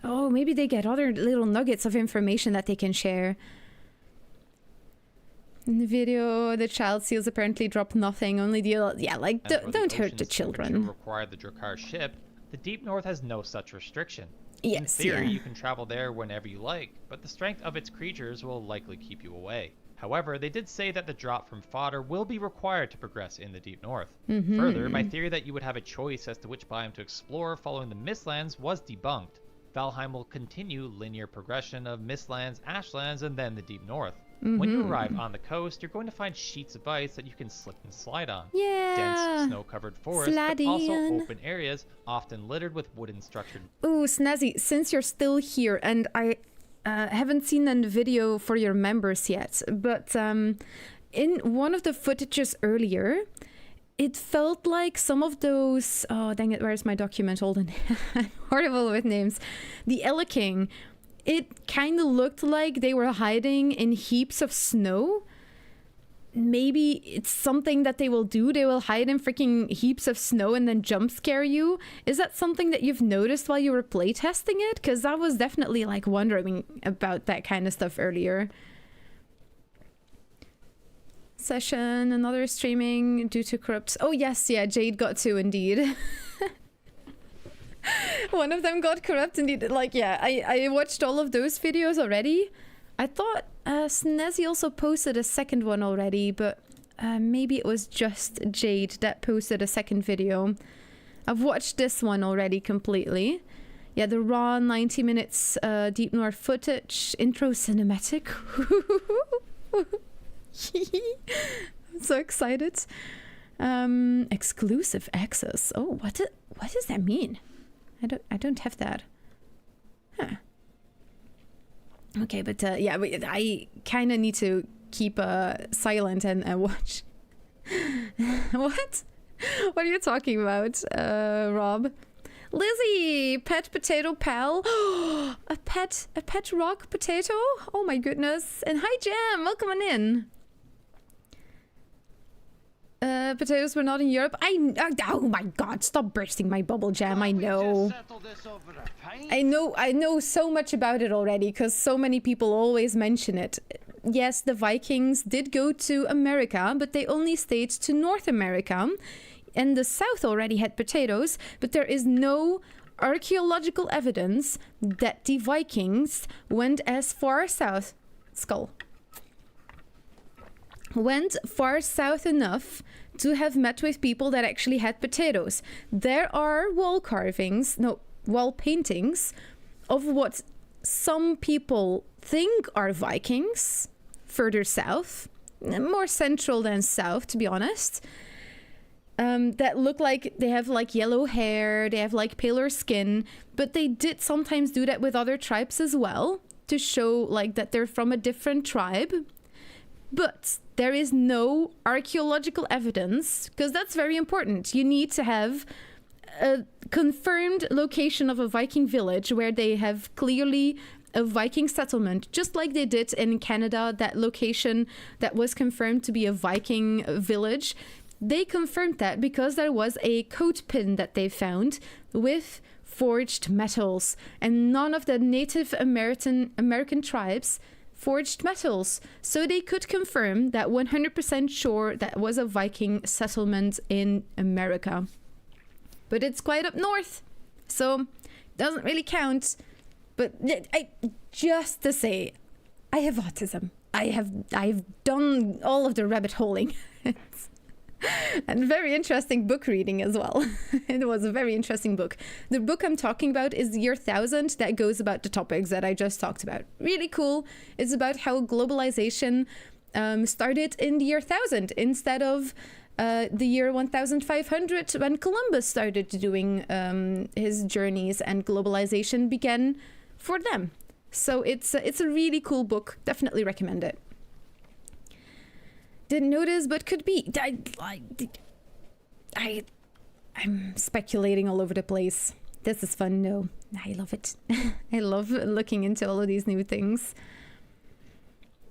Oh, maybe they get other little nuggets of information that they can share. In the video, the child seals apparently drop nothing, only the... Yeah, like, don't hurt the children. Require the Drakkar ship, the Deep North has no such restriction. Yes, In theory, yeah. you can travel there whenever you like, but the strength of its creatures will likely keep you away. However, they did say that the drop from fodder will be required to progress in the Deep North. Further, my theory that you would have a choice as to which biome to explore following the Mistlands was debunked. Valheim will continue linear progression of Mistlands, Ashlands, and then the Deep North. When you arrive on the coast, you're going to find sheets of ice that you can slip and slide on. Yeah. Dense, snow-covered forests, but Sliding. also open areas, often littered with wooden structured... Ooh, Snazzy, since you're still here, and I haven't seen a video for your members yet, but in one of the footages earlier, it felt like some of those... Oh, dang it, where's my document? Hold on. I'm horrible with names. The Ella King. It kind of looked like they were hiding in heaps of snow. Maybe it's something that they will do. They will hide in freaking heaps of snow and then jump scare you. Is that something that you've noticed while you were playtesting it? Because I was definitely like wondering about that kind of stuff earlier. Session, another streaming due to corrupt... Oh yes, yeah, Jade got 2 indeed. One of them got corrupt indeed. Like, yeah, I watched all of those videos already. I thought Snazzy also posted a second one already, but maybe it was just Jade that posted a second video. I've watched this one already completely. Yeah, the raw 90 minutes Deep North footage, intro cinematic. I'm so excited. Exclusive access. Oh, what does that mean? I don't have that. Huh. Okay, but yeah, I kind of need to keep silent and watch. What are you talking about, Rob? Lizzie, pet potato pal. a pet rock potato. Oh my goodness! And hi, Jam. Welcome on in. Potatoes were not in Europe. Oh my god, stop bursting my bubble, Jam. I know so much about it already because so many people always mention it. Yes, the Vikings did go to America, but they only stayed to North America. And the South already had potatoes, but there is no archaeological evidence that the Vikings went as far south. Skull. Went far south enough to have met with people that actually had potatoes. There are wall paintings of what some people think are Vikings further south, more central than south, to be honest. That look like they have like yellow hair, they have like paler skin, but they did sometimes do that with other tribes as well to show like that they're from a different tribe. But there is no archaeological evidence, because that's very important. You need to have a confirmed location of a Viking village where they have clearly a Viking settlement, just like they did in Canada, that location that was confirmed to be a Viking village. They confirmed that because there was a coat pin that they found with forged metals, and none of the Native American tribes forged metals. So they could confirm that 100% sure that was a Viking settlement in America. But it's quite up north, so doesn't really count. But just to say, I have autism. I've done all of the rabbit holing. And very interesting book reading as well. It was a very interesting book. The book I'm talking about is Year 1000, that goes about the topics that I just talked about. Really cool. It's about how globalization started in the year 1000 instead of the year 1500 when Columbus started doing his journeys and globalization began for them. So it's a really cool book. Definitely recommend it. Didn't notice, but could be. I'm speculating all over the place. This is fun. No, I love it. I love looking into all of these new things.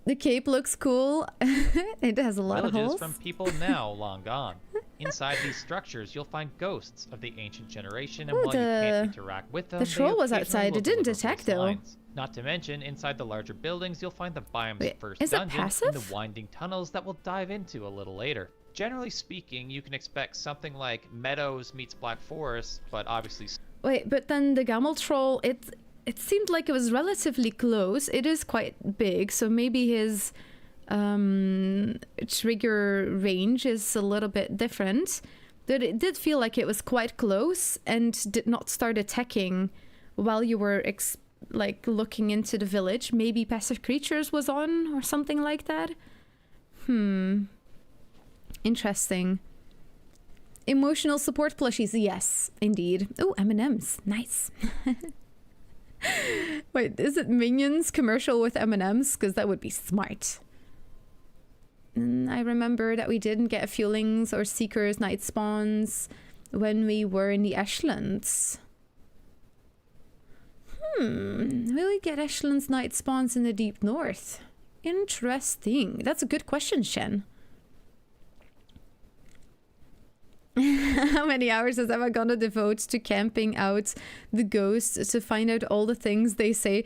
The cape looks cool. It has a lot of Villages holes. from people now long gone. Inside these structures, you'll find ghosts of the ancient generation, and Ooh, while you can't interact with them, the they troll was occasionally outside. will It didn't deliver attack, voice though. lines. Not to mention, inside the larger buildings, you'll find the biome's Wait, first is it dungeon and passive? the winding tunnels that we'll dive into a little later. Generally speaking, you can expect something like Meadows meets Black Forest, but obviously Wait, but then the Gamel troll, it seemed like it was relatively close. It is quite big, so maybe his trigger range is a little bit different. But it did feel like it was quite close and did not start attacking while you were looking into the village. Maybe passive creatures was on or something like that. Interesting. Emotional support plushies, yes, indeed. Oh, M&Ms, nice. Wait, is it Minions commercial with M&Ms? Because that would be smart. I remember that we didn't get Fuelings or Seekers night spawns when we were in the Ashlands. Will we get Ashlands night spawns in the Deep North? Interesting. That's a good question, Shen. How many hours is Emma gonna devote to camping out the ghosts to find out all the things they say?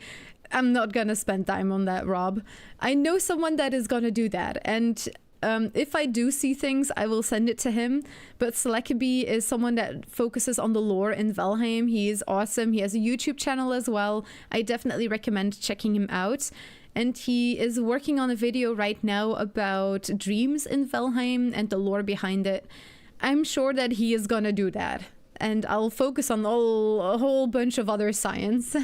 I'm not gonna spend time on that, Rob. I know someone that is gonna do that, and if I do see things, I will send it to him. But Selekaby is someone that focuses on the lore in Valheim. He is awesome. He has a YouTube channel as well. I definitely recommend checking him out. And he is working on a video right now about dreams in Valheim and the lore behind it. I'm sure that he is gonna do that. And I'll focus on a whole bunch of other science.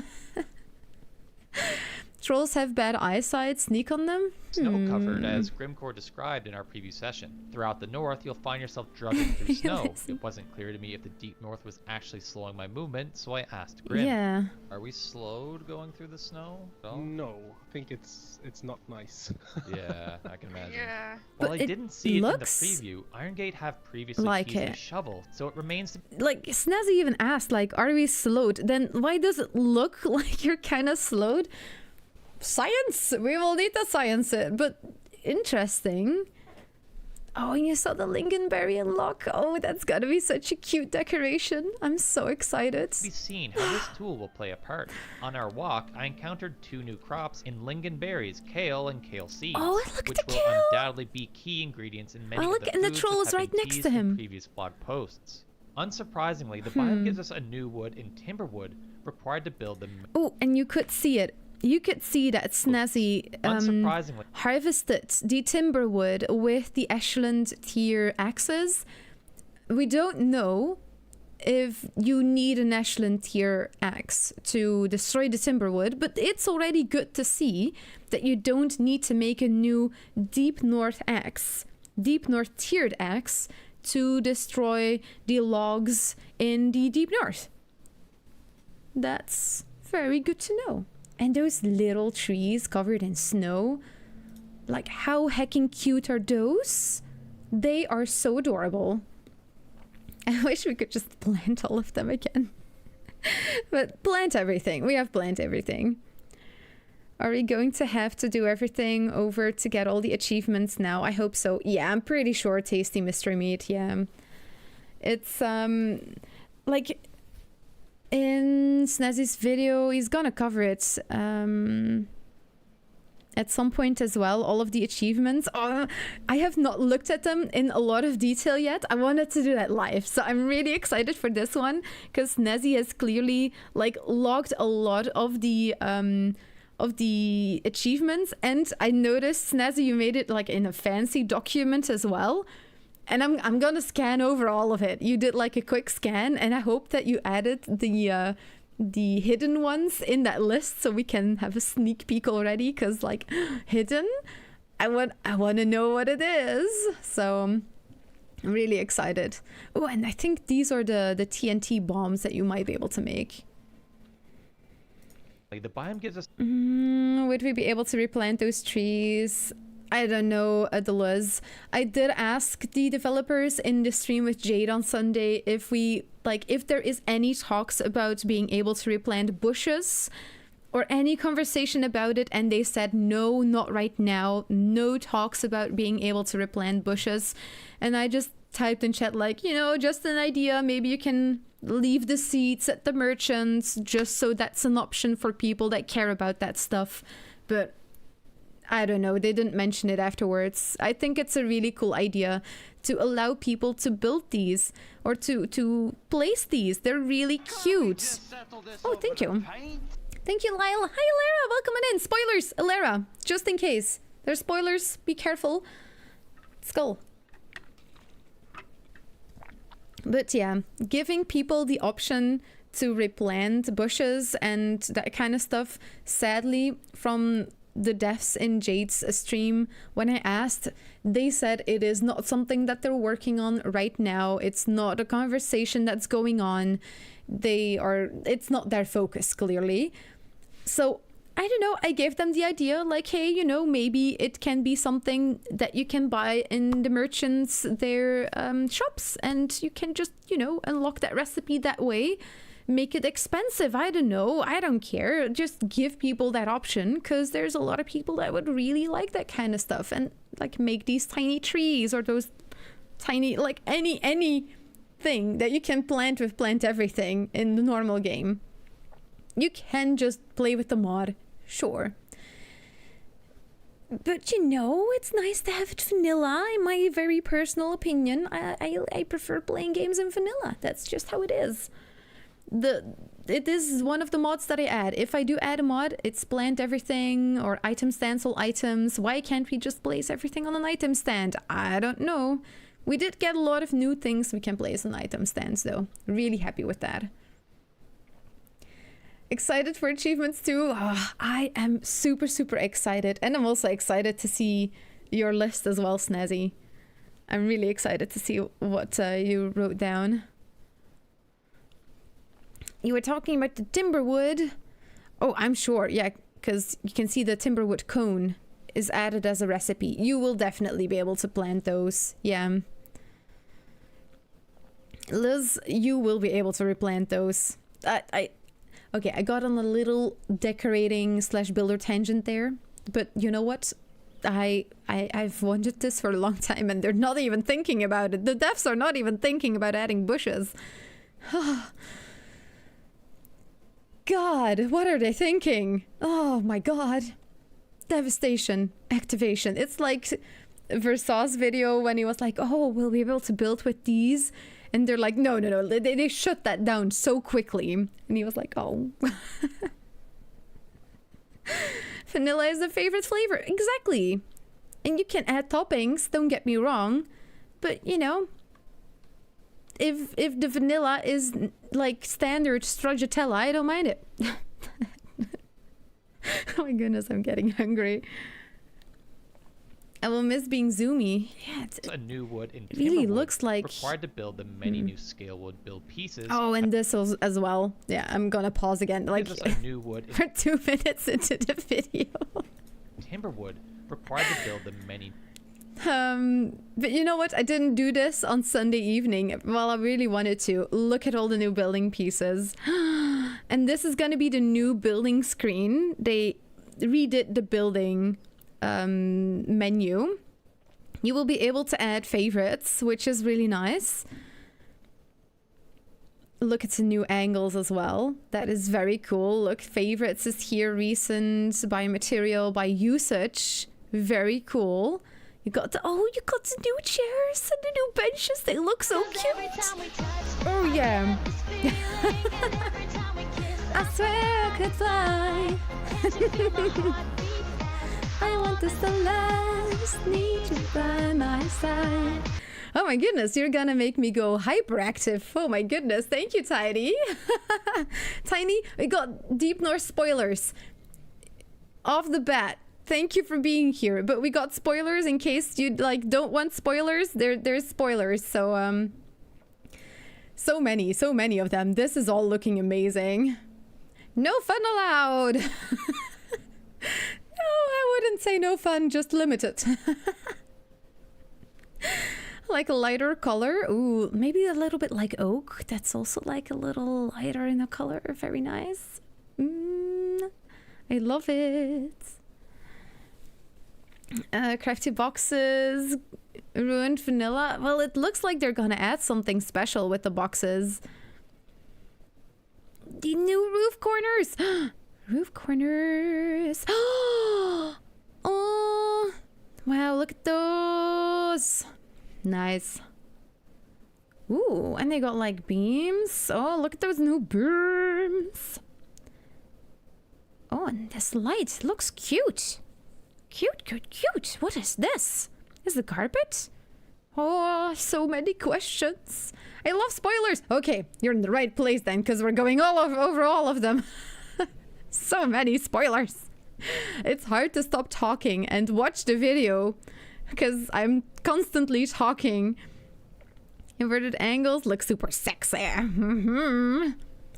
Trolls have bad eyesight. Sneak on them? snow-covered, as Grimcore described in our preview session. Throughout the north, you'll find yourself drugging through snow. It wasn't clear to me if the deep north was actually slowing my movement, so I asked Grim. Yeah. Are we slowed going through the snow? No, I think it's not nice. Yeah, I can imagine. Yeah. While But I it didn't see it in the looks preview, Iron Gate have previously like teased a it. shovel, so it remains to Like, Snazzy even asked, like, are we slowed? Then why does it look like you're kind of slowed? Science! We will need to science it, but interesting. Oh, and you saw the lingonberry unlock. Oh, that's gotta be such a cute decoration. I'm so excited. be seen how this tool will play a part. On our walk, I encountered 2 new crops in lingonberries, kale and kale seeds, Oh, look at which the will kale! undoubtedly be key ingredients in many Oh, of look, the and the foods troll that is have right been next to teased in him. previous blog posts. Unsurprisingly, the biome gives us a new wood in timberwood required to build the Oh, and you could see it. You could see that Snazzy unsurprisingly harvested the timberwood with the Ashland tier axes. We don't know if you need an Ashland tier axe to destroy the timberwood, but it's already good to see that you don't need to make a new Deep North axe, Deep North tiered axe, to destroy the logs in the Deep North. That's very good to know. And those little trees covered in snow, like how hecking cute are those? They are so adorable. I wish we could just plant all of them again. But plant everything. We have plant everything. Are we going to have to do everything over to get all the achievements now? I hope so. Yeah, I'm pretty sure Tasty Mystery Meat, yeah. It's, like, in Snazzy's video, he's gonna cover it, at some point as well, all of the achievements. Oh, I have not looked at them in a lot of detail yet. I wanted to do that live, so I'm really excited for this one, because Snazzy has clearly, like, logged a lot of the achievements, and I noticed, Snazzy, you made it like in a fancy document as well, and I'm gonna scan over all of it. You did like a quick scan, and I hope that you added the hidden ones in that list so we can have a sneak peek already, because like hidden, I want to know what it is. So I'm really excited. Oh, and I think these are the TNT bombs that you might be able to make. Like the biome gives us Would we be able to replant those trees? I don't know, Deleuze. I did ask the developers in the stream with Jade on Sunday if there is any talks about being able to replant bushes or any conversation about it, and they said no, not right now. No talks about being able to replant bushes. And I just typed in chat like, you know, just an idea. Maybe you can leave the seeds at the merchants just so that's an option for people that care about that stuff. But I don't know, they didn't mention it afterwards. I think it's a really cool idea to allow people to build these or to place these. They're really cute. Oh, thank you. Thank you, Lyle. Hi, Alara. Welcome in. Spoilers, Alara. Just in case. There's spoilers. Be careful. Skull. But yeah, giving people the option to replant bushes and that kind of stuff, sadly, from the devs in Jade's stream, when I asked, they said it is not something that they're working on right now. It's not a conversation that's going on. It's not their focus, clearly. So I don't know, I gave them the idea like, hey, you know, maybe it can be something that you can buy in the merchants, their shops, and you can just, you know, unlock that recipe that way. Make it expensive, I don't know, I don't care. Just give people that option, because there's a lot of people that would really like that kind of stuff, and like make these tiny trees or those tiny, like any thing that you can plant with Plant Everything in the normal game. You can just play with the mod, sure. But you know, it's nice to have it vanilla, in my very personal opinion. I prefer playing games in vanilla. That's just how it is. It is one of the mods that I add. If I do add a mod, it's Plant Everything or item stands, all items. Why can't we just place everything on an item stand? I don't know. We did get a lot of new things we can place on item stands though. Really happy with that. Excited for achievements too. Oh, I am super excited, and I'm also excited to see your list as well, Snazzy. I'm really excited to see what you wrote down. You were talking about the timberwood. Oh, I'm sure, yeah, because you can see the timberwood cone is added as a recipe. You will definitely be able to plant those, yeah. Liz, you will be able to replant those. Okay, I got on a little decorating / builder tangent there, but you know what? I've wanted this for a long time, and they're not even thinking about it. The devs are not even thinking about adding bushes. God, what are they thinking? Oh my god. Devastation. Activation. It's like Versa's video when he was like, oh, we'll be able to build with these. And they're like, no. They shut that down so quickly. And he was like, oh. Vanilla is a favorite flavor. Exactly. And you can add toppings, don't get me wrong. But, you know, if the vanilla is like standard stracciatella, I don't mind it. Oh my goodness, I'm getting hungry. I will miss being zoomy. Yeah, it's a new wood in really Timberwood, looks like required to build the many new scale wood build pieces. Oh, and this as well. Yeah, I'm gonna pause again. Like Gives us a new wood for 2 minutes into the video. Timberwood required to build the many But you know what? I didn't do this on Sunday evening. Well, I really wanted to. Look at all the new building pieces. And this is going to be the new building screen. They redid the building menu. You will be able to add favorites, which is really nice. Look at the new angles as well. That is very cool. Look, favorites is here. Recent, by material, by usage. Very cool. You got the new chairs and the new benches. They look so cute. Oh yeah. I swear I could fly. I want this to last. Need you by my side. Oh my goodness, you're gonna make me go hyperactive. Oh my goodness, thank you, Tiny. Tiny, we got Deep North spoilers. Off the bat. Thank you for being here, but we got spoilers in case you like don't want spoilers. There's spoilers, so so many of them. This is all looking amazing. No fun allowed. No, I wouldn't say no fun, just limited. Like a lighter color. Ooh, maybe a little bit like oak. That's also like a little lighter in the color. Very nice. I love it. Crafty boxes, ruined vanilla. Well, it looks like they're gonna add something special with the boxes. The new roof corners. Roof corners. Oh, wow, look at those. Nice. Ooh, and they got like beams. Oh, look at those new beams. Oh, and this light looks cute. Cute. What is this? Is the carpet? Oh, so many questions. I love spoilers. Okay, you're in the right place then, because we're going over all of them. So many spoilers. It's hard to stop talking and watch the video, because I'm constantly talking. Inverted angles look super sexy.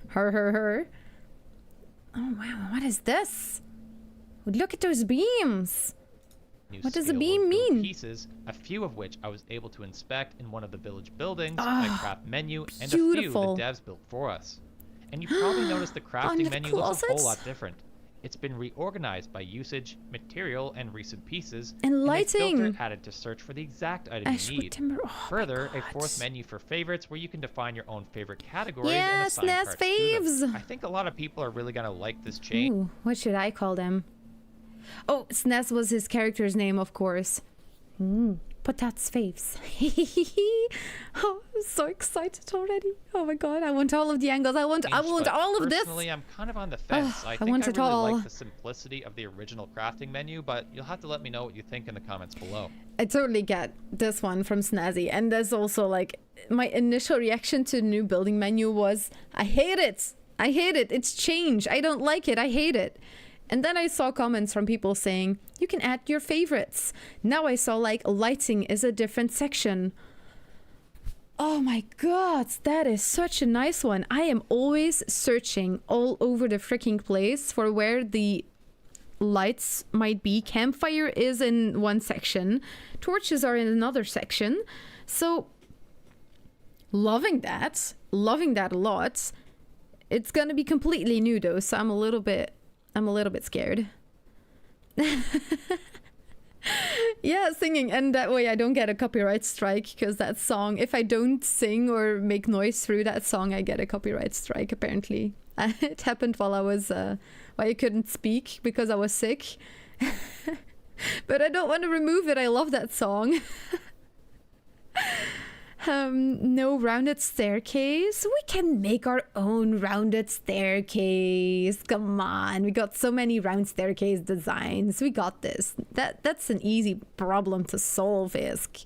Her. Oh, wow, what is this? Look at those beams. What does a beam mean? Pieces, a few of which I was able to inspect in one of the village buildings, my craft menu, and beautiful. a few the devs built for us. And you probably noticed the crafting menu looks a whole lot different. It's been reorganized by usage, material, and recent pieces, and lighting. a filter added to search for the exact item you need. Further, a fourth menu for favorites where you can define your own favorite categories and assign SNES parts to faves. them. I think a lot of people are really gonna like this change. Ooh, what should I call them? Oh, SNES was his character's name, of course. But that's faves. Oh, I'm so excited already. Oh my god, I want all of the angles. I want all of this. Personally, I'm kind of on the fence. I think want I it really all. like the simplicity of the original crafting menu, but you'll have to let me know what you think in the comments below. I totally get this one from Snazzy, and there's also like my initial reaction to the new building menu was, I hate it. It's change. I don't like it. I hate it. And then I saw comments from people saying, you can add your favorites. Now I saw like lighting is a different section. Oh my god, that is such a nice one. I am always searching all over the freaking place for where the lights might be. Campfire is in one section. Torches are in another section. So loving that a lot. It's gonna be completely new though, so I'm a little bit scared. Yeah, singing, and that way I don't get a copyright strike, because that song, if I don't sing or make noise through that song, I get a copyright strike apparently. It happened while I couldn't speak because I was sick. But I don't want to remove it. I love that song. No rounded staircase. We can make our own rounded staircase. Come on, we got so many round staircase designs. We got this. That's an easy problem to solve, Isk.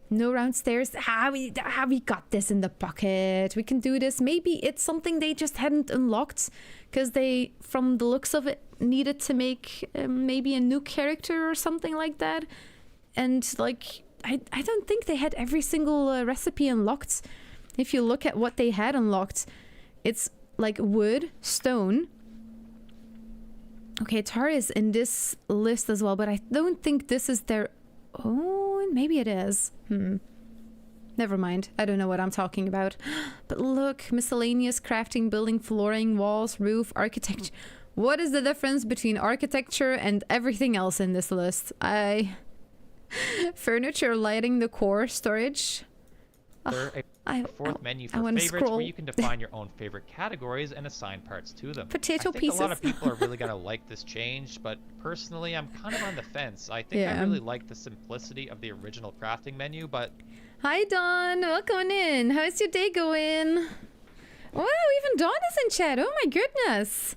No round stairs. We got this in the pocket. We can do this. Maybe it's something they just hadn't unlocked, because they, from the looks of it, needed to make maybe a new character or something like that. And like, I don't think they had every single recipe unlocked. If you look at what they had unlocked, it's like wood, stone, Okay, Tara is in this list as well, but I don't think this is their... Oh, maybe it is. Never mind. I don't know what I'm talking about. But look, miscellaneous crafting, building, flooring, walls, roof, architecture. What is the difference between architecture and everything else in this list? Furniture, lighting, decor, storage. There I a fourth menu I for wanna favorites scroll. where you can define your own favorite categories and assign parts to them. Potato I think a lot of pieces. people are really gonna like this change, but personally, I'm kind of on the fence. I think I Yeah. really like the simplicity of the original crafting menu, but Hi, Dawn. Welcome in. How's your day going? Wow, even Dawn is in chat. Oh my goodness.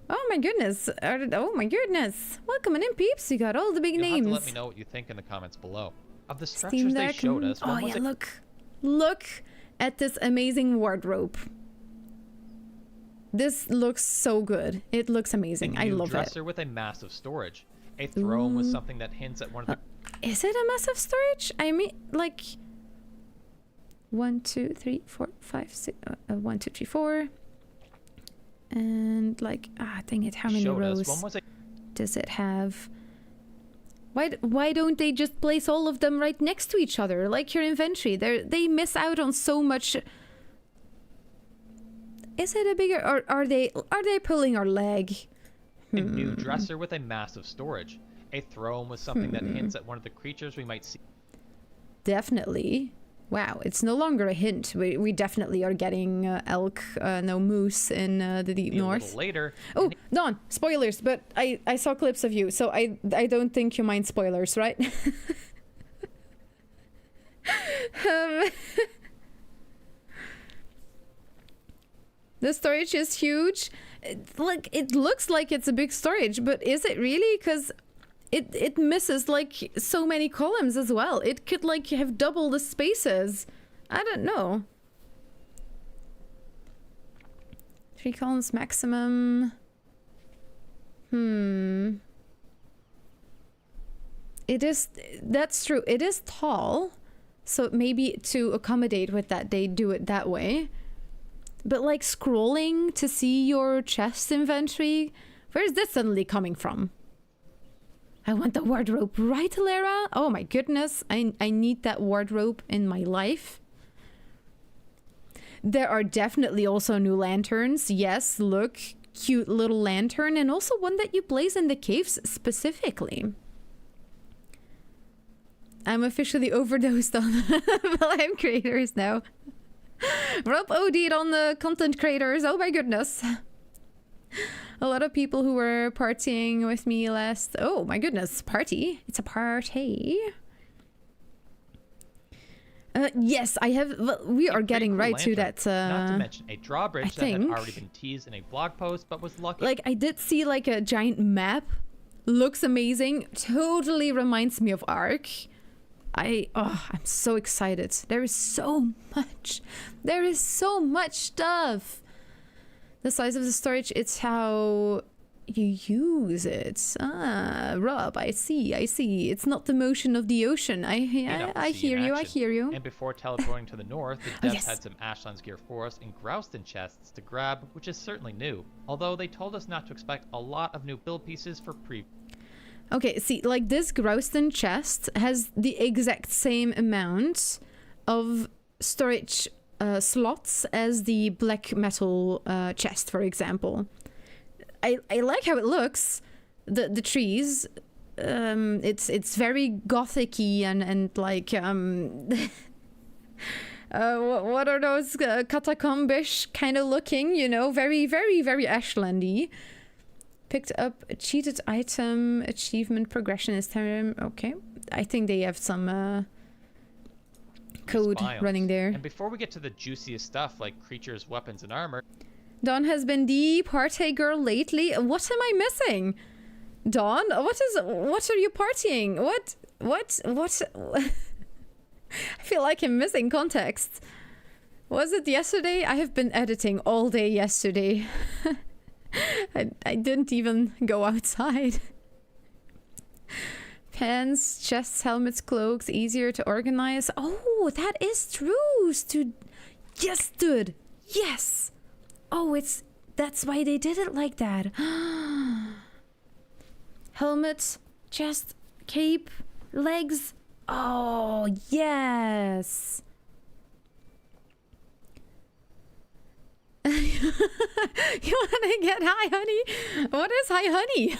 Oh my goodness. Oh my goodness. Welcome in, peeps. You got all the big you'll names. have to let me know what you think in the comments below. Of the Steam structures they Deck. showed us, Oh one was yeah, a look at this amazing wardrobe. This looks so good. It looks amazing. I new love it. dresser with a massive storage. A throne with something that hints at one of the Is it a massive storage? I mean, like 1, 2, 3, 4, 5, 6. 1, 2, 3, 4. And like, dang it, how many showed rows us. One was a does it have? Why don't they just place all of them right next to each other, like your inventory? They miss out on so much. Is it a bigger, or are they pulling our leg? new dresser with a massive storage. A throne with something that hints at one of the creatures we might see. Definitely. Wow, it's no longer a hint. We definitely are getting elk, no moose in the deep A north. little later. Oh, Dawn, spoilers, but I saw clips of you, so I don't think you mind spoilers, right? The storage is huge. It looks like it's a big storage, but is it really? Because it misses like so many columns as well. It could like have double the spaces. I don't know. 3 columns maximum. That's true. It is tall. So maybe to accommodate with that, they do it that way. But like scrolling to see your chest inventory, where is this suddenly coming from? I want the wardrobe, right, Lara? Oh my goodness, I need that wardrobe in my life. There are definitely also new lanterns. Yes, look, cute little lantern, and also one that you place in the caves specifically. I'm officially overdosed on Valheim creators now. Rob OD'd on the content creators, oh my goodness. A lot of people who were partying with me last... Oh my goodness, party. It's a party. Yes, I have... Well, we are pretty getting cool right to lantern. that... Not to mention a drawbridge that had think- already been teased in a blog post, but was lucky. Like, I did see like a giant map. Looks amazing. Totally reminds me of Ark. I'm so excited. There is so much. There is so much stuff. The size of the storage, it's how you use it. Rob, I see. It's not the motion of the ocean. I hear you. And before teleporting to the north, the devs yes. had some Ashlands Gear Forest and Grouston chests to grab, which is certainly new. Although they told us not to expect a lot of new build pieces for Okay, see, like this Grouston chest has the exact same amount of storage slots as the black metal chest, for example. I like how it looks. The trees, it's very gothic-y and like what are those catacombish kind of looking? You know, very very very Ashlandy. Picked up a cheated item, achievement progression is term. Okay, I think they have some code biomes. running there. And before we get to the juiciest stuff like creatures, weapons, and armor, Dawn has been the party girl lately. What am I missing? Dawn, what are you partying? What? I feel like I'm missing context. Was it yesterday? I have been editing all day yesterday. I didn't even go outside. Pants, chests, helmets, cloaks, easier to organize. Oh, that is true, Yes, dude. Yes. Oh, that's why they did it like that. Helmet, chest, cape, legs. Oh, yes. You want to get high, honey? What is high, honey?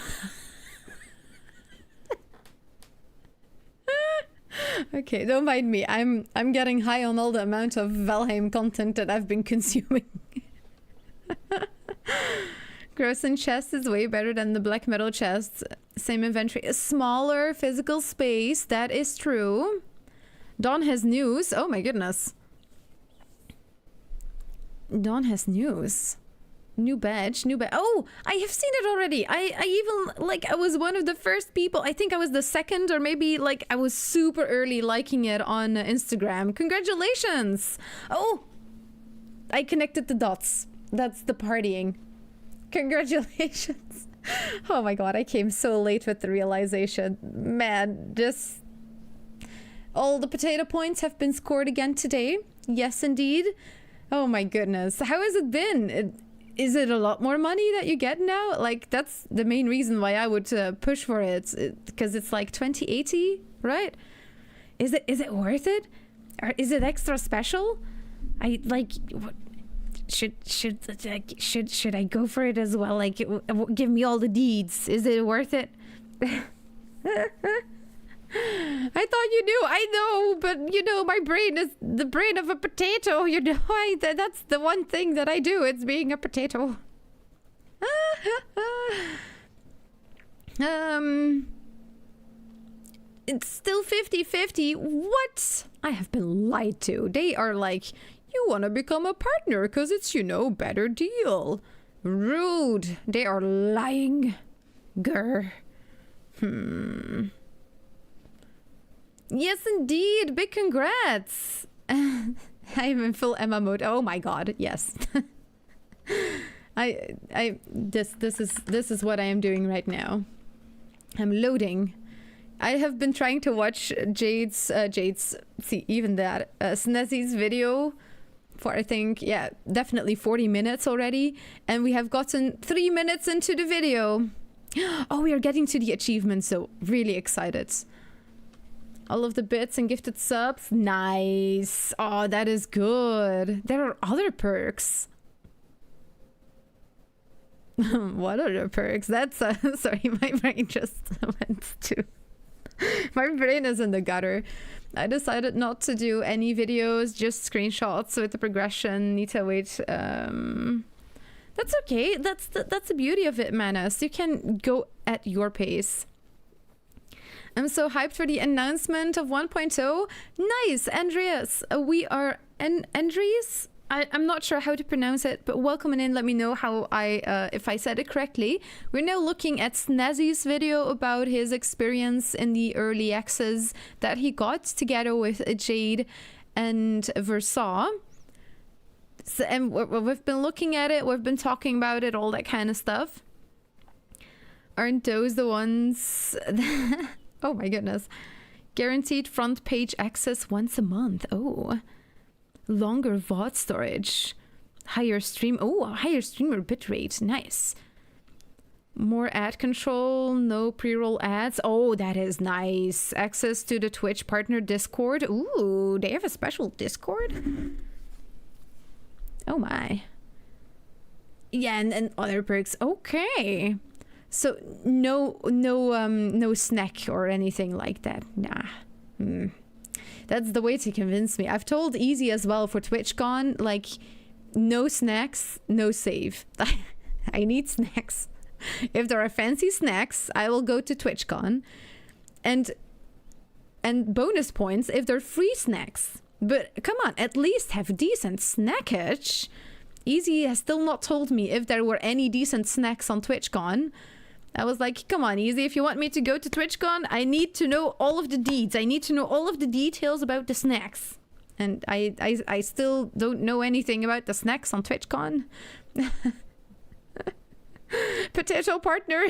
Okay, don't mind me. I'm getting high on all the amount of Valheim content that I've been consuming. Grossen chest is way better than the black metal chest. Same inventory. A smaller physical space. That is true. Dawn has news. Oh my goodness. Dawn has news. New badge. Oh, I have seen it already. I even, like, I was one of the first people. I think I was the second, or maybe, like, I was super early liking it on Instagram. Congratulations. Oh, I connected the dots. That's the partying. Congratulations. Oh my god, I came so late with the realization. Man, just... all the potato points have been scored again today. Yes, indeed. Oh my goodness. How has it been? Is it a lot more money that you get now? Like, that's the main reason why I would push for it. Because it's like 2080, right? Is it worth it? Or is it extra special? I, like... what? Should I go for it as well? Like, give me all the deeds. Is it worth it? I thought you knew. I know, but you know, my brain is the brain of a potato. You know, that's the one thing that I do. It's being a potato. It's still 50-50. What? I have been lied to. They are like, you want to become a partner because it's, you know, better deal. Rude. They are lying. Grr. Yes, indeed. Big congrats. I'm in full Emma mode. Oh my god. Yes. This is what I am doing right now. I'm loading. I have been trying to watch Jade's see, even that Snezzy's video for, I think, yeah, definitely 40 minutes already, and we have gotten 3 minutes into the video. Oh, we are getting to the achievement, so really excited. All of the bits and gifted subs. Nice. Oh, that is good. There are other perks. What other perks? That's sorry, my brain just went to... My brain is in the gutter. I decided not to do any videos, just screenshots with the progression. Need to wait. That's okay. That's the beauty of it, Manus. You can go at your pace. I'm so hyped for the announcement of 1.0. Nice, Andreas. We are... Andreas? I'm not sure how to pronounce it, but welcome in. Let me know how if I said it correctly. We're now looking at Snezzy's video about his experience in the early access that he got together with Jade and Versailles. So, and we've been looking at it, we've been talking about it, all that kind of stuff. Aren't those the ones... Oh my goodness. Guaranteed front page access once a month. Oh. Longer VOD storage. Higher stream... Oh, a higher streamer bitrate. Nice. More ad control. No pre-roll ads. Oh, that is nice. Access to the Twitch partner Discord. Ooh, they have a special Discord? Oh my. Yeah, and other perks. Okay. So no snack or anything like that. Nah. That's the way to convince me. I've told Easy as well for TwitchCon, like, no snacks, no save. I need snacks. If there are fancy snacks, I will go to TwitchCon. And bonus points if they're free snacks. But come on, at least have decent snackage. Easy has still not told me if there were any decent snacks on TwitchCon. I was like, come on, Easy, if you want me to go to TwitchCon, I need to know all of the deeds. I need to know all of the details about the snacks. And I still don't know anything about the snacks on TwitchCon. Potato partner.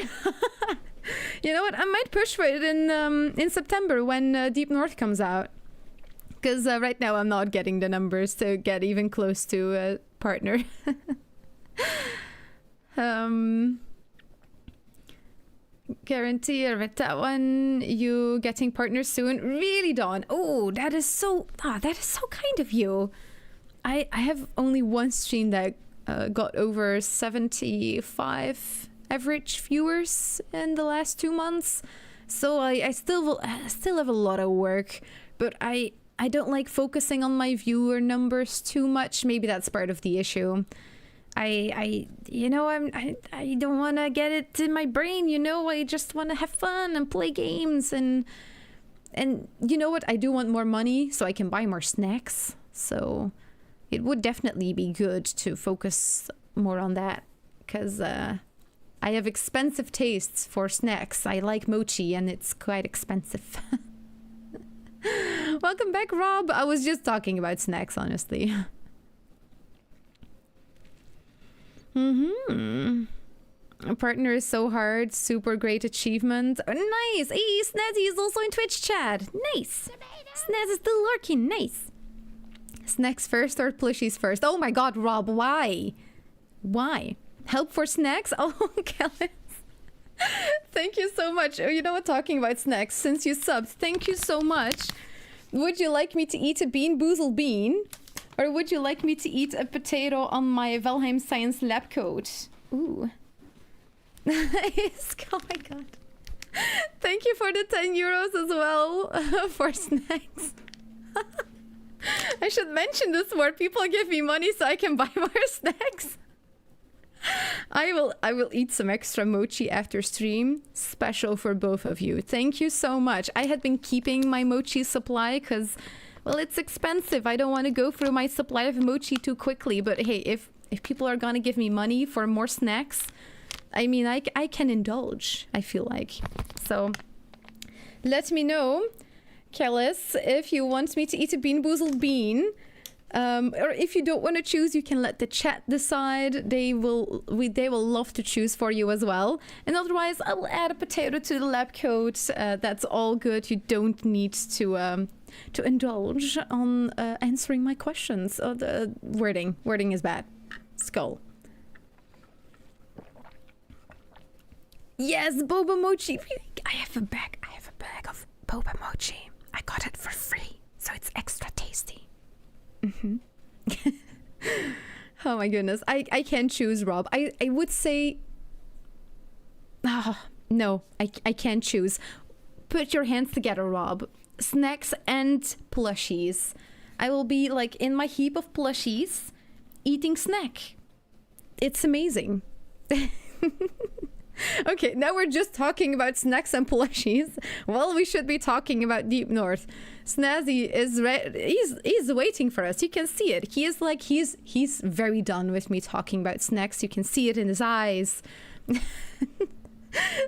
You know what? I might push for it in September when Deep North comes out. Because right now I'm not getting the numbers to get even close to a partner. Guarantee I read that one. You getting partners soon? Really, Dawn? Oh, that is so kind of you. I have only one stream that got over 75 average viewers in the last 2 months. So I still have a lot of work, but I don't like focusing on my viewer numbers too much. Maybe that's part of the issue. I don't want to get it in my brain, you know. I just want to have fun and play games and you know what? I do want more money so I can buy more snacks. So it would definitely be good to focus more on that, because I have expensive tastes for snacks. I like mochi and it's quite expensive. Welcome back, Rob. I was just talking about snacks, honestly. A partner is so hard. Super great achievement. Oh, nice. Hey, Snazzy is also in Twitch chat. Nice. Snaz is still lurking. Nice. Snacks first or plushies first? Oh my god, Rob, why? Why? Help for snacks? Oh, Kellis. Thank you so much. Oh, you know what? Talking about snacks, since you subbed, thank you so much. Would you like me to eat a Bean Boozle bean? Or would you like me to eat a potato on my Valheim Science lab coat? Ooh. Nice. Oh my god. Thank you for the 10 euros as well for snacks. I should mention this more. People give me money so I can buy more snacks. I will eat some extra mochi after stream, special for both of you. Thank you so much. I had been keeping my mochi supply because, well, it's expensive. I don't want to go through my supply of mochi too quickly. But hey, if people are gonna give me money for more snacks, I mean, I can indulge, I feel like. So let me know, Kellis, if you want me to eat a Bean Boozled bean. Or if you don't want to choose, you can let the chat decide. They will love to choose for you as well. And otherwise, I will add a potato to the lab coat. That's all good. You don't need to indulge on answering my questions. Oh, the wording is bad. Skull. Yes, boba mochi. I have a bag of boba mochi. I got it for free, so it's extra tasty. Oh my goodness. I can't choose, Rob. I would say no, I can't choose. Put your hands together, Rob. Snacks and plushies. I will be like in my heap of plushies eating snack. It's amazing. Okay, now we're just talking about snacks and plushies. Well, we should be talking about Deep North. Snazzy is he's waiting for us. You can see it. He is like he's very done with me talking about snacks. You can see it in his eyes.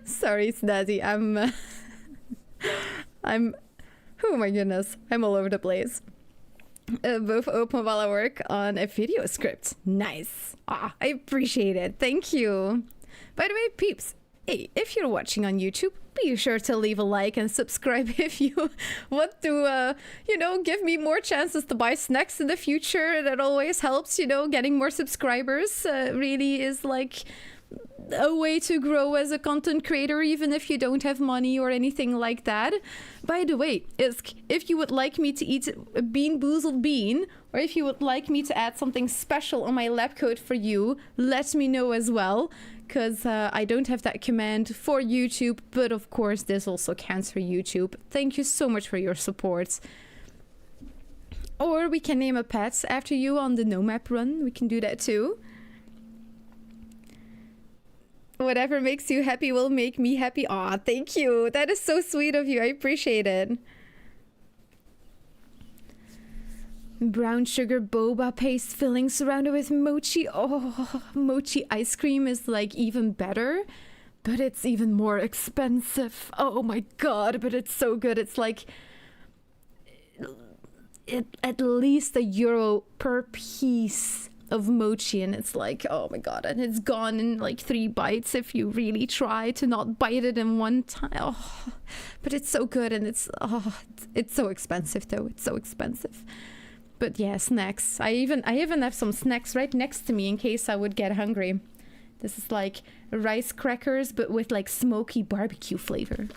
Sorry, Snazzy. I'm oh my goodness. I'm all over the place. Both open while I work on a video script. Nice. Ah, I appreciate it. Thank you. By the way, peeps, hey, if you're watching on YouTube, be sure to leave a like and subscribe if you want to, give me more chances to buy snacks in the future. That always helps, getting more subscribers really is like a way to grow as a content creator, even if you don't have money or anything like that. By the way, Isk, if you would like me to eat a Bean Boozled bean, or if you would like me to add something special on my lab coat for you, let me know as well. Because I don't have that command for YouTube, but of course this also counts for YouTube. Thank you so much for your support. Or we can name a pet after you on the no map run. We can do that too. Whatever makes you happy will make me happy. Aw, thank you. That is so sweet of you. I appreciate it. Brown sugar boba paste filling surrounded with mochi. Oh, mochi ice cream is like even better, but it's even more expensive. Oh my god, but it's so good. It's like at least €1 per piece of mochi, and it's like, oh my god, and it's gone in like 3 bites if you really try to not bite it in one time. Oh, but it's so good, and it's so expensive though. It's so expensive. But yeah, snacks. I even have some snacks right next to me in case I would get hungry. This is like rice crackers, but with like smoky barbecue flavor.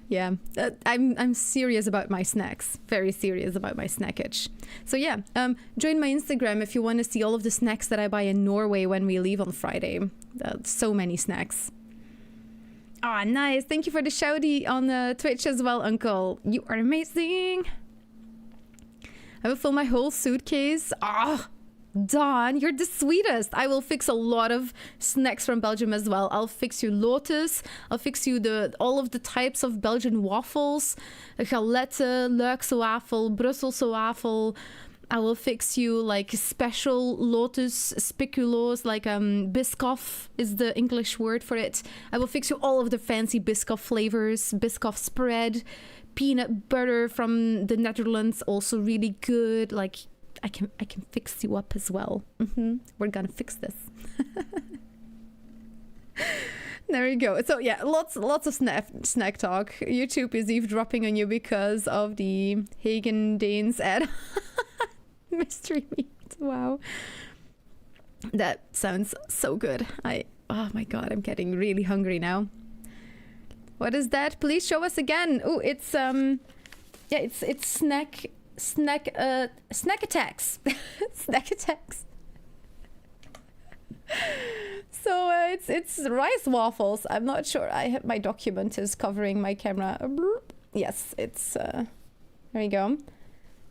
Yeah, I'm serious about my snacks. Very serious about my snackage. So yeah, join my Instagram if you want to see all of the snacks that I buy in Norway when we leave on Friday. So many snacks. Ah, nice. Thank you for the shouty on Twitch as well, Uncle. You are amazing. I will fill my whole suitcase. Ah, Dawn, you're the sweetest. I will fix a lot of snacks from Belgium as well. I'll fix you Lotus. I'll fix you all of the types of Belgian waffles. Galette, Luikse wafel, Brusselse wafel. I will fix you like special Lotus speculoos, like Biscoff is the English word for it. I will fix you all of the fancy Biscoff flavors, Biscoff spread, peanut butter from the Netherlands, also really good. Like I can fix you up as well. We're gonna fix this. There you go. So yeah, lots of snack talk. YouTube is eavesdropping on you because of the Hagen Danes ad. Mystery meat. Wow. That sounds so good. Oh my god, I'm getting really hungry now. What is that? Please show us again. Oh, it's yeah, it's snack attacks. Snack attacks. So it's rice waffles. I'm not sure. My document is covering my camera. Yes, it's there you go.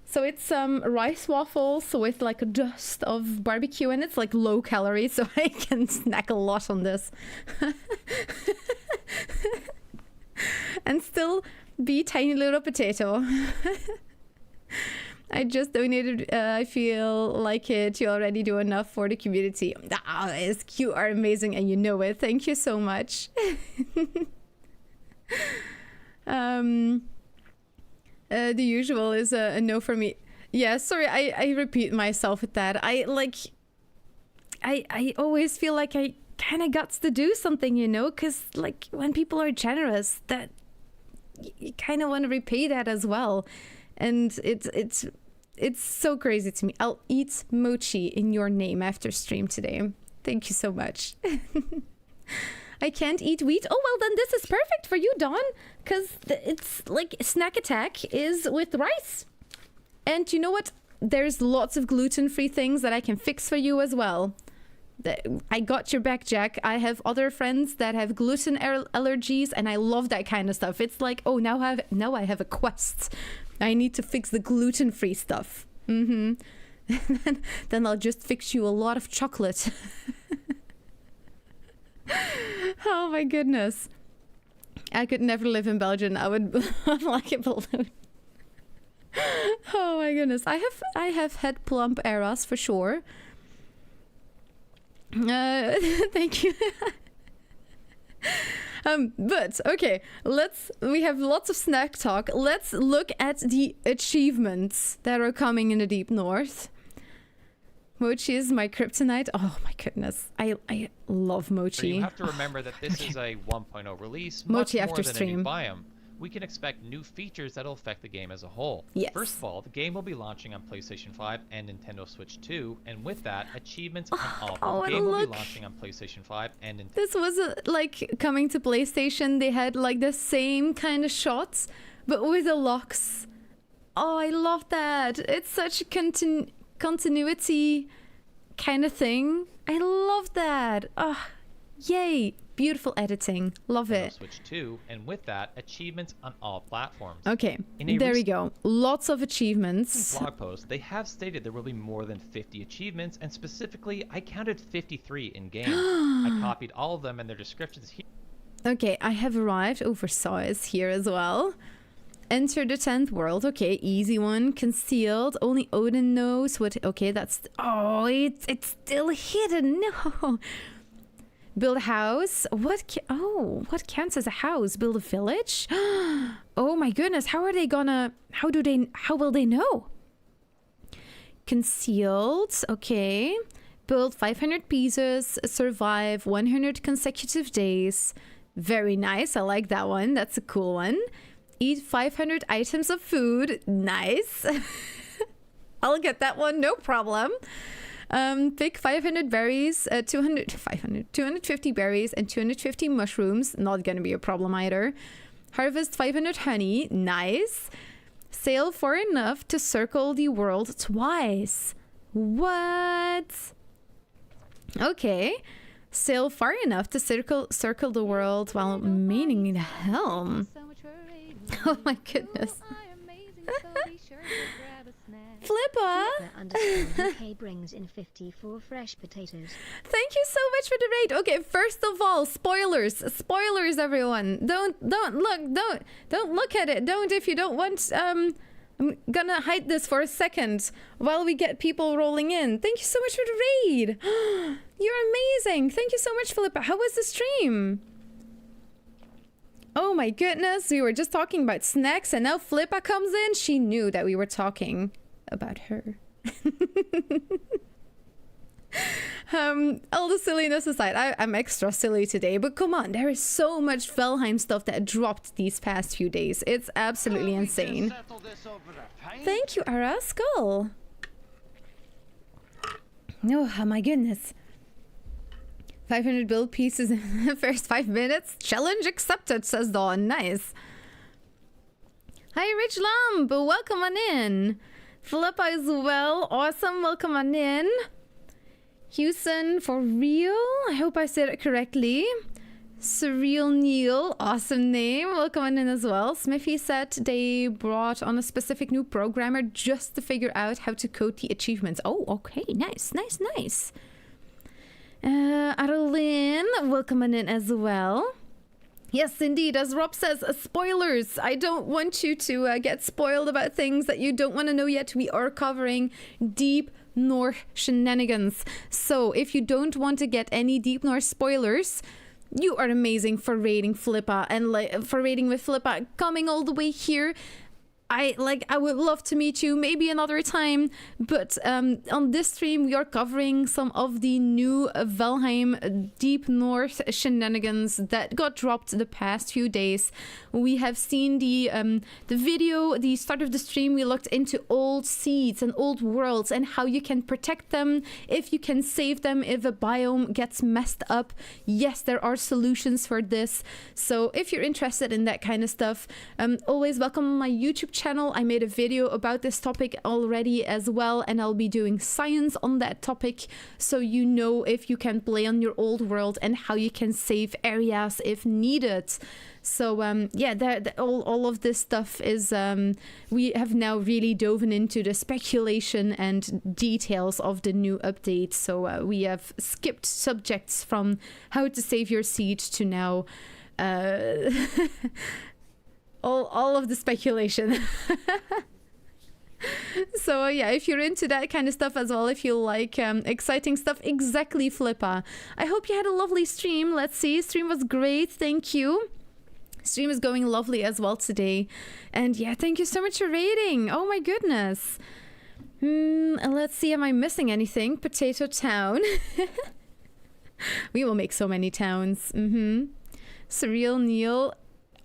So it's rice waffles with like a dust of barbecue, and it's like low calorie, so I can snack a lot on this. And still be tiny little potato. I just donated. I feel like it. You already do enough for the community. You are amazing, and you know it. Thank you so much. The usual is a no for me. Yeah, sorry, I repeat myself with that. I always feel like I kind of got to do something, you know, because like when people are generous, that you kind of want to repay that as well. And it's so crazy to me. I'll eat mochi in your name after stream today. Thank you so much. I can't eat wheat. Oh, well, then this is perfect for you, Dawn. Because it's like Snack Attack is with rice. And you know what? There's lots of gluten-free things that I can fix for you as well. I got your back, Jack. I have other friends that have gluten allergies, and I love that kind of stuff. It's like, oh, now I have a quest. I need to fix the gluten-free stuff. Then I'll just fix you a lot of chocolate. Oh my goodness. I could never live in Belgium. I would like a balloon. Oh my goodness. I have had plump eras for sure. Thank you. But okay, we have lots of snack talk. Let's look at the achievements that are coming in the Deep North. Mochi is my kryptonite. Oh my goodness. I love mochi. You have to remember that this is a 1.0 release, Mochi much after more than stream. a new biome. We can expect new features that'll affect the game as a whole. Yes. First of all, the game will be launching on PlayStation 5 and Nintendo Switch 2, and with that, achievements on all. Oh, The game will be look. launching on PlayStation 5 and Nintendo. This was like coming to PlayStation. They had like the same kind of shots, but with the locks. Oh, I love that. It's such a continuity kind of thing. I love that. Oh, yay. Beautiful editing. Love Nintendo it. Switch 2, and with that, achievements on all platforms. Okay, In a there we recent go. Lots of achievements. blog post, they have stated there will be more than 50 achievements, and specifically, I counted 53 in-game. I copied all of them and their descriptions here. Okay, I have arrived. Oversaw is here as well. Enter the 10th world. Okay, easy one. Concealed. Only Odin knows what... Okay, that's... Oh, it's still hidden. No. Build a house. What counts as a house? Build a village? Oh my goodness. How will they know? Concealed. Okay. Build 500 pieces. Survive 100 consecutive days. Very nice. I like that one. That's a cool one. Eat 500 items of food. Nice. I'll get that one. No problem. Pick 500 berries, 250 berries and 250 mushrooms. Not gonna be a problem either. Harvest 500 honey. Nice. Sail far enough to circle the world twice. What? Okay. Sail far enough to circle the world while maintaining the helm. Oh my goodness. Flippa! UK brings in 54 fresh potatoes. Thank you so much for the raid. Okay, first of all, spoilers. Spoilers, everyone. Don't look at it. Don't if you don't want. I'm gonna hide this for a second while we get people rolling in. Thank you so much for the raid. You're amazing. Thank you so much, Philippa. How was the stream? Oh my goodness, we were just talking about snacks and now Flippa comes in. She knew that we were talking about her. All the silliness aside, I'm extra silly today, but come on, there is so much Valheim stuff that dropped these past few days. It's absolutely insane. Thank you, Ara Skull. Oh my goodness. 500 build pieces in the first 5 minutes. Challenge accepted, says Dawn. Nice. Hi, Rich Lamb. Welcome on in. Philippa as well. Awesome. Welcome on in. Houston, for real? I hope I said it correctly. Surreal Neil. Awesome name. Welcome on in as well. Smithy said they brought on a specific new programmer just to figure out how to code the achievements. Oh, okay. Nice, nice, nice. Arlene, welcome on in as well. Yes, indeed, as Rob says, spoilers. I don't want you to get spoiled about things that you don't want to know yet. We are covering Deep North shenanigans. So if you don't want to get any Deep North spoilers, you are amazing for raiding Flippa and for raiding with Flippa coming all the way here. I would love to meet you maybe another time, but on this stream we are covering some of the new Valheim Deep North shenanigans that got dropped the past few days. We have seen the video, the start of the stream. We looked into old seeds and old worlds and how you can protect them, if you can save them if a biome gets messed up. Yes, there are solutions for this. So if you're interested in that kind of stuff, always welcome on my YouTube channel. I made a video about this topic already as well, and I'll be doing science on that topic, so you know if you can play on your old world and how you can save areas if needed. So yeah, all of this stuff is we have now really dove into the speculation and details of the new update. So we have skipped subjects from how to save your seed to now all of the speculation. So yeah, if you're into that kind of stuff as well, if you like exciting stuff, exactly, Flippa. I hope you had a lovely stream. Let's see, stream was great, thank you. Stream is going lovely as well today. And yeah, thank you so much for raiding. Oh my goodness. Let's see, am I missing anything? Potato Town. We will make so many towns. Surreal Neil.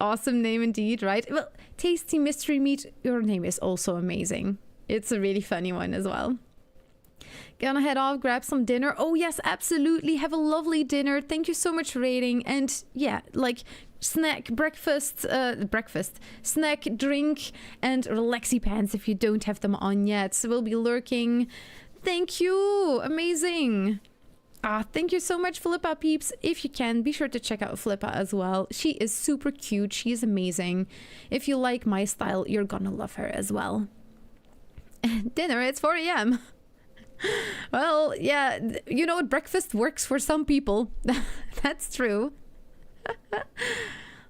Awesome name indeed, right? Well, Tasty Mystery Meat, your name is also amazing. It's a really funny one as well. Gonna head off, grab some dinner. Oh yes, absolutely. Have a lovely dinner. Thank you so much for raiding. And yeah, like snack, breakfast, snack, drink, and relaxy pants if you don't have them on yet. So we'll be lurking. Thank you. Amazing. Thank you so much, Flippa peeps. If you can, be sure to check out Flippa as well. She is super cute. She is amazing. If you like my style, you're gonna love her as well. Dinner, it's 4 a.m. Well, yeah, you know what? Breakfast works for some people. That's true.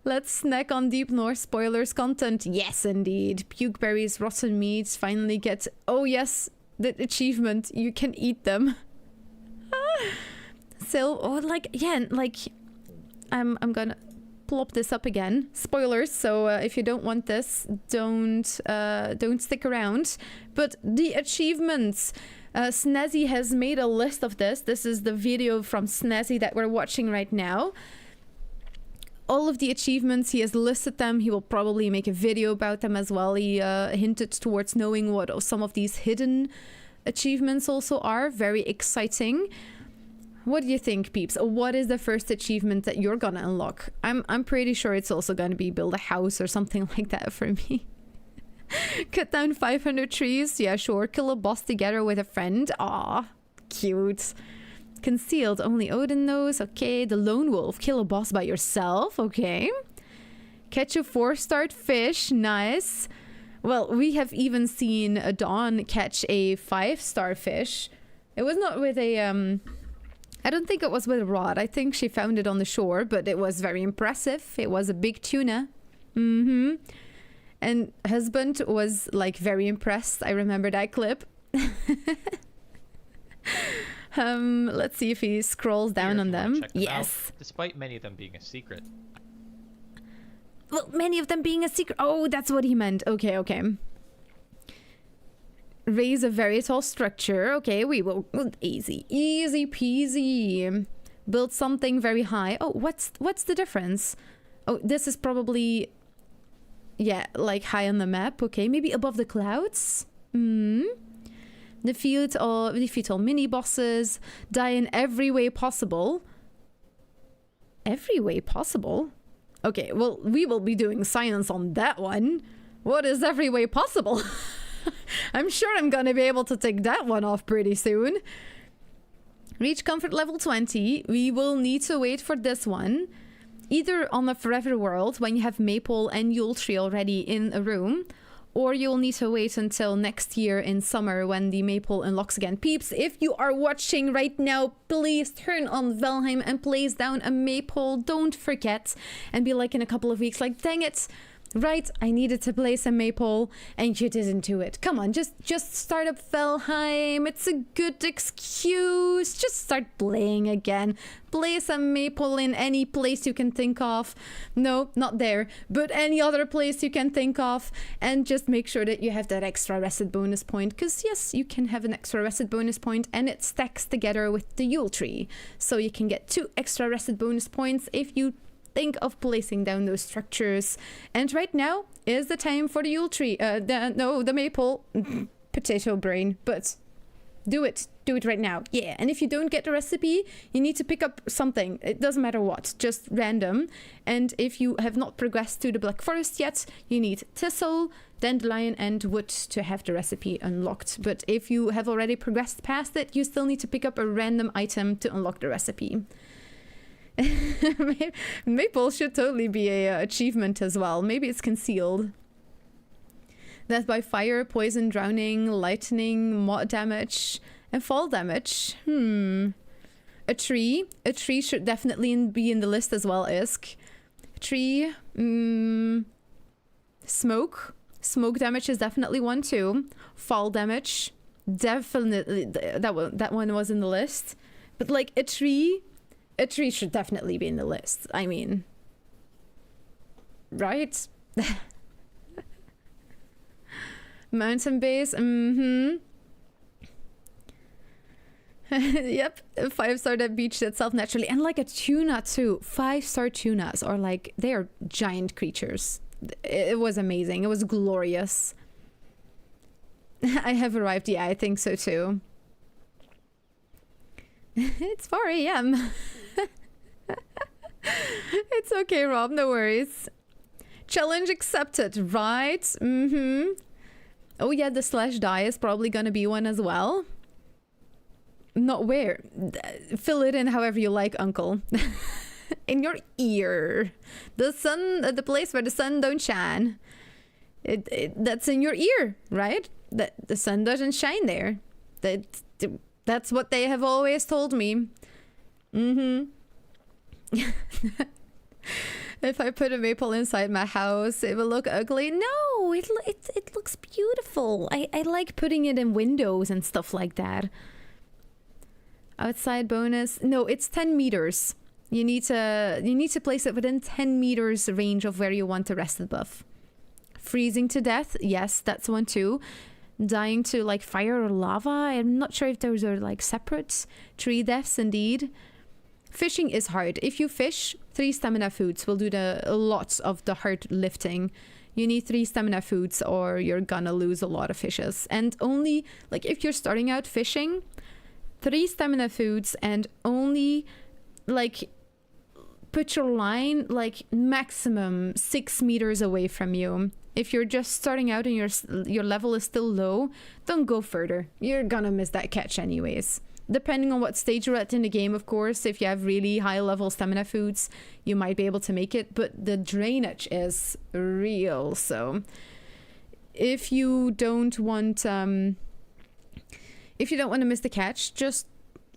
Let's snack on Deep North spoilers content. Yes, indeed. Puke berries, rotten meats, finally get... Oh yes, the achievement. You can eat them. So, oh, like, yeah, like, I'm gonna plop this up again. Spoilers, so if you don't want this, don't stick around. But the achievements, Snazzy has made a list of this. This is the video from Snazzy that we're watching right now. All of the achievements, he has listed them. He will probably make a video about them as well. He hinted towards knowing what some of these hidden achievements also are very exciting. What do you think, peeps? What is the first achievement that you're gonna unlock? I'm pretty sure it's also gonna be build a house or something like that for me. Cut down 500 trees. Yeah, sure. Kill a boss together with a friend. Aw, cute. Concealed. Only Odin knows. Okay. The lone wolf. Kill a boss by yourself. Okay. Catch a 4-star fish. Nice. Well, we have even seen a Dawn catch a 5-star fish. It was not with a... I don't think it was with a rod. I think she found it on the shore, but it was very impressive. It was a big tuna. And husband was like very impressed. I remember that clip. Let's see if he scrolls down Here, on if you wanna them. check them Yes. out, despite many of them being a secret. Well, many of them being a secret. Oh, that's what he meant. Okay, okay. Raise a very tall structure. Okay, we will. Easy peasy. Build something very high. Oh, what's the difference? Oh, this is probably... Yeah, like high on the map. Okay, maybe above the clouds. Defeat all mini bosses. Die in every way possible. Every way possible? Okay, well, we will be doing science on that one. What is every way possible? I'm sure I'm gonna be able to take that one off pretty soon. Reach comfort level 20. We will need to wait for this one. Either on the Forever World, when you have Maple and Yule Tree already in a room, or you'll need to wait until next year in summer when the Maple unlocks again. Peeps, if you are watching right now, please turn on Valheim and place down a Maple. Don't forget. And be like in a couple of weeks, like, dang it. Right, I needed to place a Maple and you didn't do it. Come on, just start up Valheim. It's a good excuse. Just start playing again. Place a Maple in any place you can think of. No, not there, but any other place you can think of. And just make sure that you have that extra rested bonus point. Because yes, you can have an extra rested bonus point and it stacks together with the Yule Tree. So you can get 2 extra rested bonus points if you think of placing down those structures. And right now is the time for the Yule Tree. The Maple. Potato brain. But do it right now. Yeah. And if you don't get the recipe, you need to pick up something. It doesn't matter what, just random. And if you have not progressed to the Black Forest yet, you need Thistle, Dandelion and Wood to have the recipe unlocked. But if you have already progressed past it, you still need to pick up a random item to unlock the recipe. Maple should totally be a achievement as well. Maybe it's concealed. Death by fire, poison, drowning, lightning, mod damage, and fall damage. A tree should definitely be in the list as well. Isk. Tree. Smoke damage is definitely one too. Fall damage, definitely that one was in the list. But like a tree should definitely be in the list. I mean, right? Mountain base. Yep, 5-star that beached itself naturally, and like a tuna too. 5-star tunas are like, they are giant creatures. It was amazing. It was glorious. I have arrived. Yeah, I think so too. It's 4 a.m. It's okay, Rob. No worries. Challenge accepted, right? Oh yeah, the /die is probably gonna be one as well. Not where. Fill it in however you like, uncle. In your ear. The sun, the place where the sun don't shine. That's in your ear, right? That the sun doesn't shine there. That's what they have always told me. If I put a maple inside my house, it will look ugly. No, it looks beautiful. I like putting it in windows and stuff like that. Outside bonus. No, it's 10 meters. You need to place it within 10 meters range of where you want the rested buff. Freezing to death. Yes, that's one too. Dying to like fire or lava. I'm not sure if those are like separate. 3 deaths indeed. Fishing is hard. If you fish, 3 stamina foods will do a lot of the hard lifting. You need 3 stamina foods or you're gonna lose a lot of fishes. And only, like, if you're starting out fishing, 3 stamina foods and only, like, put your line, like, maximum 6 meters away from you. If you're just starting out and your level is still low, don't go further. You're gonna miss that catch anyways. Depending on what stage you're at in the game, of course, if you have really high level stamina foods, you might be able to make it, but the drainage is real. So if you don't want to miss the catch, just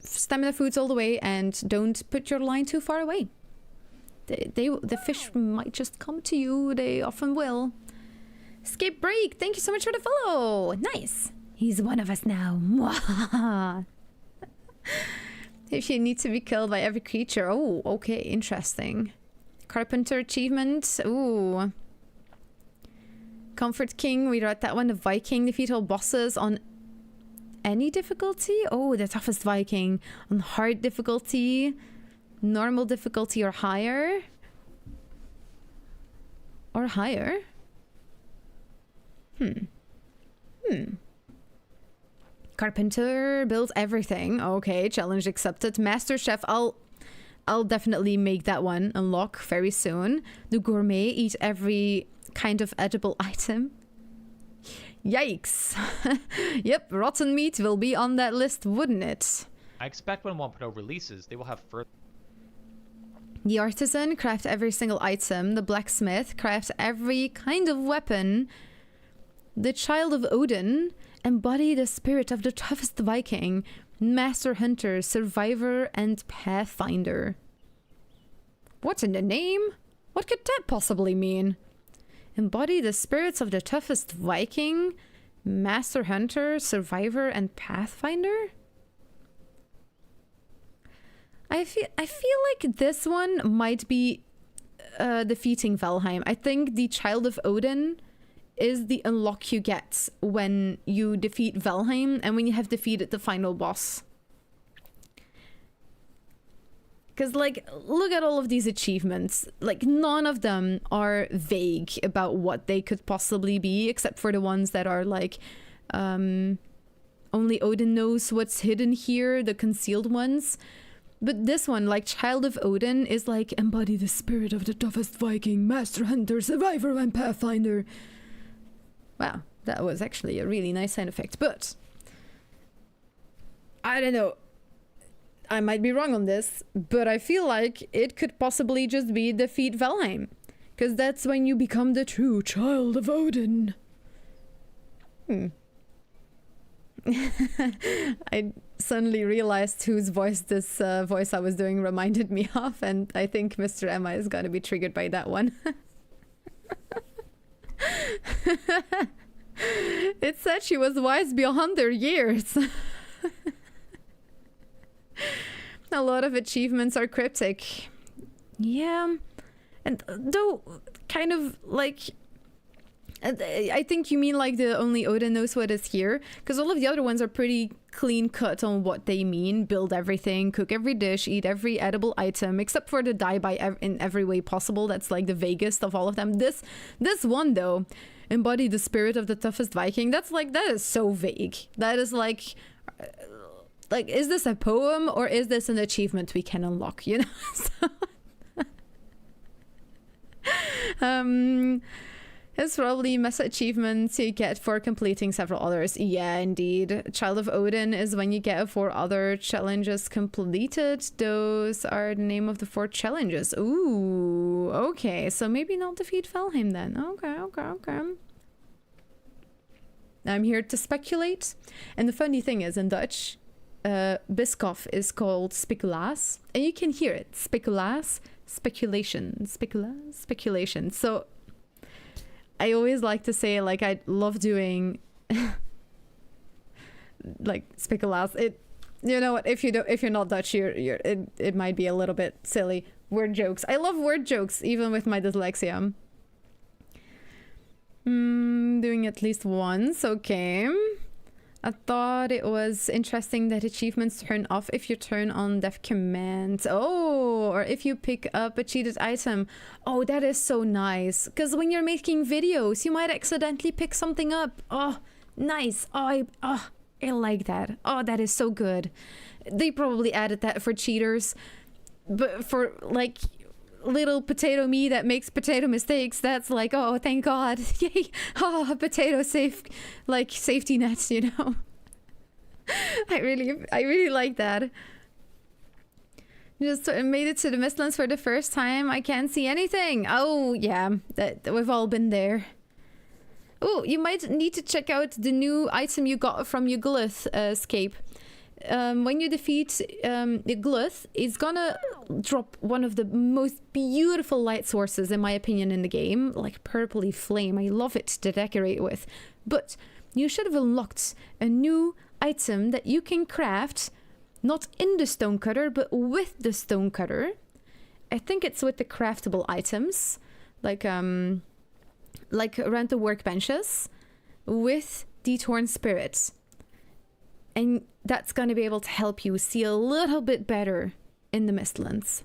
stamina foods all the way and don't put your line too far away. The fish might just come to you. They often will. Escape Break, thank you so much for the follow. Nice. He's one of us now. If you need to be killed by every creature. Oh, okay, interesting. Carpenter achievement. Ooh. Comfort King, we read that one. The Viking, defeat all bosses on any difficulty. Oh, the toughest Viking. On hard difficulty, normal difficulty, or higher. Or higher. Carpenter builds everything. Okay, challenge accepted. Master Chef, I'll definitely make that one unlock very soon. The Gourmet, eat every kind of edible item. Yikes. Yep, rotten meat will be on that list, wouldn't it? I expect when 1.0 releases, they will have further. The Artisan, craft every single item. The Blacksmith, craft every kind of weapon. The Child of Odin, embody the spirit of the toughest Viking. Master Hunter, Survivor, and Pathfinder. What in the name? What could that possibly mean? Embody the spirits of the toughest Viking, Master Hunter, Survivor, and Pathfinder? I feel like this one might be defeating Valheim. I think the Child of Odin is the unlock you get when you defeat Valheim and when you have defeated the final boss. Because, like, look at all of these achievements. Like, none of them are vague about what they could possibly be, except for the ones that are, like, only Odin knows what's hidden here, the concealed ones. But this one, like, Child of Odin, is like, embody the spirit of the toughest Viking, Master Hunter, Survivor, and Pathfinder. Wow, that was actually a really nice sound effect, but I don't know. I might be wrong on this, but I feel like it could possibly just be defeat Valheim, because that's when you become the true Child of Odin. I suddenly realized whose voice this voice I was doing reminded me of, and I think Mr. Emma is gonna be triggered by that one. It said she was wise beyond her years. A lot of achievements are cryptic. Yeah. And though, kind of like... I think you mean like the only Odin knows what is here, because all of the other ones are pretty clean cut on what they mean. Build everything, cook every dish, eat every edible item, except for the die by in every way possible. That's like the vaguest of all of them. This one though, embody the spirit of the toughest Viking. That's like, that is so vague. That is like, is this a poem or is this an achievement we can unlock, you know? So, it's probably meta achievements you get for completing several others. Yeah, indeed. Child of Odin is when you get 4 other challenges completed. Those are the name of the 4 challenges. Ooh, okay. So maybe not defeat Valheim then. Okay. I'm here to speculate. And the funny thing is, in Dutch, Biscoff is called speculaas. And you can hear it. Speculaas, speculation. Speculation. So... I always like to say, like, I love doing like speculaas. It, you know what, if you're not Dutch, it might be a little bit silly. Word jokes. I love word jokes, even with my dyslexia. Doing at least once, okay. I thought it was interesting that achievements turn off if you turn on dev command. Oh, or if you pick up a cheated item. Oh, that is so nice. Because when you're making videos, you might accidentally pick something up. Oh, nice. I like that. Oh, that is so good. They probably added that for cheaters. But for, like, little potato me that makes potato mistakes, that's like, oh, thank God. Yay. Oh, potato safe, like, safety nets, you know. I really like that. Just made it to the Mistlands for the first time. I can't see anything. Oh, yeah, that we've all been there. Oh, you might need to check out the new item you got from your Gluth escape. When you defeat the Gluth, it's gonna drop one of the most beautiful light sources, in my opinion, in the game. Like purpley flame. I love it to decorate with. But you should have unlocked a new item that you can craft, not in the stonecutter, but with the stonecutter. I think it's with the craftable items, like around the workbenches, with the Torn Spirit. And that's going to be able to help you see a little bit better in the Mistlands.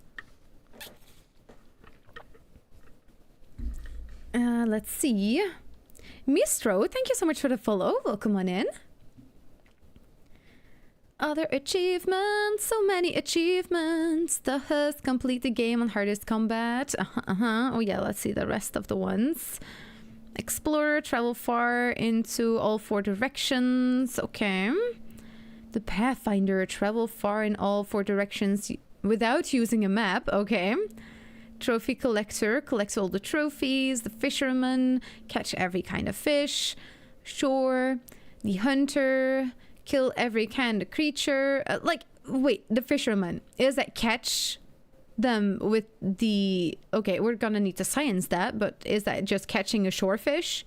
Let's see. Mistro, thank you so much for the follow. Welcome on in. Other achievements, so many achievements. The Husk, complete the game on hardest combat. Oh yeah, let's see the rest of the ones. Explorer, travel far into all 4 directions. Okay. The Pathfinder, travel far in all 4 directions without using a map. Okay. Trophy collector, collects all the trophies. The fisherman, catch every kind of fish. Shore, the hunter, kill every kind of creature. Wait, the fisherman, is that catch them with the... Okay, we're gonna need to science that, but is that just catching a shore fish?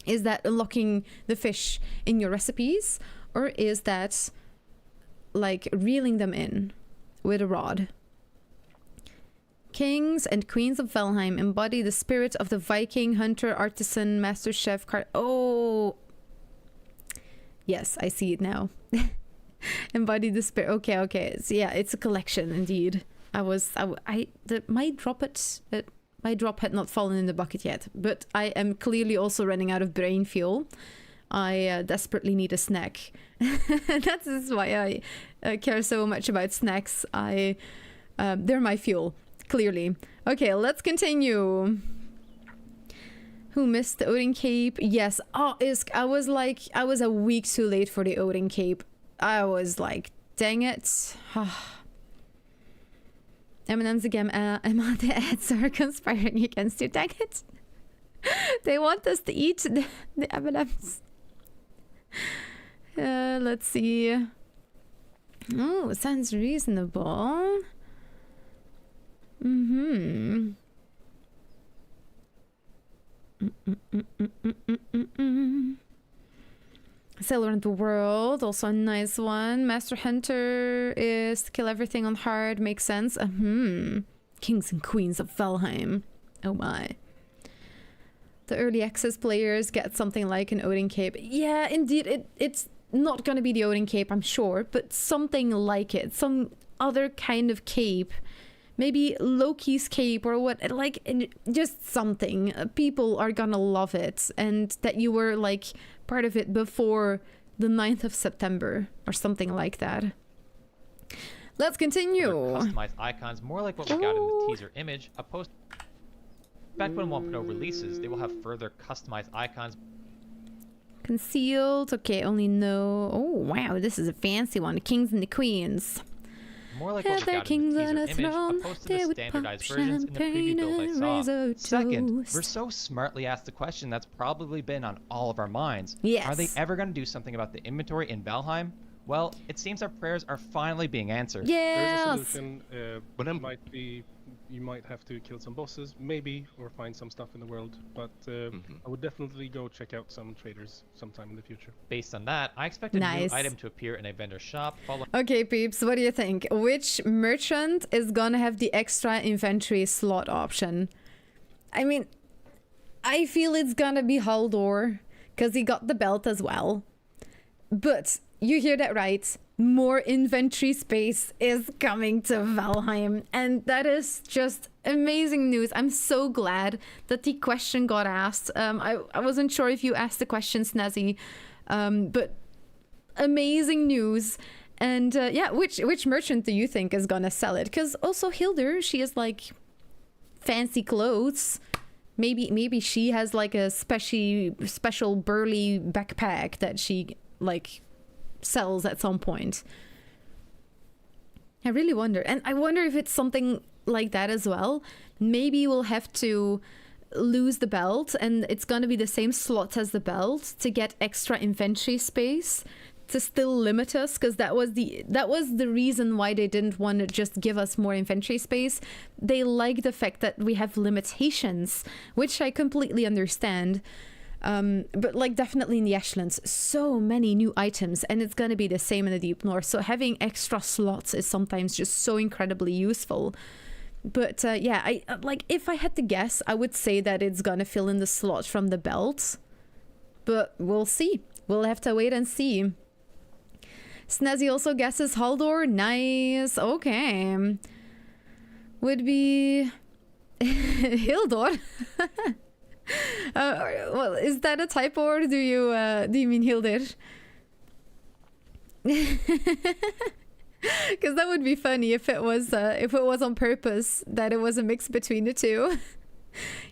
Is that unlocking the fish in your recipes? Or is that, like, reeling them in with a rod? Kings and queens of Valheim embody the spirit of the Viking, hunter, artisan, master chef, Oh! Yes, I see it now. Embody the spirit. Okay. So yeah, it's a collection, indeed. My drop had not fallen in the bucket yet, but I am clearly also running out of brain fuel. I desperately need a snack. That is why I care so much about snacks. They're my fuel, clearly. Okay, let's continue. Who missed the Odin Cape? Yes. Oh, I was a week too late for the Odin Cape. I was like, dang it. M&M's again. Emma, the ads are conspiring against you. Dang it. They want us to eat the M&M's. Let's see. Oh, sounds reasonable. Sail around the world, also a nice one. Master Hunter is kill everything on hard, makes sense. Kings and Queens of Valheim. Oh my. The early access players get something like an Odin Cape. Yeah, indeed, it's not gonna be the Odin Cape, I'm sure, but something like it. Some other kind of cape. Maybe Loki's cape or what, like, just something. People are gonna love it. And that you were, like, part of it before the 9th of September or something like that. Let's continue. Customized icons, more like what we got in the teaser image. Back when 1.0 releases, they will have further customized icons. Concealed. Okay, only no. Oh, wow, this is a fancy one. The Kings and the Queens. More like what we got in the teaser image, opposed to the standardized versions in the preview build I saw. Second, we're so smartly asked the question that's probably been on all of our minds. Yes. Are they ever going to do something about the inventory in Valheim? Well, it seems our prayers are finally being answered. Yes. There is a solution, but it might be you might have to kill some bosses, maybe, or find some stuff in the world. But I would definitely go check out some traders sometime in the future. Based on that, I expect a new item to appear in a vendor shop. Okay, peeps, what do you think? Which merchant is gonna have the extra inventory slot option? I mean, I feel it's gonna be Haldor, because he got the belt as well. But you hear that right. More inventory space is coming to Valheim. And that is just amazing news. I'm so glad that the question got asked. I wasn't sure if you asked the question, Snazzy. But amazing news. And yeah, which merchant do you think is gonna sell it? Because also Hildur, she has like fancy clothes. Maybe she has like a special burly backpack that she like sells at some point. I really wonder. And I wonder if it's something like that as well. Maybe we'll have to lose the belt and it's going to be the same slot as the belt to get extra inventory space to still limit us, because that was the reason why they didn't want to just give us more inventory space. They like the fact that we have limitations, which I completely understand. But like definitely in the Ashlands, so many new items, and it's gonna be the same in the Deep North. So having extra slots is sometimes just so incredibly useful. But yeah, I like if I had to guess, I would say that it's gonna fill in the slot from the belt. But we'll see. We'll have to wait and see. Snazzy also guesses Haldor. Nice. Okay. Would be Hildur. Well, is that a typo or do you mean Hildur? Because that would be funny if it was on purpose, that it was a mix between the two.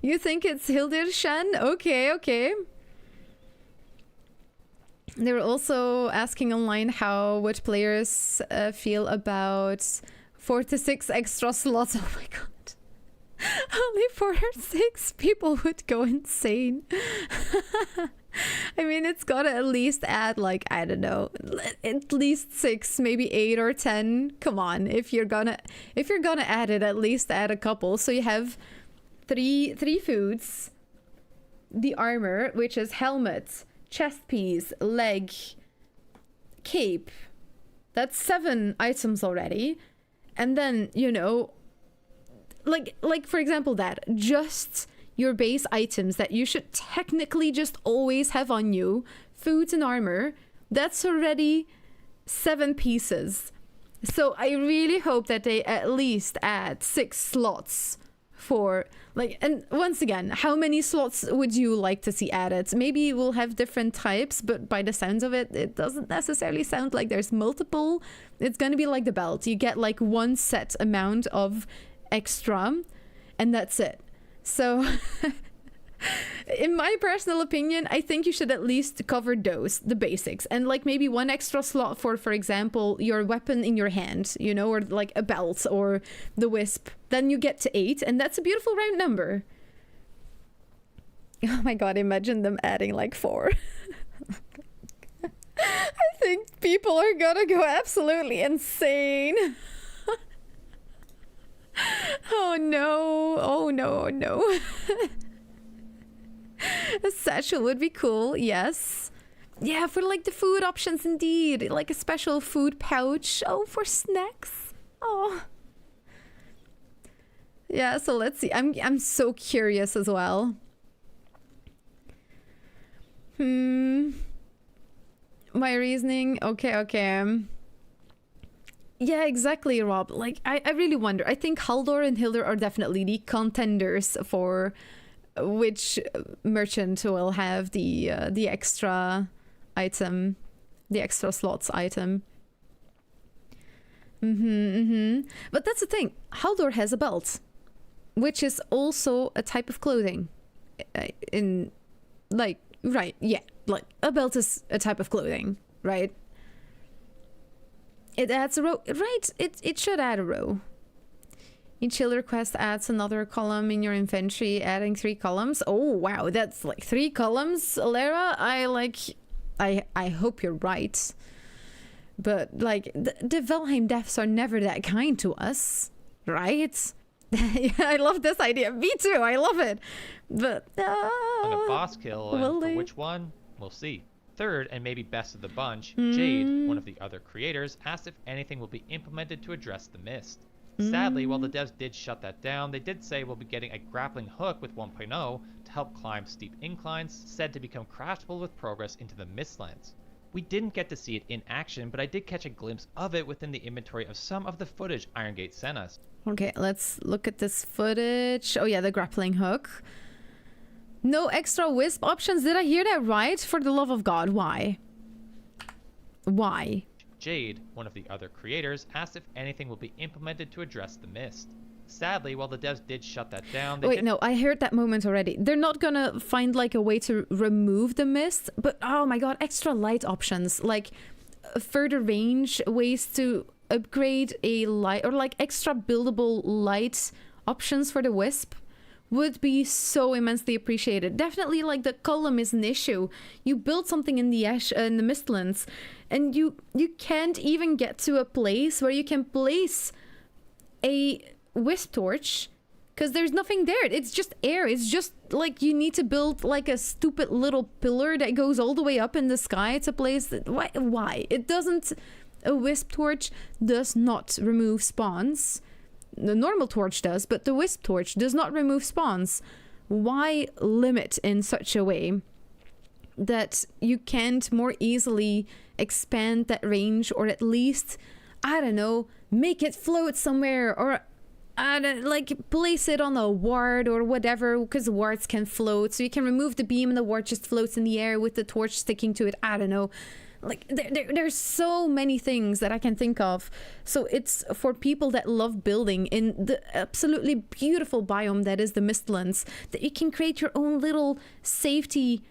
You think it's Hildur Shan? Okay. They were also asking online how would players feel about 4 to 6 extra slots. Oh my god. Only 4 or 6 people would go insane. I mean, it's gotta at least add like, I don't know, at least 6, maybe 8 or 10. Come on, if you're gonna add it, at least add a couple. So you have three foods, the armor, which is helmet, chest piece, leg, cape. That's 7 items already. And then, you know, like for example, that just your base items that you should technically just always have on you, foods and armor, that's already 7 pieces. So I really hope that they at least add 6 slots for like, and once again, how many slots would you like to see added? Maybe we'll have different types, but by the sounds of it, it doesn't necessarily sound like there's multiple. It's gonna be like the belt. You get like 1 set amount of extra and that's it. So in my personal opinion, I think you should at least cover those, the basics, and like maybe 1 extra slot for example, your weapon in your hand, you know, or like a belt or the wisp. Then you get to 8, and that's a beautiful round number. Oh my god, imagine them adding like 4. I think people are gonna go absolutely insane. Oh no. A satchel would be cool, yes. Yeah, for like the food options indeed. Like a special food pouch. Oh, for snacks. Oh. Yeah, so let's see. I'm so curious as well. My reasoning. Okay. Yeah, exactly, Rob. Like, I really wonder. I think Haldor and Hildur are definitely the contenders for which merchant will have the extra item, the extra slots item. But that's the thing. Haldor has a belt, which is also a type of clothing. In like, right? Yeah, like a belt is a type of clothing, right? It adds a row, right? It should add a row. Each Hildur quest adds another column in your inventory, adding 3 columns. Oh wow, that's like 3 columns, Alera. I hope you're right. But like the Valheim devs are never that kind to us, right? Yeah, I love this idea. Me too. I love it. But On a boss kill, and for they? which one, we'll see. Third, and maybe best of the bunch, Jade, one of the other creators, asked if anything will be implemented to address the mist. Sadly, while the devs did shut that down, they did say we'll be getting a grappling hook with 1.0 to help climb steep inclines, said to become craftable with progress into the Mistlands. We didn't get to see it in action, but I did catch a glimpse of it within the inventory of some of the footage Iron Gate sent us. Okay, let's look at this footage. Oh yeah, the grappling hook. No extra wisp options. Did I hear that right? For the love of God, why? Why? Jade, one of the other creators, asked if anything will be implemented to address the mist. Sadly, while the devs did shut that down, Wait, no, I heard that moment already. They're not gonna find like a way to remove the mist, but oh my god, extra light options, like further range, ways to upgrade a light, or like extra buildable light options for the wisp would be so immensely appreciated. Definitely, like the column is an issue. You build something in the in the Mistlands, and you can't even get to a place where you can place a wisp torch because there's nothing there. It's just air. It's just like you need to build like a stupid little pillar that goes all the way up in the sky to place that. Why? It doesn't. A wisp torch does not remove spawns. The normal torch does, but the wisp torch does not remove spawns. Why limit in such a way that you can't more easily expand that range, or at least, I don't know, make it float somewhere, or like place it on a ward or whatever, because wards can float, so you can remove the beam and the ward just floats in the air with the torch sticking to it. I don't know. Like there's so many things that I can think of. So it's for people that love building in the absolutely beautiful biome that is the Mistlands, that you can create your own little safety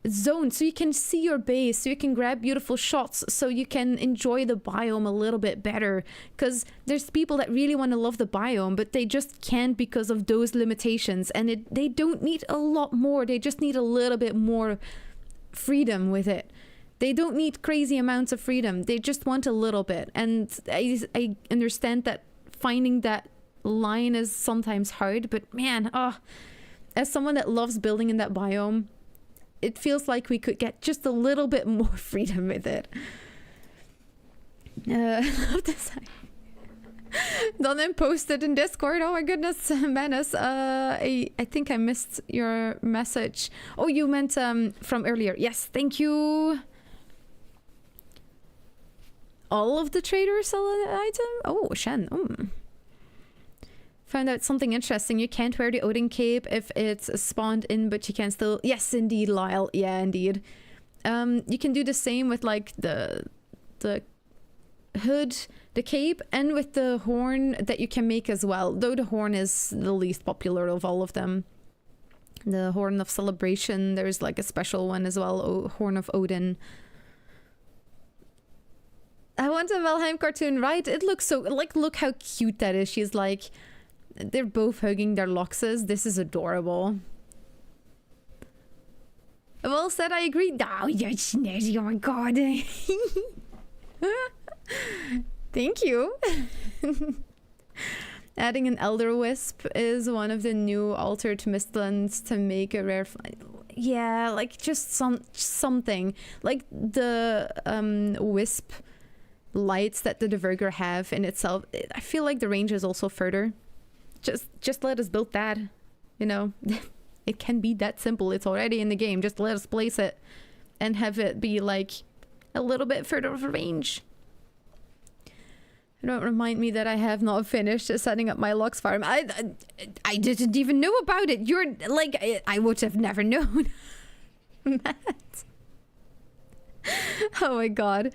zone, so you can see your base, so you can grab beautiful shots, so you can enjoy the biome a little bit better. Because there's people that really want to love the biome, but they just can't because of those limitations, and they don't need a lot more. They just need a little bit more freedom with it. They don't need crazy amounts of freedom. They just want a little bit. And I understand that finding that line is sometimes hard, but man, as someone that loves building in that biome, it feels like we could get just a little bit more freedom with it. I love this. Donen posted in Discord. Oh my goodness, Menace. I think I missed your message. Oh, you meant from earlier. Yes, thank you. All of the traders sell an item? Oh, Shen. Found out something interesting. You can't wear the Odin cape if it's spawned in, but you can still... Yes, indeed, Lyle. Yeah, indeed. You can do the same with like the hood, the cape, and with the horn that you can make as well. Though the horn is the least popular of all of them. The Horn of Celebration, there's like a special one as well. Horn of Odin. I want a Valheim cartoon, right? It looks so... Like, look how cute that is. She's like... They're both hugging their loxes. This is adorable. Well said, I agree. Oh, you're snazzy. Oh my god. Thank you. Adding an Elder Wisp is one of the new altered Mistlands to make a rare... Yeah, like just something. Like the Wisp... lights that the Diverger have in itself. I feel like the range is also further. Just let us build that, you know. It can be that simple. It's already in the game. Just let us place it and have it be like a little bit further of a range. Don't remind me that I have not finished setting up my lox farm. I didn't even know about it. You're like, I would have never known. Matt. Oh my god.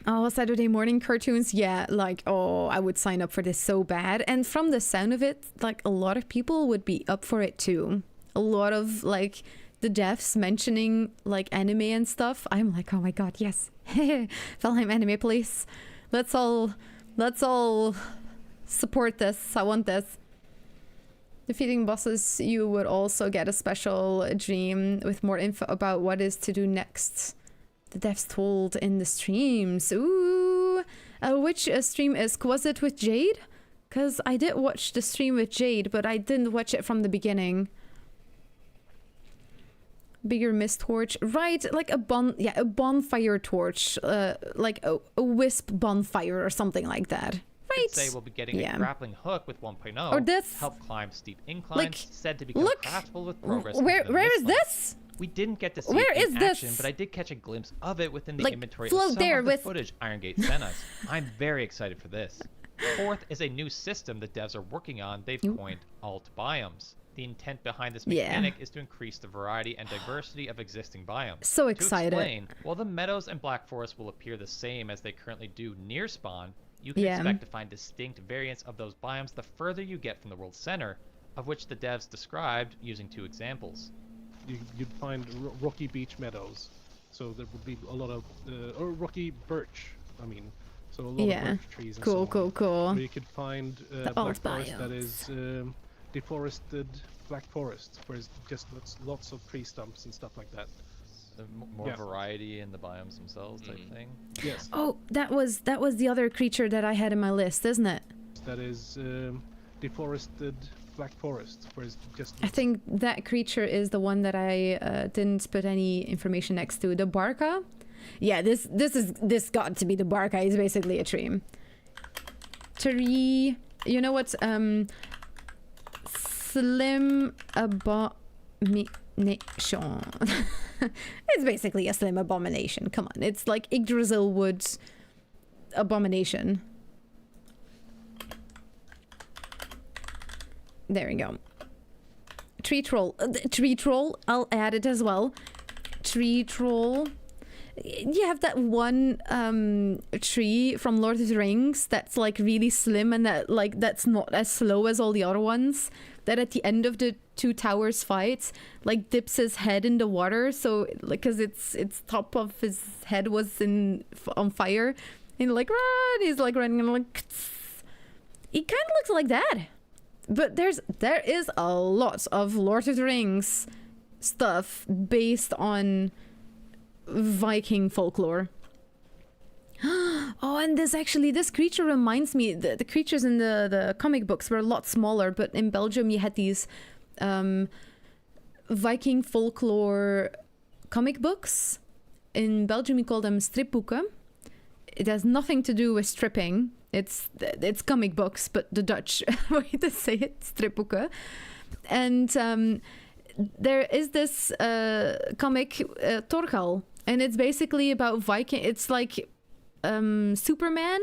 Oh, Saturday morning cartoons, yeah, like, oh, I would sign up for this so bad. And from the sound of it, like, a lot of people would be up for it too. A lot of, like, the devs mentioning, like, anime and stuff. I'm like, oh my god, yes. Valheim anime, please. Let's all support this. I want this. Defeating bosses, you would also get a special dream with more info about what is to do next. The devs told in the streams. Ooh. Which stream was it with Jade? Because I did watch the stream with Jade, but I didn't watch it from the beginning. Bigger mist torch. Right, like a bonfire torch. Like a wisp bonfire or something like that. Right. Say we'll be getting a grappling hook with 1.0 or this. help climb steep inclines, Like, said to become craftable with progress. Where is this? We didn't get to see Where it in is action, this? but I did catch a glimpse of it within the Like, inventory of float some there of the with- footage Iron Gate sent us. I'm very excited for this. Fourth is a new system the devs are working on. They've coined alt biomes. The intent behind this Yeah. mechanic is to increase the variety and diversity of existing biomes. So excited. To explain, while the meadows and Black Forest will appear the same as they currently do near spawn, you can Yeah. expect to find distinct variants of those biomes the further you get from the world's center, of which the devs described using 2 examples. You'd find rocky beach meadows, so there would be a lot of or rocky birch. I mean, so a lot Yeah. of birch trees. And Cool, so cool, on. cool. Or you could find The Black alt Forest that biomes. is deforested Black Forest, where it's just lots of tree stumps and stuff like that. More Yeah. variety in the biomes themselves type thing. Yes, Oh, that was the other creature that I had in my list, isn't it? that is deforested Black Forest, where it's just I think that creature is the one that I didn't put any information next to. The Barca? Yeah, this got to be the Barca. It's basically a tree. Tree. You know what? Slim abomination. It's basically a slim abomination. Come on, it's like Yggdrasil wood abomination. There we go. Tree troll. Tree troll. I'll add it as well. Tree troll. You have that one tree from Lord of the Rings that's like really slim and that's not as slow as all the other ones. That at the end of the Two Towers fight, like dips his head in the water. So like, cause its top of his head was on fire, and like run. He's like running and like. He kind of looks like that. But there is a lot of Lord of the Rings stuff based on Viking folklore. Oh, and this creature reminds me, the creatures in the comic books were a lot smaller, but in Belgium you had these Viking folklore comic books. In Belgium we call them stripboeken. It has nothing to do with stripping. It's comic books, but the Dutch way to say it, stripboeken. And there is this comic, Torgal, and it's basically about Viking. It's like Superman,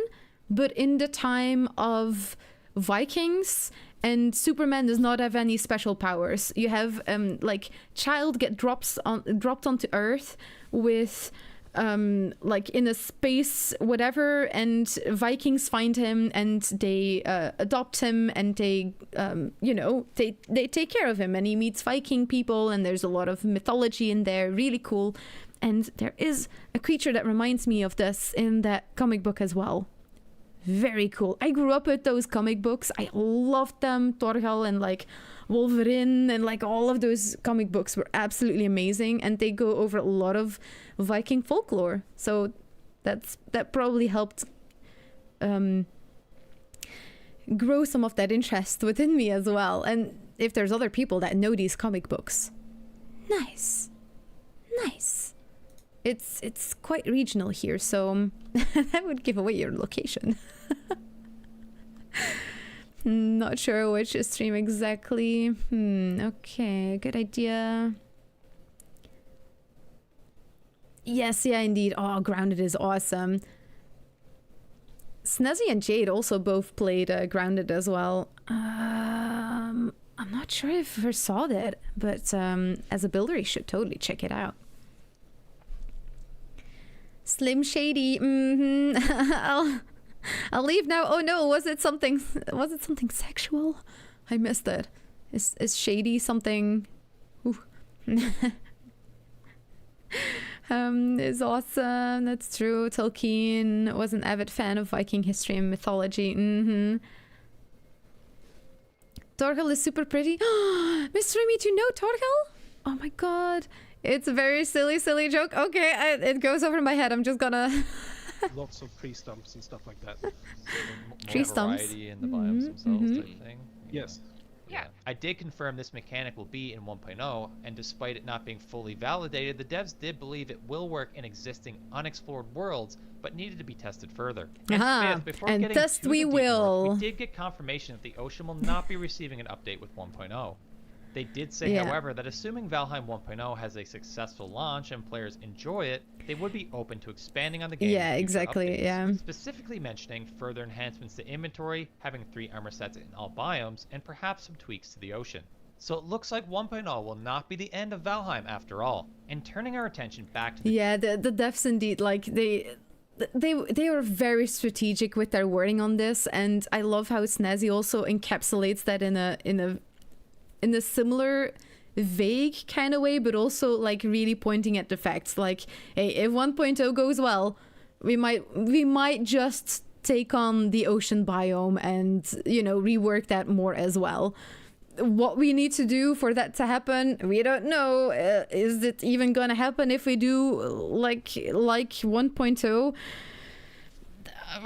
but in the time of Vikings, and Superman does not have any special powers. You have like child get dropped onto Earth with like in a space whatever, and Vikings find him and they adopt him, and they they take care of him, and he meets Viking people, and there's a lot of mythology in there, really cool. And there is a creature that reminds me of this in that comic book as well. Very cool. I grew up with those comic books. I loved them. Torgal and like Wolverine and like all of those comic books were absolutely amazing, and they go over a lot of Viking folklore. So that probably helped grow some of that interest within me as well. And if there's other people that know these comic books, nice. It's quite regional here, so that would give away your location. Not sure which stream exactly. Okay, good idea. Yes, yeah, indeed. Oh, Grounded is awesome. Snazzy and Jade also both played Grounded as well. I'm not sure if I saw that, but as a builder, you should totally check it out. Slim Shady. I'll leave now. Oh no, was it something sexual? I missed it. Is Shady something? Is awesome. That's true. Tolkien was an avid fan of Viking history and mythology. Torgal is super pretty. Mr. Remy, do you know Torgal? Oh my god. It's a very silly joke. Okay, it goes over my head. I'm just gonna... lots of tree stumps and stuff like that. Tree stumps. Variety in the biomes themselves type thing. Yes. Yeah. I did confirm this mechanic will be in 1.0, and despite it not being fully validated, the devs did believe it will work in existing unexplored worlds, but needed to be tested further. Aha, Fifth, before and getting test to we the Deep North, will. we did get confirmation that the ocean will not be receiving an update with 1.0. They did say, Yeah. however, that assuming Valheim 1.0 has a successful launch and players enjoy it, they would be open to expanding on the game. Yeah, with future exactly, updates, yeah. Specifically mentioning further enhancements to inventory, having 3 armor sets in all biomes, and perhaps some tweaks to the ocean. So it looks like 1.0 will not be the end of Valheim after all. And turning our attention back to the Yeah, the devs indeed, like they were very strategic with their wording on this, and I love how Snazzy also encapsulates that in a similar vague kind of way, but also like really pointing at the facts. Like, hey, if 1.0 goes well, we might just take on the ocean biome and, you know, rework that more as well. What we need to do for that to happen, we don't know. Is it even gonna happen if we do like 1.0?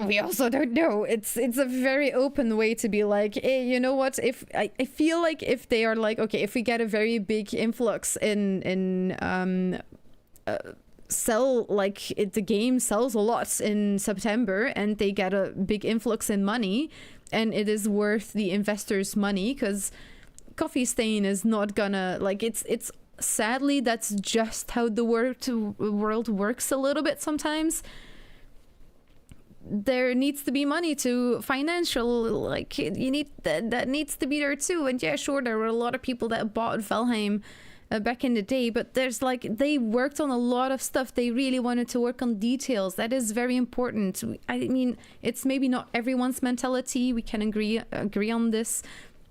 We also don't know. It's a very open way to be like, hey, you know what? If I feel like if they are like, okay, if we get a very big influx in the game sells a lot in September and they get a big influx in money and it is worth the investors' money, because Coffee Stain is not gonna, like, it's sadly that's just how the world works a little bit sometimes. There needs to be money to financial, like, you need that needs to be there too. And yeah, sure, there were a lot of people that bought Valheim back in the day, but there's like, they worked on a lot of stuff. They really wanted to work on details. That is very important. I mean, it's maybe not everyone's mentality, we can agree on this,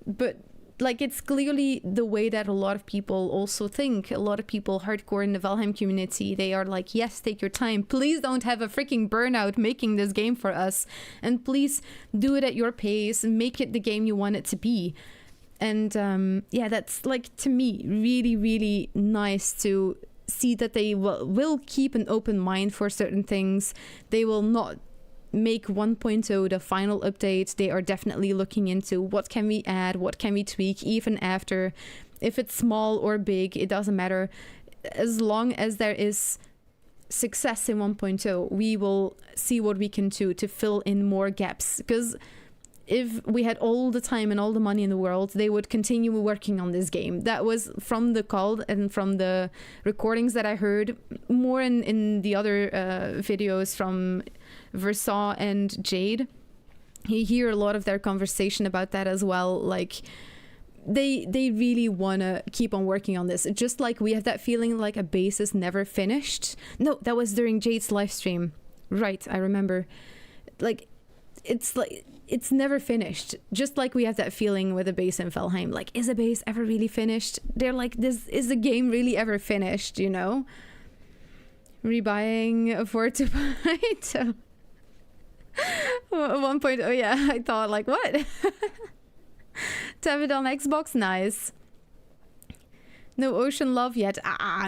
but like, it's clearly the way that a lot of people also think. A lot of people hardcore in the Valheim community, they are like, yes, take your time. Please don't have a freaking burnout making this game for us. And please do it at your pace and make it the game you want it to be. And yeah, that's, like, to me, really, really nice to see that they will keep an open mind for certain things. They will not make 1.0 the final update. They are definitely looking into what can we add, what can we tweak, even after. If it's small or big, it doesn't matter. As long as there is success in 1.0, we will see what we can do to fill in more gaps. Because if we had all the time and all the money in the world, they would continue working on this game. That was from the call and from the recordings that I heard, more in the other videos from Versaw and Jade. You hear a lot of their conversation about that as well. Like, they really want to keep on working on this. Just like we have that feeling like a base is never finished. No, that was during Jade's live stream. Right, I remember. Like, it's never finished. Just like we have that feeling with a base in Valheim. Like, is a base ever really finished? They're like, is the game really ever finished, you know? Rebuying for 2.0. 1.0, yeah. I thought, like, what? To have it on Xbox, nice. No ocean love yet.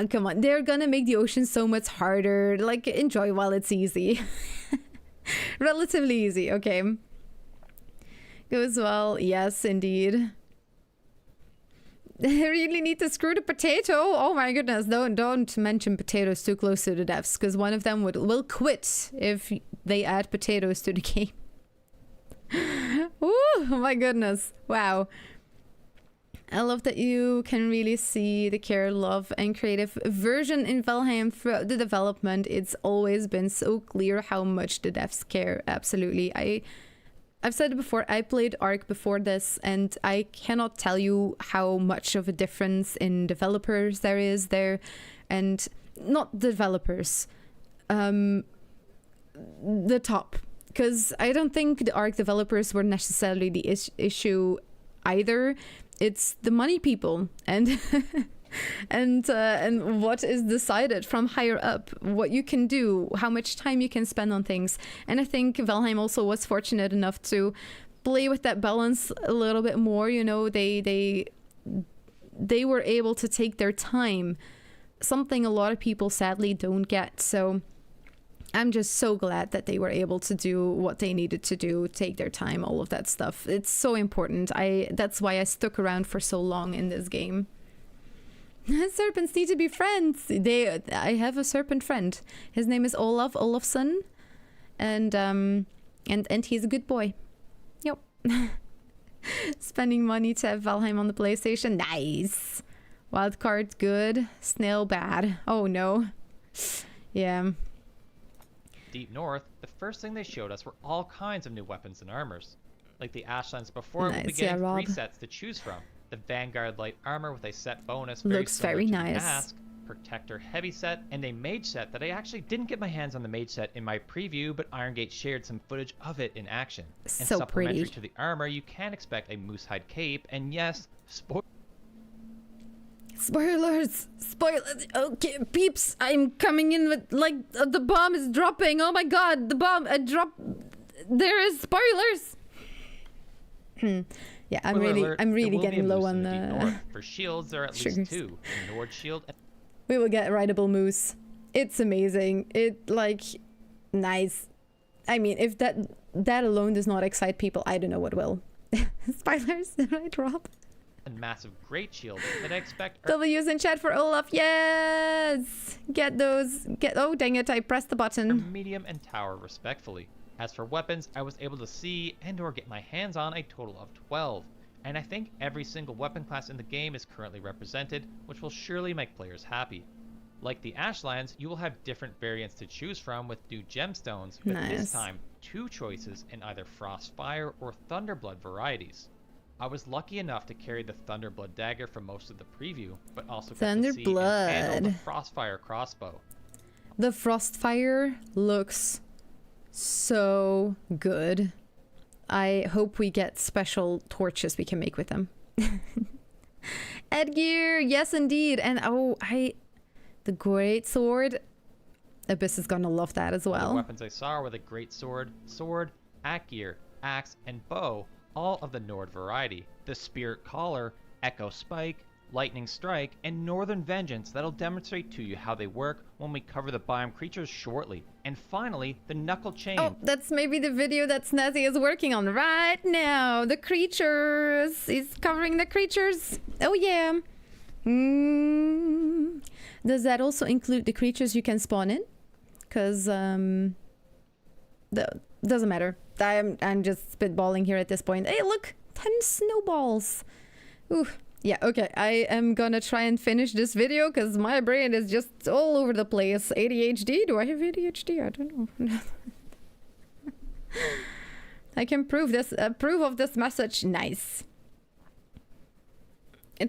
Come on. They're gonna make the ocean so much harder. Like, enjoy while it's easy. Relatively easy, okay. Goes well, yes, indeed. They really need to screw the potato. Oh my goodness, don't mention potatoes too close to the devs, because one of them will quit if they add potatoes to the game. Ooh, oh my goodness, wow. I love that you can really see the care, love, and creative version in Valheim throughout the development. It's always been so clear how much the devs care, absolutely. I've said it before, I played Ark before this, and I cannot tell you how much of a difference in developers there is there. And not developers, the top. Because I don't think the Ark developers were necessarily the issue either. It's the money people and and what is decided from higher up, what you can do, how much time you can spend on things. And I think Valheim also was fortunate enough to play with that balance a little bit more. You know, they were able to take their time, something a lot of people sadly don't get. So I'm just so glad that they were able to do what they needed to do, take their time, all of that stuff. It's so important. That's why I stuck around for so long in this game. Serpents need to be friends. I have a serpent friend. His name is Olaf Olafsson, and he's a good boy. Yep. Spending money to have Valheim on the PlayStation. Nice. Wildcard good. Snail bad. Oh no. Yeah. Deep North, the first thing they showed us were all kinds of new weapons and armors. Like the Ashlands before, we'll be Nice, yeah, getting Rob. 3 sets to choose from. The Vanguard Light Armor with a set bonus Looks similar very to the nice. Mask, Protector Heavy set, and a Mage set that I actually didn't get my hands on the Mage set in my preview, but Irongate shared some footage of it in action. And So supplementary pretty. to the armor, you can expect a Moosehide Cape, and yes, Spoilers! Spoilers! Okay, peeps, I'm coming in with, like, the bomb is dropping. Oh my god, the bomb, there is spoilers! Yeah, I'm Spoiler really, alert, I'm there really will be a getting low moose on in the Deep the... North. For shields, there are at sugars. least 2. A Nord shield and We will get rideable moose. It's amazing. It, like, nice. I mean, if that alone does not excite people, I don't know what will. Spoilers, right, Rob? massive great shield that I expect are W's in chat for Olaf. Yes! Get those. Oh, dang it, I pressed the button. medium and tower respectfully. As for weapons, I was able to see and or get my hands on a total of 12. And I think every single weapon class in the game is currently represented, which will surely make players happy. Like the Ashlands, you will have different variants to choose from with new gemstones, but Nice. this time, 2 choices in either Frostfire or Thunderblood varieties. I was lucky enough to carry the Thunderblood dagger for most of the preview, but also got to see and handle the Thunderblood. Frostfire crossbow. The Frostfire looks so good. I hope we get special torches we can make with them. Edgear, yes indeed. And the great sword. Abyss is gonna love that as The well. weapons I saw were the great sword, Ackgear, axe, and bow, all of the Nord variety. The Spirit Collar, Echo Spike, Lightning Strike, and Northern Vengeance that'll demonstrate to you how they work when we cover the biome creatures shortly. And finally, the Knuckle Chain. Oh, that's maybe the video that Snazzy is working on right now. The creatures. He's covering the creatures. Oh, yeah. Does that also include the creatures you can spawn in? Because, doesn't matter. I'm just spitballing here at this point. Hey, look! 10 snowballs. Ooh. Yeah, okay. I am gonna try and finish this video because my brain is just all over the place. ADHD? Do I have ADHD? I don't know. I can prove of this message. Nice.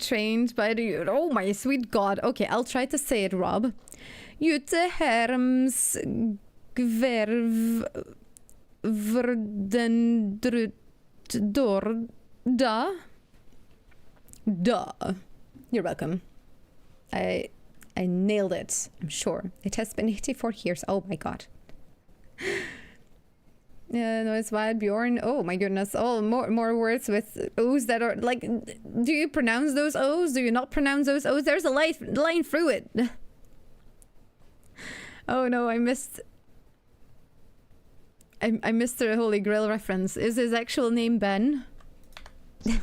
Trained by the... Oh my sweet god. Okay, I'll try to say it, Rob. Jute herms gverv verdendrut dor da. Duh. You're welcome. I nailed it, I'm sure. It has been 84 years. Oh my god. Yeah, no, it's wild Bjorn. Oh my goodness. Oh, more words with O's that are like, do you pronounce those O's? Do you not pronounce those O's? There's a line through it. Oh no, I missed the Holy Grail reference. Is his actual name Ben?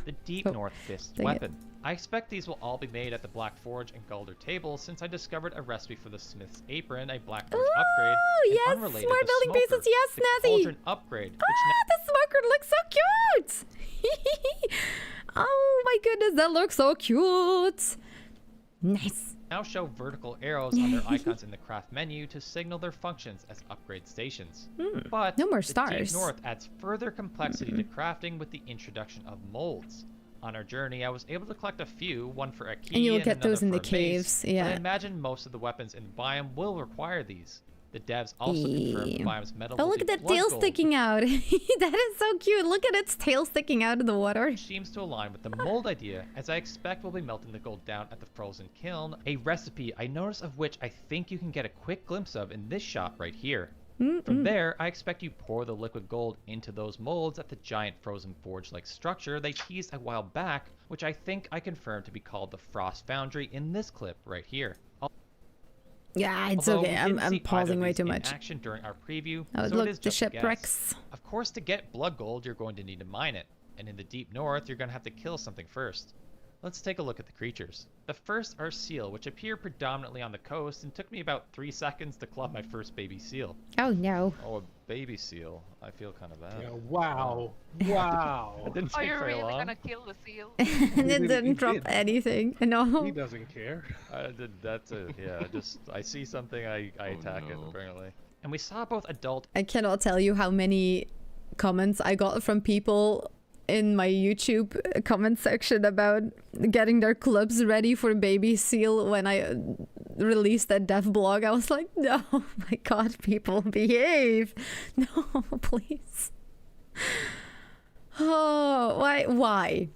The Deep Oh, North Fist dang it. weapon. I expect these will all be made at the Black Forge and Galder table since I discovered a recipe for the Smith's Apron, a Black Forge upgrade. Oh, and yes, unrelated, more the building Smoker, pieces, yes, the Snazzy. Cauldron upgrade, which The smoker looks so cute! Oh my goodness, that looks so cute! Nice. now show vertical arrows on their icons in the craft menu to signal their functions as upgrade stations. But No more the Deep stars. North adds further complexity to crafting with the introduction of molds. On our journey, I was able to collect a few, one for a key And you'll and get those another in for the a mace, caves, yeah. But I imagine most of the weapons in the biome will require these. The devs also confirmed the Yeah. biome's metal Oh, will look be at that blood tail gold, sticking out. That is so cute. Look at its tail sticking out of the water. which seems to align with the mold idea, as I expect we'll be melting the gold down at the frozen kiln, a recipe I noticed of which I think you can get a quick glimpse of in this shot right here. From there, I expect you pour the liquid gold into those molds at the giant frozen forge-like structure they teased a while back, which I think I confirmed to be called the Frost Foundry in this clip right here. Yeah, it's Although okay. we I'm didn't see pausing either way of too these in much. action during our preview, Oh, so look, it is the just a guess. shipwrecks. Of course, to get blood gold, you're going to need to mine it, and in the Deep North, you're going to have to kill something first. Let's take a look at the creatures. The first are seal, which appear predominantly on the coast and took me about 3 seconds to club my first baby seal. Oh no. Oh, a baby seal. I feel kind of bad. Yeah, wow. Wow. It didn't Are take you very really long. gonna kill the seal? And it really didn't drop did. anything. He No. doesn't care. I did that too. Yeah, just I see something, I attack it no. apparently. And we saw both adult I cannot tell you how many comments I got from people in my YouTube comment section about getting their clubs ready for baby seal when I released that dev blog. I was like, no, my god, people, behave. No, please. Oh, why?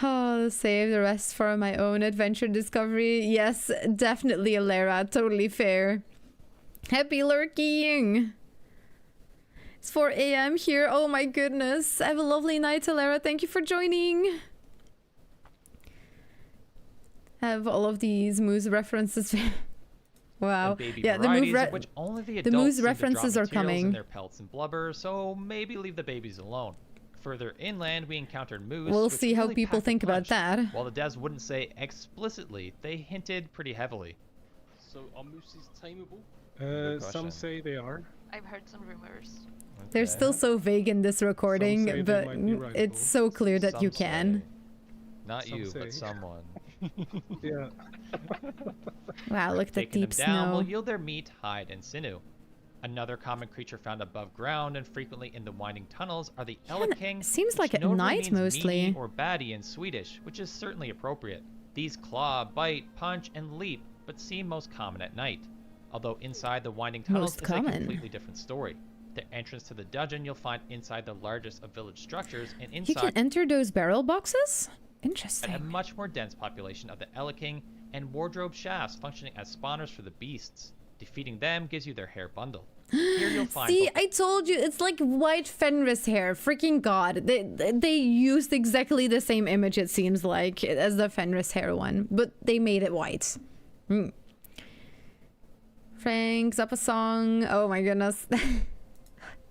Oh, save the rest for my own adventure discovery. Yes, definitely, Alara. Totally fair. Happy lurking. It's 4 a.m. here. Oh my goodness. Have a lovely night, Alara. Thank you for joining. Have all of these Moose references. Wow. and baby Yeah, the varieties, move of which only the the adults moose seem to drop references are materials in coming. their pelts and blubber, so maybe leave the babies alone. Further inland, we encountered moose. We'll which see how really people packed a think about punch. that. While the devs wouldn't say explicitly, they hinted pretty heavily. So are mooses tameable? Some question. say they are. I've heard some rumors. They're Okay. still so vague in this recording, say they but might be rideable. it's so clear that Some you can. say. Not Some you, say. but someone. Yeah. Wow, look at the Taking deep them down will snow. yield their meat, hide, and sinew. Another common creature found above ground and frequently in the winding tunnels are the Eleking. seems which like at notably night means mostly. meanie or baddie in Swedish, which is certainly appropriate. These claw, bite, punch, and leap, but seem most common at night. Although inside the winding tunnels Most is common. a completely different story. The entrance to the dungeon you'll find inside the largest of village structures, and You can inside enter those barrel boxes? a Interesting. much more dense population of the Eleking and wardrobe shafts functioning as spawners for the beasts. Defeating them gives you their hair bundle. Here you'll find See, both I told you, it's like white Fenris hair. Freaking god. They used exactly the same image, it seems like, as the Fenris hair one, but they made it white. Hmm. Frank's up a song. Oh my goodness. frost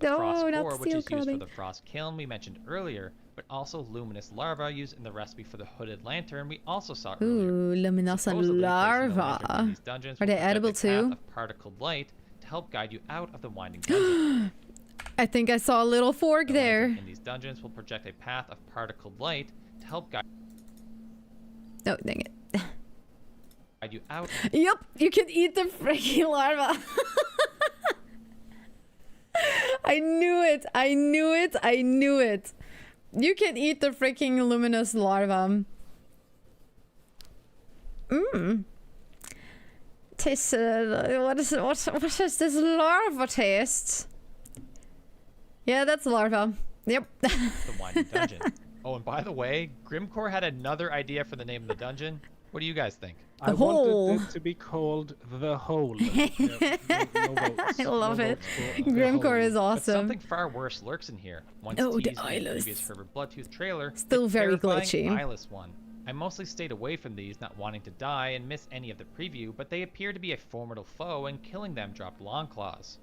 No, core, not which steel is used for clothing. the frost kiln we mentioned earlier, but also luminous larvae used in the recipe for the hooded lantern we also saw earlier. Ooh, luminoscent Supposedly, placing the lantern in larva. these dungeons Are will they project edible a path too? of particled light to help guide you out of the winding dungeon. I think I saw a little fork The there. lantern in these dungeons will project a path of particled light to help guide Oh, dang it. you out. Yep, you can eat the freaking larva. I knew it. I knew it. I knew it. You can eat the freaking luminous larva. Mmm. Tastes. What is this larva taste? Yeah, that's larva. Yep. The winding dungeon. Oh, and by the way, Grimcore had another idea for the name of the dungeon. What do you guys think? I hole. wanted it to be called The Hole. Yeah, no votes. I love No it. votes for The Grimcore Hole. is But awesome. something far worse lurks in here. Once Oh, the teased in the eyeless. previous Herbert Bloodtooth trailer, Still the very terrifying glitchy. eyeless one. I mostly stayed away from these, not wanting to die and miss any of the preview, but they appear to be a formidable foe, and killing them dropped long claws.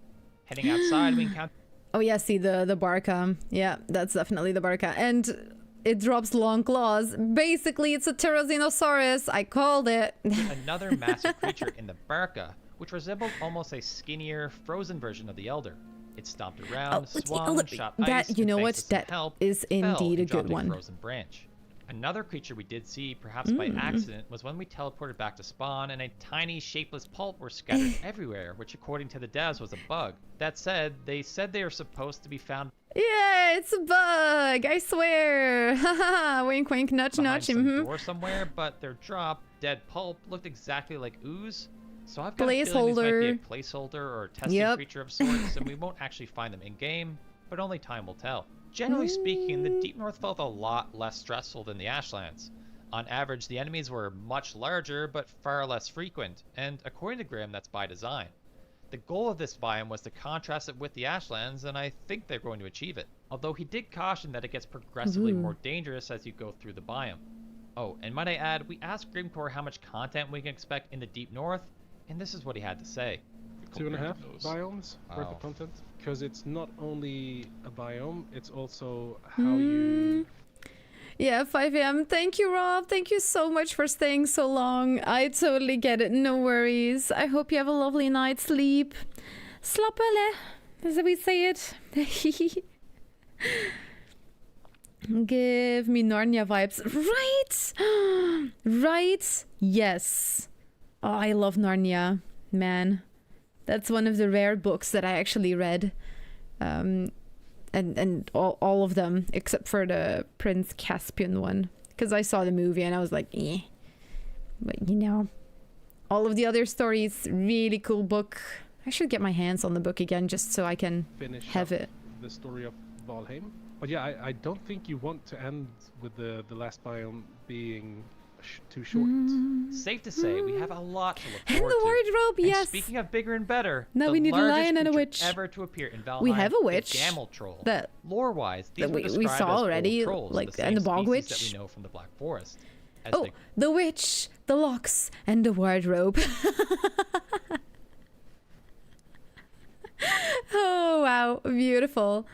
Heading outside, we encounter Oh yeah, see the Barca. Yeah, that's definitely the Barca. And it drops long claws. Basically, it's a Tyrannosaurus. I called it. another massive creature in the Barca, which resembled almost a skinnier, frozen version of the Elder. It stomped around, it's the swung, Elder. shot That- ice, you and know thanks what? to some That help, is fell indeed a and dropped good one. frozen branch. Another creature we did see, perhaps by accident, was when we teleported back to spawn and a tiny, shapeless pulp were scattered everywhere, which according to the devs was a bug. That said, they said they are supposed to be found Yeah, it's a bug. I swear. Haha. Wink, wink, nudge, behind nudge. some Mhm. door somewhere, but their drop, dead pulp, looked exactly like ooze. So I've got a feeling these might be a Placeholder. placeholder or a testing Yep. creature of sorts, and we won't actually find them in-game, but only time will tell. Generally speaking, the Deep North felt a lot less stressful than the Ashlands. On average, the enemies were much larger, but far less frequent, and according to Grim, that's by design. The goal of this biome was to contrast it with the Ashlands, and I think they're going to achieve it. Although he did caution that it gets progressively more dangerous as you go through the biome. Oh, and might I add, we asked Grimcore how much content we can expect in the Deep North, and this is what he had to say. 2.5 Those. biomes worth Wow. of content. because it's not only a biome, it's also how you. Yeah, 5 a.m. Thank you, Rob. Thank you so much for staying so long. I totally get it. No worries. I hope you have a lovely night's sleep. Slappele, as we say it. Give me Narnia vibes. Right! Right? Yes. Oh, I love Narnia, man. That's one of the rare books that I actually read. And all of them, except for the Prince Caspian one. Because I saw the movie and I was like, eh. But you know, all of the other stories, really cool book. I should get my hands on the book again just so I can Finish have up it. the story of Valheim. But yeah, I don't think you want to end with the last biome being too short. Safe to say, we have a lot to look And forward the to. wardrobe, And yes. speaking of bigger and better, Now the we need a largest lion and a creature witch. ever to appear in Valheim, We have a witch the Gamel Troll. that- Lore-wise, these that were we described saw as old already, trolls, like, the and the same bog species witch. that we know from the Black Forest. As Oh, they the witch, the locks, and the wardrobe. Oh, wow. Beautiful.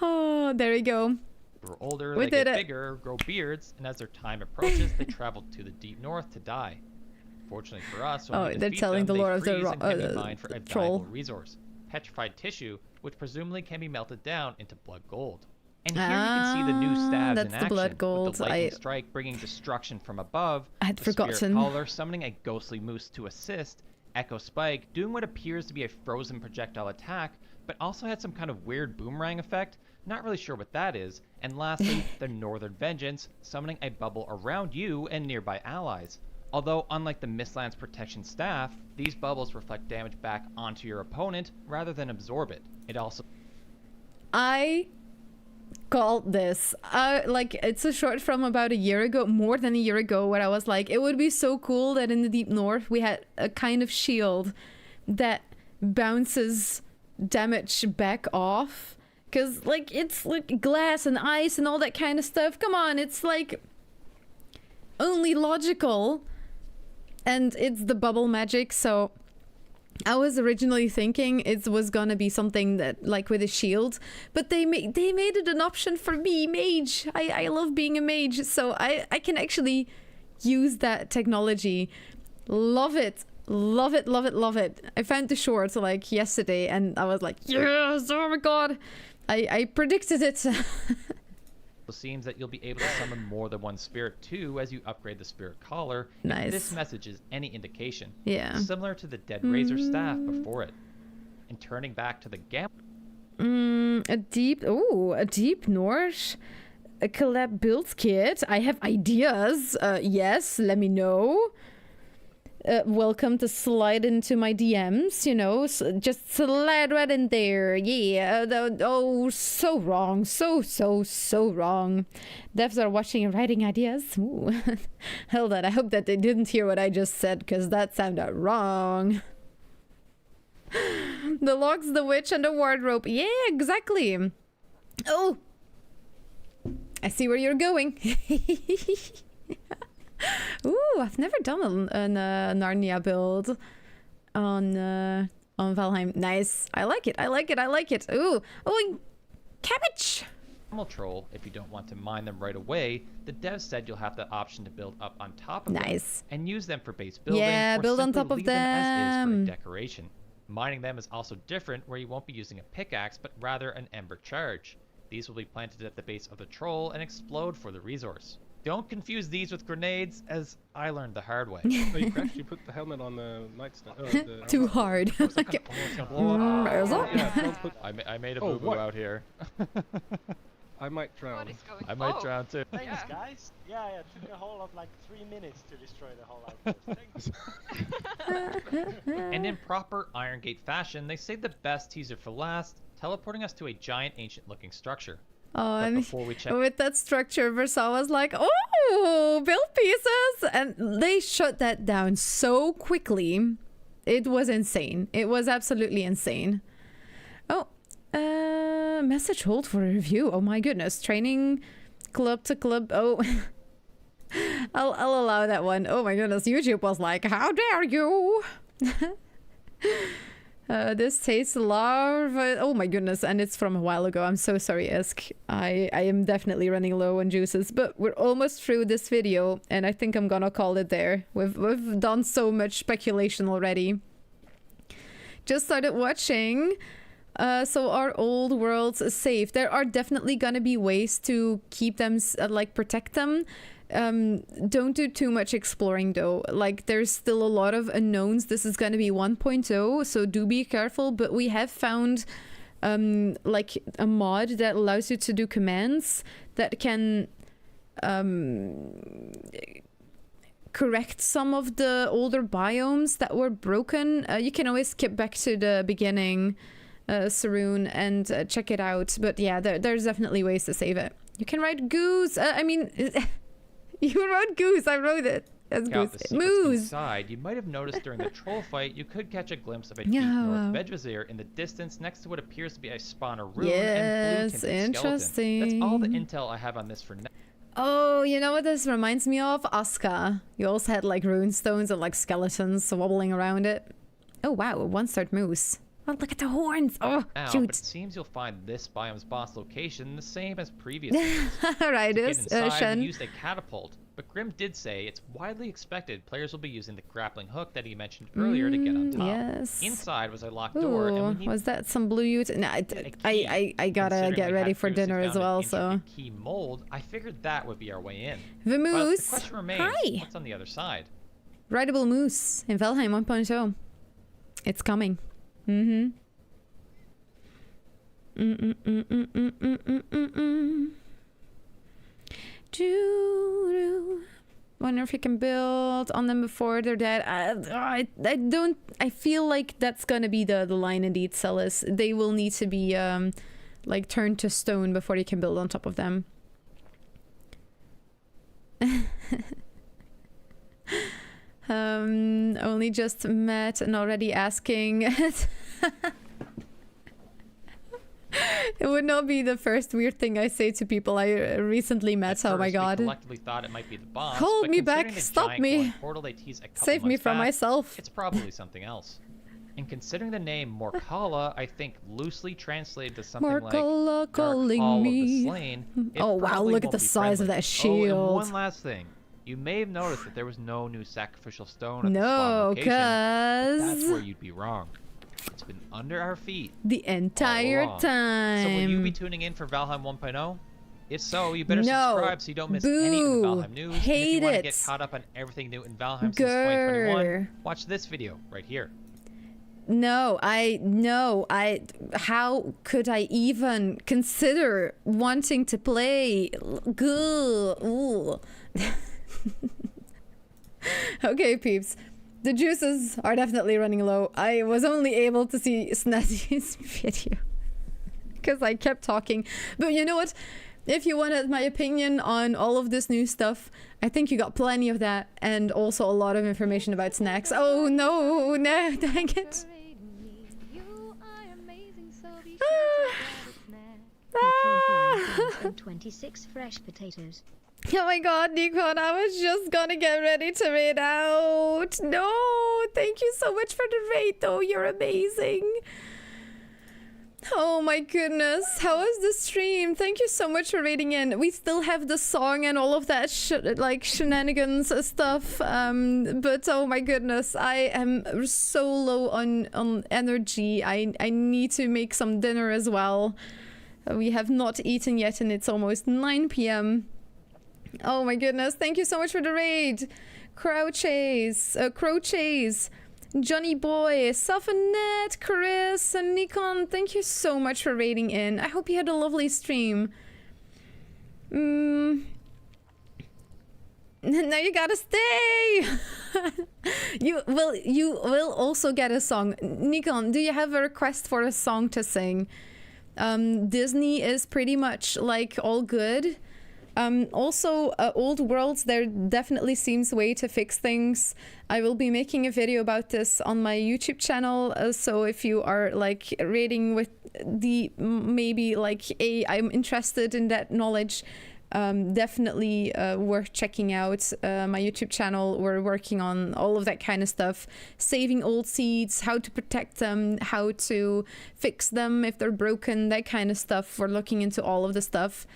Oh, there we go. grow older, We they get did it. bigger, grow beards, and as their time approaches, they travel to the deep north to die. Fortunately for us, when Oh, we they're defeat telling them, the they lore of the freeze ro- and can be the mined for a troll. valuable resource, petrified tissue, which presumably can be melted down into blood gold. And here you can see the new stabs that's in the action, blood with gold. the lightning I- strike bringing destruction from above, I had the forgotten. Spirit Caller summoning a ghostly moose to assist, Echo Spike doing what appears to be a frozen projectile attack, but also had some kind of weird boomerang effect, not really sure what that is, and lastly, the Northern Vengeance summoning a bubble around you and nearby allies. Although, unlike the Mistlands Protection Staff, these bubbles reflect damage back onto your opponent rather than absorb it. It also I called this. Like, it's a short from about a year ago, more than a year ago, where I was like, it would be so cool that in the Deep North we had a kind of shield that bounces damage back off. Because, like, it's like glass and ice and all that kind of stuff. Come on, it's like only logical. And it's the bubble magic, so I was originally thinking it was gonna be something that, like, with a shield, but they made it an option for me, mage. I love being a mage, so I can actually use that technology. Love it. Love it, love it, love it. I found the short, like, yesterday, and I was like, yes, oh my god. I predicted it. seems that you'll be able to summon more than one spirit too as you upgrade the Spirit Collar. Nice. If this message is any indication. Yeah. Similar to the Dead Razor staff before it. And turning back to the Gamma A deep North. A collab build kit. I have ideas. Yes, let me know. Welcome to slide into my DMs, you know, just slide right in there. Yeah, oh, so wrong. So wrong. Devs are watching and writing ideas. Ooh. Hold on, I hope that they didn't hear what I just said, because that sounded wrong. The locks, the witch, and the wardrobe. Yeah, exactly. Oh, I see where you're going. Ooh, I've never done a Narnia build on Valheim. Nice. I like it. I like it. I like it. Ooh. Oh, and cabbage. Troll, if you don't want to mine them right away, the devs said you'll have the option to build up on top of Nice. them and use them for base building. Yeah, or build on simply top of leave as is for them. a decoration. Mining them is also different, where you won't be using a pickaxe, but rather an ember charge. These will be planted at the base of the troll and explode for the resource. Don't confuse these with grenades, as I learned the hard way. Oh, you could actually put the helmet on the nightstand. Too hard. Okay. Yeah, don't put. I made a Oh, boo-boo what? out here. I might drown. What is going I might on? drown too. Thanks, Yeah. guys. Yeah, it took a whole of like 3 minutes to destroy the whole outpost. Thanks. And in proper Iron Gate fashion, they saved the best teaser for last, teleporting us to a giant ancient-looking structure. Oh, But and before we check with that structure, Versailles was like, oh, build pieces. And they shut that down so quickly. It was insane. It was absolutely insane. Oh, message hold for a review. Oh my goodness. Training club to club. Oh, I'll allow that one. Oh my goodness. YouTube was like, how dare you? This tastes larva. Oh my goodness, and it's from a while ago. I'm so sorry, Isk. I am definitely running low on juices, but we're almost through this video, and I think I'm gonna call it there. We've done so much speculation already. Just started watching. So are old worlds safe? There are definitely gonna be ways to keep them, like protect them. Don't do too much exploring though. Like there's still a lot of unknowns. This is going to be 1.0, so do be careful, but we have found like a mod that allows you to do commands that can correct some of the older biomes that were broken. You can always skip back to the beginning, Saroon, and check it out. But yeah, there's definitely ways to save it. You can write goose. I mean, you wrote goose. I wrote it. That's Check out goose. the secrets Moose. inside. You might have noticed during the troll fight, you could catch a glimpse of a deep Yeah. north Vedvizir in the distance next to what appears to be a spawner rune Yes, and blue tinted skeleton. That's all the interesting. intel I have on this for now. Oh, you know what this reminds me of? Aska. You also had like rune stones and like skeletons wobbling around it. Oh wow, a 1-star moose. Oh, look at the horns. Oh, Now, but cute. it seems you'll find this biome's boss location the same as previous ones. Right, To get is inside, Shen. we used a catapult, but Grim did say it's widely expected players will be using the grappling hook that he mentioned earlier to get on top. Yes. Inside was a locked door, and Ooh, we need was that some blue ute? No, a key. I gotta Considering get we ready had for previously dinner as found an well, so. intricate key mold, I figured that would be our way in. The But the moose. question remains, Hi. what's on the other side? Rideable moose in Valheim 1.0. It's coming. Mm-hmm. Doo-doo. Wonder if you can build on them before they're dead. I don't. I feel like that's gonna be the line indeed, Celis. They will need to be like turned to stone before you can build on top of them. Only just met and already asking. It would not be the first weird thing I say to people I recently met. At Oh my first, we god. collectively thought it might be the boss, Hold but me considering back, the stop giant me. glowing portal they teased a couple Save me months from back, myself. It's probably something else. And considering the name Morkala, I think loosely translated to something like Morkala Dark calling Hall of me. the Slain. it Oh, wow, probably look at won't the be size of friendly. that Oh, shield. and one last thing. You may have noticed that there was no new sacrificial stone at the spawn No, location. That's where cuz you'd be wrong. It's been under our feet. the entire along. So will you be time. tuning in for Valheim 1.0? If so, you better No. subscribe so you don't miss any of the Boo. Valheim news. And if Hate you want to it. get caught up on everything new in Valheim since 2021, Grr. watch this video right here. No, how could I even consider wanting to play? Good. Ooh. Okay, peeps. The juices are definitely running low. I was only able to see Snazzy's video because I kept talking. But you know what? If you wanted my opinion on all of this new stuff, I think you got plenty of that, and also a lot of information about snacks. Oh no, no, dang it. And 26 fresh potatoes. Oh my god, Nikon, I was just gonna get ready to raid out. No, thank you so much for the raid though, you're amazing. Oh my goodness, how was the stream? Thank you so much for raiding in. We still have the song and all of that like shenanigans stuff, but oh my goodness, I am so low on energy. I need to make some dinner as well. We have not eaten yet and it's almost 9 p.m. Oh my goodness, thank you so much for the raid. Crow Chase, Johnny Boy, Sophanet, Chris, and Nikon, thank you so much for raiding in. I hope you had a lovely stream. Now you gotta stay! You will also get a song. Nikon, do you have a request for a song to sing? Disney is pretty much like all good. Also, old worlds, there definitely seems a way to fix things. I will be making a video about this on my YouTube channel, so if you are like raiding with the maybe like I'm interested in that knowledge, definitely worth checking out. My YouTube channel, we're working on all of that kind of stuff. Saving old seeds, how to protect them, how to fix them if they're broken, that kind of stuff. We're looking into all of the stuff.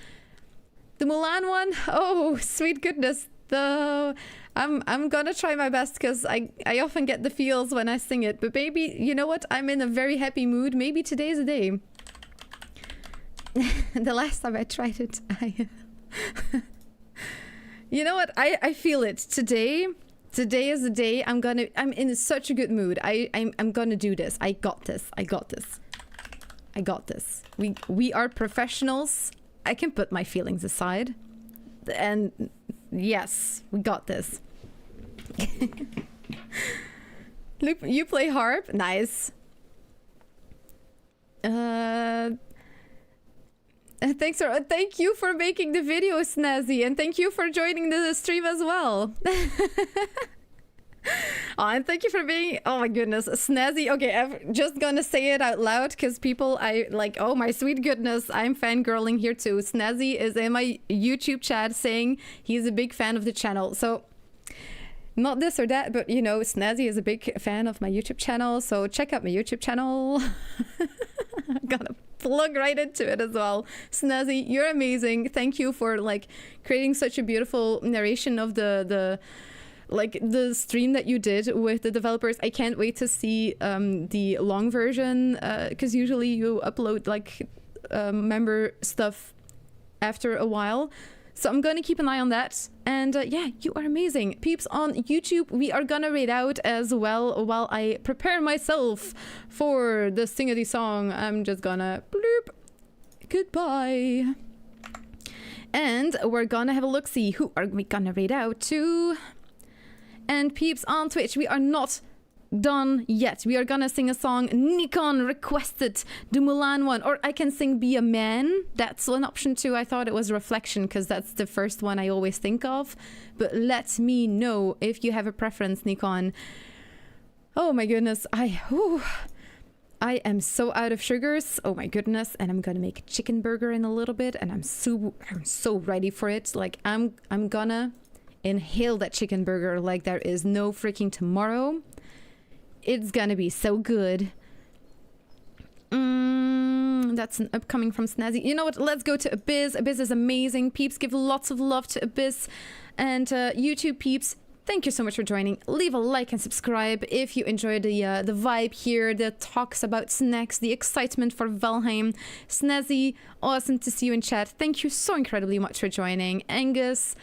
The Mulan one, oh, sweet goodness. I'm gonna try my best because I often get the feels when I sing it. But maybe, you know what? I'm in a very happy mood. Maybe today's the day. The last time I tried it, you know what? I feel it today. Today is the day. I'm in such a good mood. I'm gonna do this. I got this. I got this. I got this. We are professionals. I can put my feelings aside. And yes, we got this. Luke, you play harp? Nice. Thank you for making the video, Snazzy, and thank you for joining the stream as well. Oh, and thank you for being, oh my goodness, Snazzy. Okay, I'm just gonna say it out loud because people, oh my sweet goodness, I'm fangirling here too. Snazzy is in my YouTube chat saying he's a big fan of the channel. So, not this or that, but you know, Snazzy is a big fan of my YouTube channel. So check out my YouTube channel. I'm gonna plug right into it as well. Snazzy, you're amazing. Thank you for creating such a beautiful narration of the stream that you did with the developers. I can't wait to see the long version because usually you upload member stuff after a while. So I'm gonna keep an eye on that. And yeah, you are amazing. Peeps on YouTube, we are gonna read out as well while I prepare myself for the singity song. I'm just gonna bloop. Goodbye. And we're gonna have a look-see. Who are we gonna read out to? And peeps on Twitch, we are not done yet. We are gonna sing a song Nikon requested, the Mulan one, or I can sing Be a Man. That's an option too. I thought it was Reflection because that's the first one I always think of, but let me know if you have a preference, Nikon. Oh my goodness, I am so out of sugars. Oh my goodness, and I'm gonna make a chicken burger in a little bit, and I'm so ready for it. I'm gonna inhale that chicken burger like there is no freaking tomorrow. It's gonna be so good. That's an upcoming from Snazzy. You know what? Let's go to Abyss. Abyss is amazing. Peeps, give lots of love to Abyss. And YouTube peeps, thank you so much for joining. Leave a like and subscribe if you enjoy the vibe here, the talks about snacks, the excitement for Valheim. Snazzy, awesome to see you in chat. Thank you so incredibly much for joining. Angus,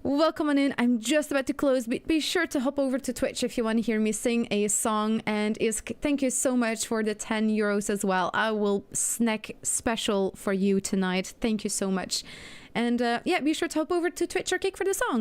welcome on in. I'm just about to close, but be sure to hop over to Twitch if you want to hear me sing a song. And thank you so much for the 10 euros as well. I will snack special for you tonight. Thank you so much. And yeah, be sure to hop over to Twitch or Kick for the song.